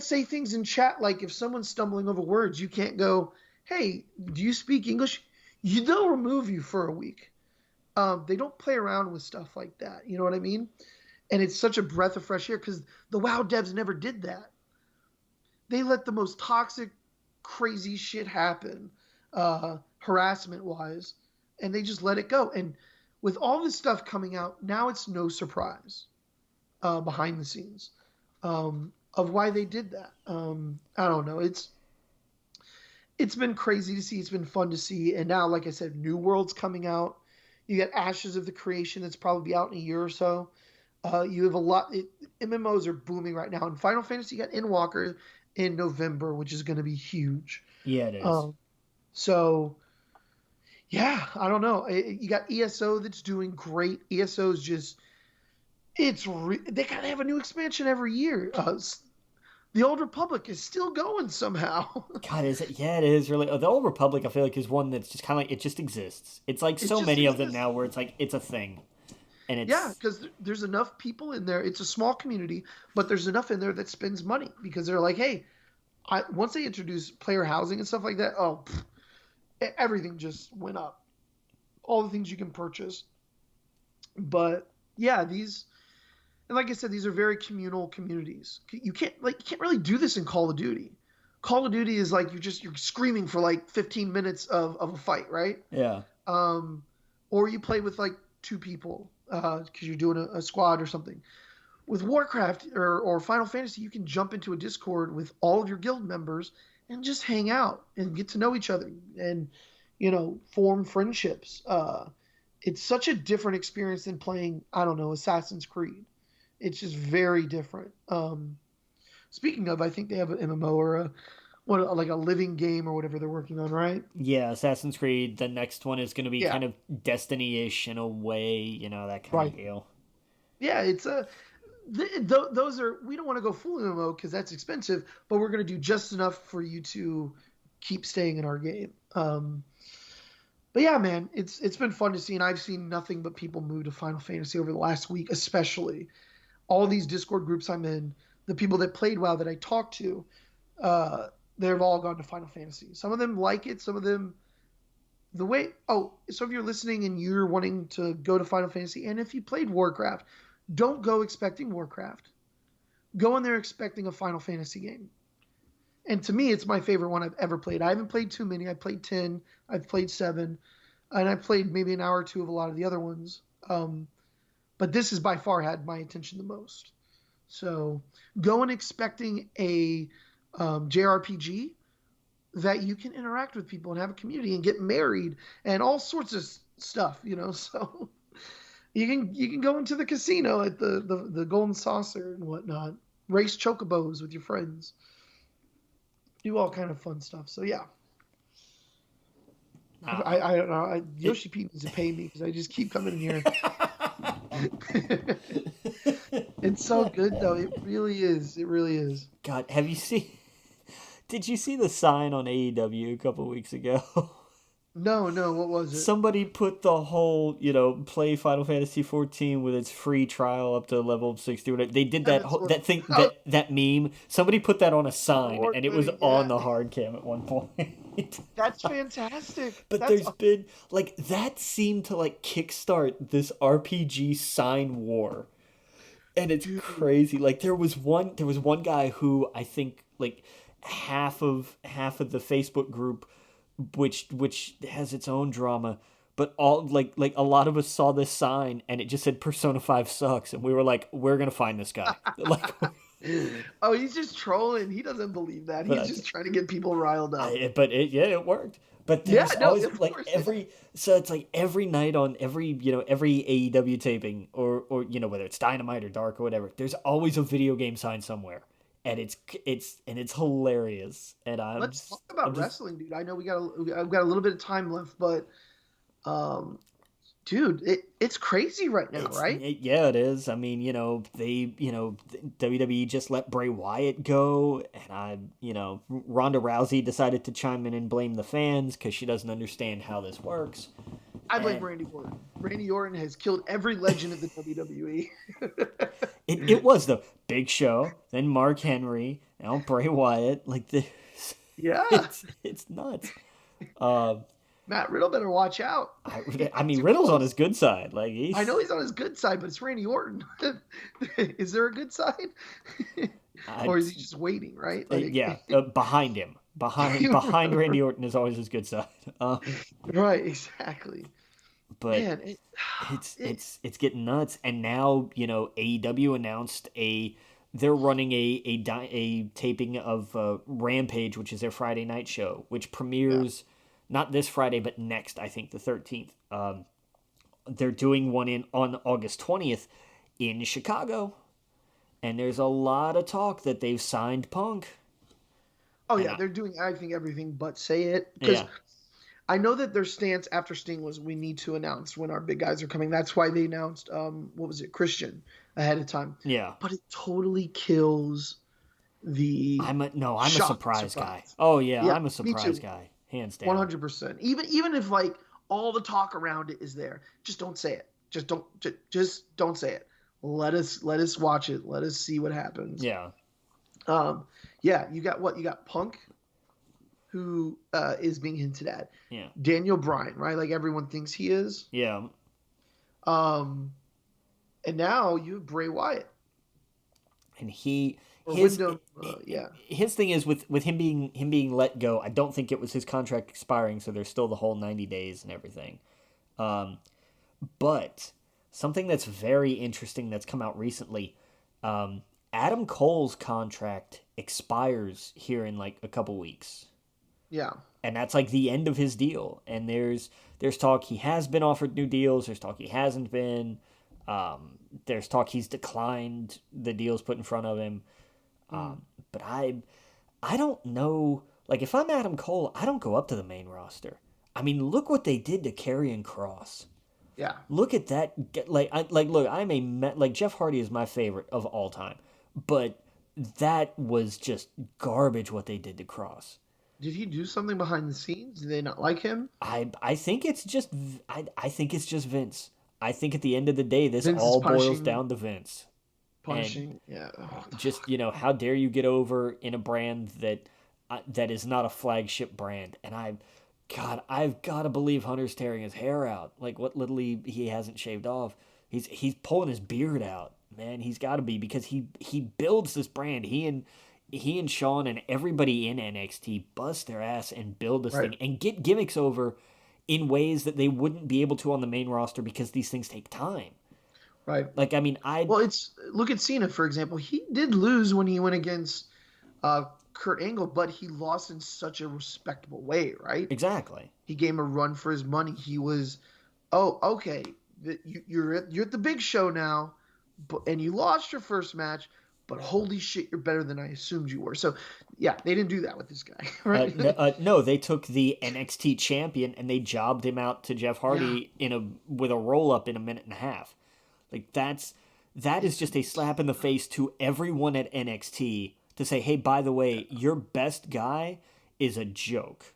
say things in chat like if someone's stumbling over words, you can't go, "Hey, do you speak English?" They'll remove you for a week. They don't play around with stuff like that. You know what I mean? And it's such a breath of fresh air because the WoW devs never did that. They let the most toxic, crazy shit happen, harassment wise, and they just let it go. And with all this stuff coming out, now it's no surprise behind the scenes of why they did that. I don't know. It's been crazy to see. It's been fun to see. And now, like I said, New World's coming out. You got Ashes of the Creation that's probably out in a year or so. You have a lot. MMOs are booming right now. And Final Fantasy got Endwalker in November, which is going to be huge. yeah, it is. Um, so Yeah, I don't know. You got ESO that's doing great. ESO is just they kind of have a new expansion every year. The Old Republic is still going somehow. God, is it? Yeah, it is really. The Old Republic, I feel like, is one that's just kind of like it just exists. It's like It so just many of them exists. now, where it's like it's a thing, and Yeah, it's because there's enough people in there. It's a small community, but there's enough in there that spends money because they're like, hey, once they introduce player housing and stuff like that, oh, everything just went up. All the things you can purchase. But yeah, these and like I said, these are very communal communities. You can't really do this in Call of Duty. Call of Duty is like you're screaming for like 15 minutes of a fight, right? yeah. Um, or you play with like two people because you're doing a squad or something. With Warcraft or Final Fantasy, you can jump into a Discord with all of your guild members and just hang out and get to know each other and form friendships. It's such a different experience than playing, I don't know, Assassin's Creed. It's just very different. Speaking of, I think they have an MMO or like a living game or whatever they're working on, right? Yeah, Assassin's Creed. The next one is going to be Yeah, kind of Destiny-ish in a way, that kind of right. deal. Yeah, it's a those are we don't want to go full MMO because that's expensive, but we're going to do just enough for you to keep staying in our game. But yeah, man, it's been fun to see, and I've seen nothing but people move to Final Fantasy over the last week, especially all these Discord groups I'm in. The people that played WoW that I talked to, uh, they've all gone to Final Fantasy. Some of them like it, some of them the way. Oh, so if you're listening and you're wanting to go to Final Fantasy, and if you played Warcraft, don't go expecting Warcraft. Go in there expecting a Final Fantasy game. And to me, it's my favorite one I've ever played. I haven't played too many. I played 10, I've played 7, and I played maybe an hour or two of a lot of the other ones. But this has by far had my attention the most. So go in expecting a JRPG that you can interact with people and have a community and get married and all sorts of stuff. So you can go into the casino at the Golden Saucer and whatnot, race chocobos with your friends, do all kind of fun stuff. So yeah, I don't know. It, Yoshi P needs to pay me because I just keep coming in here. It's so good though. It really is. It really is. God, have you seen? Did you see the sign on AEW a couple weeks ago? No, no. What was it? Somebody put the whole, play Final Fantasy 14 with its free trial up to level 60. Whatever. They did Yeah, that that's what. that thing that meme. Somebody put that on a sign, Award and it was winning. on Yeah, the hard cam at one point. that's fantastic. But That's there's been like that seemed to like kickstart this RPG sign war, and it's dude. crazy. Like there was one guy who I think like half of the Facebook group, which has its own drama, but all like a lot of us saw this sign and it just said Persona 5 sucks, and we were like, we're gonna find this guy. Like, Oh, he's just trolling. He doesn't believe that. He's but just trying to get people riled up. yeah, it worked. But Yeah, there's no, always of like course. so it's like every night on every AEW taping, or whether it's Dynamite or Dark or whatever, there's always a video game sign somewhere, and it's hilarious. And Let's talk I'm about just wrestling, dude. I know I've got a little bit of time left, but um, dude, it's crazy right now, right? yeah, it is. I mean, WWE just let Bray Wyatt go, and Ronda Rousey decided to chime in and blame the fans because she doesn't understand how this works. I blame And Randy Orton. Randy Orton has killed every legend of the WWE. it was the Big Show, then Mark Henry, now Bray Wyatt. Like this, Yeah, it's nuts. Uh, Matt Riddle better watch out. He I got mean, too Riddle's on close. his good side. Like I he's, know he's on his good side, but it's Randy Orton. Is there a good side, I, or is he just waiting? Right? yeah, behind him, behind Randy Orton is always his good side. Uh, right, exactly. but Man, it's it, it's it's getting nuts, and now AEW announced they're running a taping of Rampage, which is their Friday night show, which yeah. premieres not this Friday but next, I think the 13th. They're doing one on August 20th in Chicago, and there's a lot of talk that they've signed Punk. Oh And yeah, they're doing I think everything but say it because yeah, I know that their stance after Sting was we need to announce when our big guys are coming. That's why they announced what was it, Christian ahead of time. Yeah. But it totally kills the I'm a shock surprise guy. surprise. Oh yeah, Yeah, I'm a me surprise too. guy, hands down. 100%. Even if like all the talk around it is there, just don't say it. Just don't say it. Let us watch it. Let us see what happens. Yeah. Um, yeah, you got what? You got Punk, who is being hinted at. Yeah. Daniel Bryan, right? Like everyone thinks he is. Yeah. Um, and now you have Bray Wyatt And or his Wyndham. Yeah, his thing is with him being let go. I don't think it was his contract expiring, so there's still the whole 90 days and everything. Um, but something that's very interesting that's come out recently, Adam Cole's contract expires here in like a couple weeks. yeah, And that's like the end of his deal. And there's talk he has been offered new deals. There's talk he hasn't been. There's talk he's declined the deals put in front of him. mm, But I don't know. Like if I'm Adam Cole, I don't go up to the main roster. I mean, look what they did to Karrion Kross. yeah. Look at that. Look. Like Jeff Hardy is my favorite of all time, but that was just garbage what they did to Cross. Did he do something behind the scenes? Did they not like him? I think it's just I think it's just Vince. I think at the end of the day, this Vince is all boils punishing, down to Vince. And punishing. Yeah. Oh, just how dare you get over in a brand that is not a flagship brand? And I've got to believe Hunter's tearing his hair out. Like what little he hasn't shaved off, he's pulling his beard out. Man, he's got to be because he builds this brand. He and Sean and everybody in NXT bust their ass and build this right. thing and get gimmicks over in ways that they wouldn't be able to on the main roster because these things take time. Right. Like I mean, Well, it's look at Cena for example. He did lose when he went against Kurt Angle, but he lost in such a respectable way, right? exactly. He gave him a run for his money. He was, oh, okay, you're at the big show now, and you lost your first match, but holy shit, you're better than I assumed you were. So, yeah, they didn't do that with this guy, right? No, they took the NXT champion and they jobbed him out to Jeff Yeah, Hardy with a roll up in a minute and a half. Like that is just a slap in the face to everyone at NXT to say, hey, by the way, your best guy is a joke.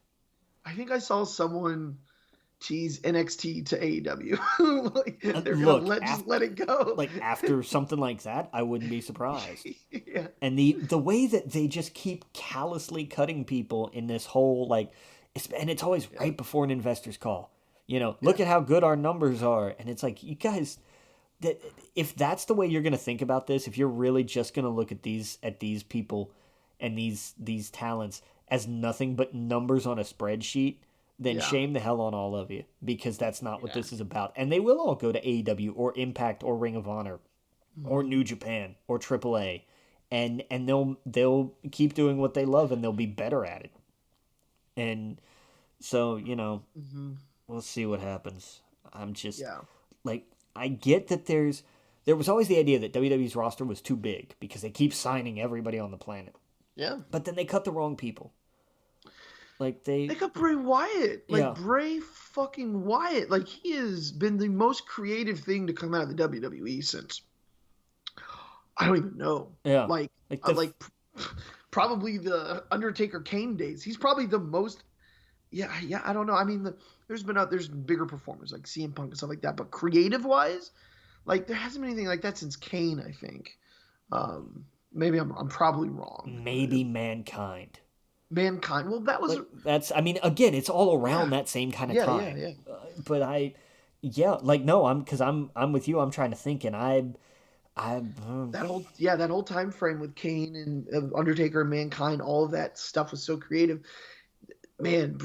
I think I saw someone tease NXT to AEW. Like they're gonna Look, just let it go. after something like that, I wouldn't be surprised. Yeah, And the way that they just keep callously cutting people in this whole and it's always yeah, right before an investor's call. Look at how good our numbers are, and it's like you guys. That if that's the way you're going to think about this, if you're really just going to look at these people and these talents as nothing but numbers on a spreadsheet, then yeah, shame the hell on all of you because that's not what yeah. this is about. And they will all go to AEW or Impact or Ring of Honor or Mhm. New Japan or AAA, and they'll keep doing what they love and they'll be better at it. And so Mhm. we'll see what happens. I'm just Yeah, like I get that there was always the idea that WWE's roster was too big because they keep signing everybody on the planet. yeah. But then they cut the wrong people. Like they They got Bray Wyatt, like yeah, Bray fucking Wyatt. Like he has been the most creative thing to come out of the WWE since I don't even know. yeah. Like, Like the probably the Undertaker Kane days. He's probably the most. Yeah, yeah. I don't know. I mean, there's bigger performers like CM Punk and stuff like that, but creative wise, like there hasn't been anything like that since Kane. I think. Maybe I'm probably wrong. maybe Mankind. Mankind. Well, that was. Like that's I mean again, it's all around Yeah, that same kind of yeah, time. yeah. But yeah, like no, I'm with you. I'm trying to think and I That whole time frame with Kane and Undertaker and Mankind, all of that stuff was so creative. Man,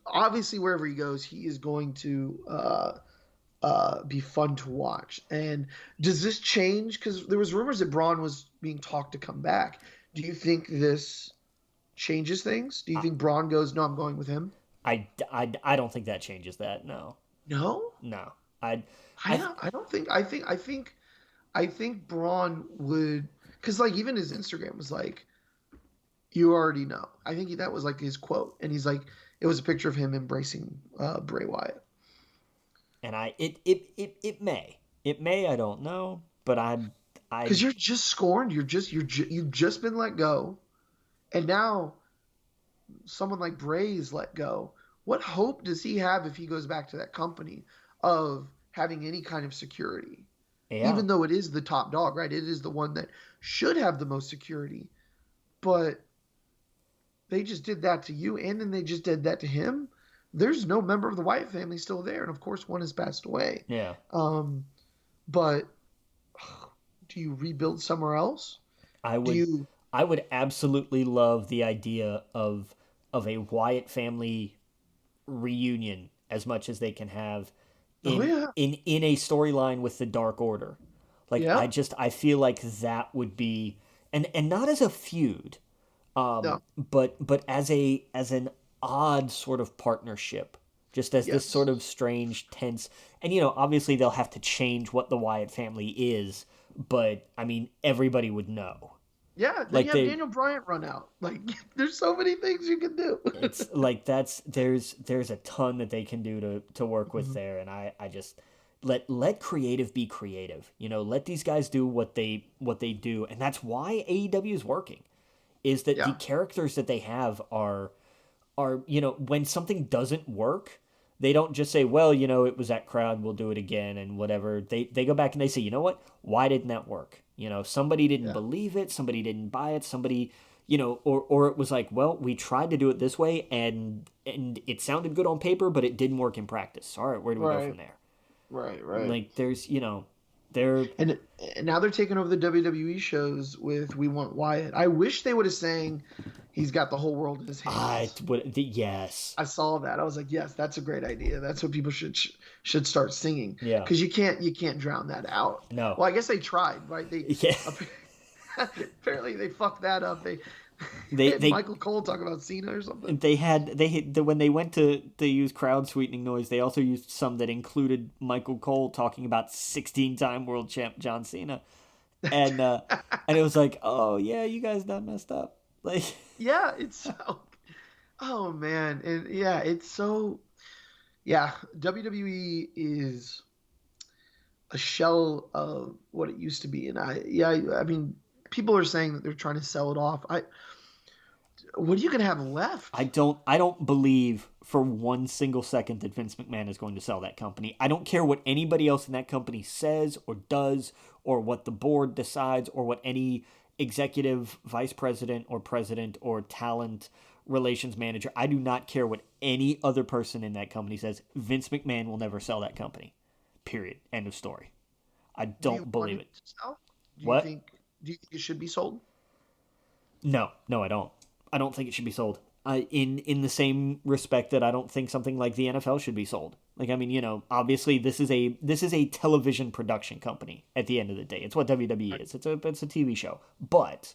obviously wherever he goes, he is going to be fun to watch. And does this change? Because there was rumors that Braun was being talked to come back. Do you think this changes things? Do you think Braun goes, no, I'm going with him? I don't think that changes that. No. No, No. I I I don't. I don't think. I think Braun would, because like even his Instagram was like, you already know. I think that was like his quote, and he's like, it was a picture of him embracing Bray Wyatt. And it may I don't know, but I Because you're just scorned. You've just been let go, and now someone like Bray's let go. What hope does he have if he goes back to that company of having any kind of security? yeah Even though it is the top dog, right? It is the one that should have the most security, but they just did that to you, and then they just did that to him. There's no member of the Wyatt family still there, and of course, one has passed away. yeah Um, but do you rebuild somewhere else? I Do would you? I would absolutely love the idea of a Wyatt family reunion as much as they can have Oh in yeah, in a storyline with the Dark Order. Like yeah, I feel like that would be, and not as a feud, no, but as an odd sort of partnership, just as this sort yes, of strange tense. And obviously they'll have to change what the Wyatt family is, but I mean everybody would know. yeah. Then Like you have they Daniel Bryant run out. Like, there's so many things you can do. it's like there's a ton that they can do to work with Mhm. there, and I just let creative be creative. Let these guys do what they do, and that's why AEW is working. Is that the Yeah, characters that they have are when something doesn't work, they don't just say, well, it was that crowd, we'll do it again and whatever. They go back and they say, you know what, why didn't that work? Somebody didn't yeah, believe it, somebody didn't buy it, somebody, or it was like, well, we tried to do it this way and it sounded good on paper, but it didn't work in practice. All right, where do we go right, from there? right. Like there's there And now they're taking over the WWE shows with "We Want Wyatt." I wish they would have sang, "He's got the whole world in his I hands." would yes. I saw that. I was like, "Yes, that's a great idea. That's what people should start singing." Yeah. Because you can't drown that out. No. Well, I guess they tried, right? They Yeah. apparently they fucked that up. They They had they Michael Cole talk about Cena or something. when they went to use crowd sweetening noise, they also used some that included Michael Cole talking about 16-time world champ John Cena, and it was like, oh yeah, you guys done messed up. Like, Yeah, it's so. Oh man, and yeah, it's so. Yeah, WWE is a shell of what it used to be, and I mean, people are saying that they're trying to sell it off. What are you gonna have I left? don't believe for one single second that Vince McMahon is going to sell that company. I don't care what anybody else in that company says or does, or what the board decides, or what any executive vice president or president or talent relations manager. I do not care what any other person in that company says. Vince McMahon will never sell that company. Period. End of story. I Do you don't want believe it it. to sell? Do you What? think? Do you think it should be sold? No, no, I don't. I don't think it should be sold. In the same respect that I don't think something like the NFL should be sold. Like, I mean, obviously this is a television production company. At the end of the day, it's what WWE Right. is. It's a TV show, but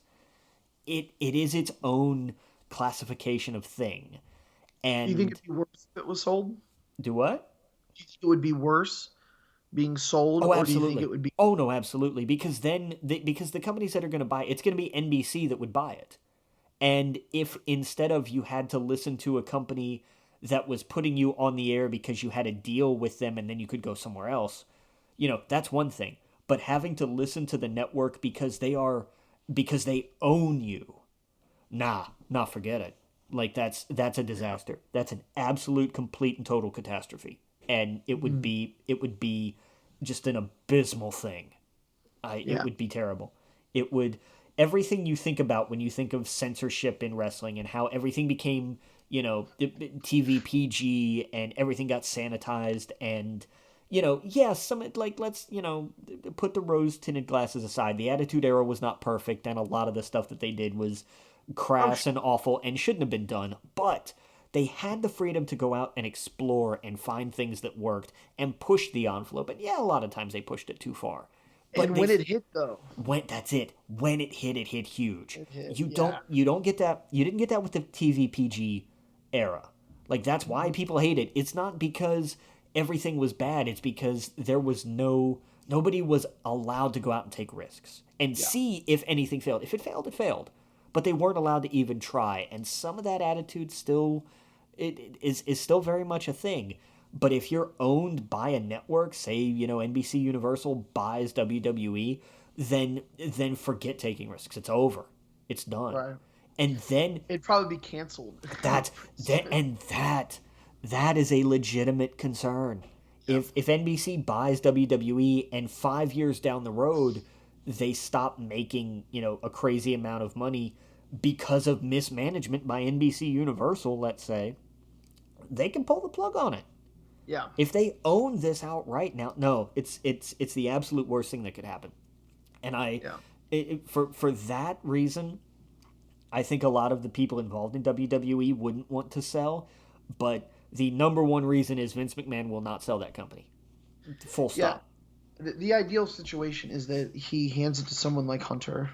it is its own classification of thing. Do you think And it'd be worse if it was sold? do what? Do you think it would be worse being sold, Oh, or do you think it absolutely. would be? Oh no, absolutely. Because because the companies that are going to buy it's going to be NBC that would buy it. And if instead of you had to listen to a company that was putting you on the air because you had a deal with them and then you could go somewhere else, that's one thing. But having to listen to the network because they own you. Nah, forget it. Like that's a Yeah. disaster. That's an absolute complete and total catastrophe. And Mhm. it would be just an abysmal thing. It Yeah. would be terrible. It would everything you think about when you think of censorship in wrestling and how everything became TV PG and everything got sanitized and yes, some like let's put the rose tinted glasses aside. The Attitude Era was not perfect, and a lot of the stuff that they did was Oh, crass and awful and shouldn't have been done. But they had the freedom to go out and explore and find things that worked and push the envelope. And yeah, a lot of times they pushed it too far. But and when it hit though, went that's it. When it hit huge. it hit. You don't Yeah. you don't get that you didn't get that with the TV PG era. Like that's why Mhm. people hate it. It's not because everything was bad. It's because there was nobody was allowed to go out and take risks and Yeah. see if anything failed. If it failed, it failed. But they weren't allowed to even try. And some of that attitude still is still very much a thing. But if you're owned by a network, say, NBC Universal buys WWE, then forget taking risks. It's over. It's done. Right. And then It'd probably be canceled. that that and that that is a legitimate concern. Yeah. If NBC buys WWE and 5 years down the road they stop making a crazy amount of money because of mismanagement by NBC Universal, let's say, they can pull the plug on it. Yeah. If they own this outright now, no, it's the absolute worst thing that could happen. And Yeah. for that reason, I think a lot of the people involved in WWE wouldn't want to sell, but the number one reason is Vince McMahon will not sell that company. Full Yeah. stop. The ideal situation is that he hands it to someone like Hunter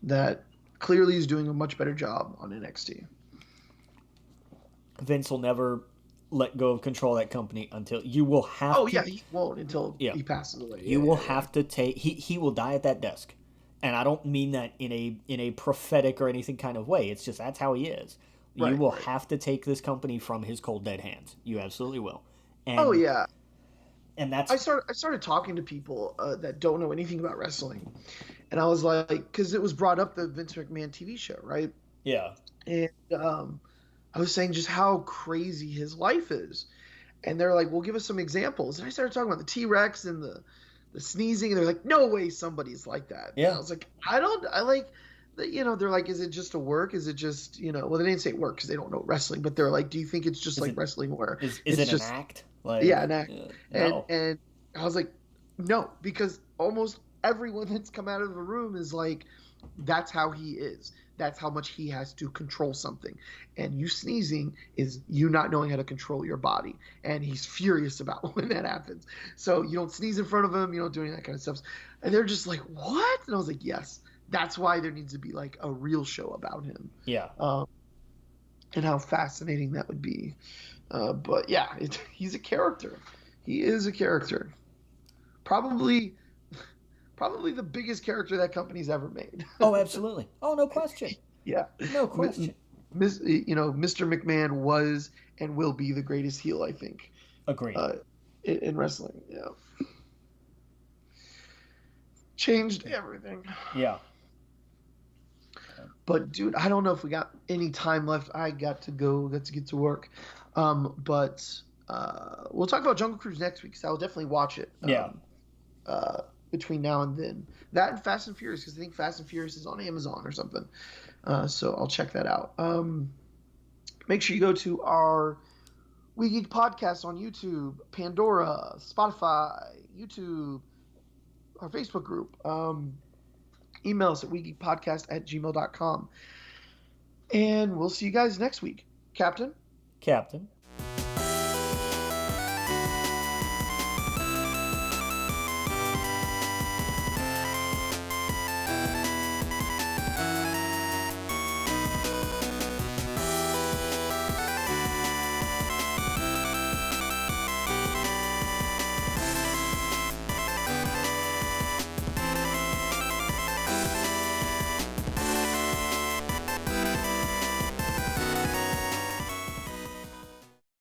that clearly is doing a much better job on NXT. Vince will never let go of control of that company until you will have Oh to. yeah, he won't until Yeah. he passes away. You will have to take. He will die at that desk, and I don't mean that in a prophetic or anything kind of way. It's just that's how he is. You will have to take this company from his cold dead hands. You absolutely will. And, Oh yeah. And that's I started talking to people that don't know anything about wrestling, and I was like, because it was brought up the Vince McMahon TV show, right? yeah. And I was saying just how crazy his life is, and they're like, "Well, give us some examples." And I started talking about the T-Rex and the sneezing, and they're like, "No way, somebody's like that." Yeah. And I was like, I like. They're like, is it just a work? Is it just, well, they didn't say work because they don't know wrestling, but they're like, do you think it's just like wrestling where is it's it just an act? Like, yeah, an act. No. And I was like, no, because almost everyone that's come out of the room is like, that's how he is. That's how much he has to control something. And you sneezing is you not knowing how to control your body. And he's furious about when that happens. So you don't sneeze in front of him. You don't do any of that kind of stuff. And they're just like, what? And I was like, yes. That's why there needs to be like a real show about him. Yeah. And how fascinating that would be. But yeah, he's a character. He is a character. Probably the biggest character that company's ever made. Oh, absolutely. Oh, no question. Yeah. No question. Mr. McMahon was and will be the greatest heel, I think. Agreed. In wrestling, yeah. Changed everything. Yeah. But dude, I don't know if we got any time left. I got to go. Got to get to work. But we'll talk about Jungle Cruise next week. So I'll definitely watch it. Yeah. Between now and then, that and Fast and Furious, because I think Fast and Furious is on Amazon or something. So I'll check that out. Make sure you go to our We Geek podcast on YouTube, Pandora, Spotify, YouTube, our Facebook group. Email us at wegeekpodcast@gmail.com. And we'll see you guys next week. Captain? Captain.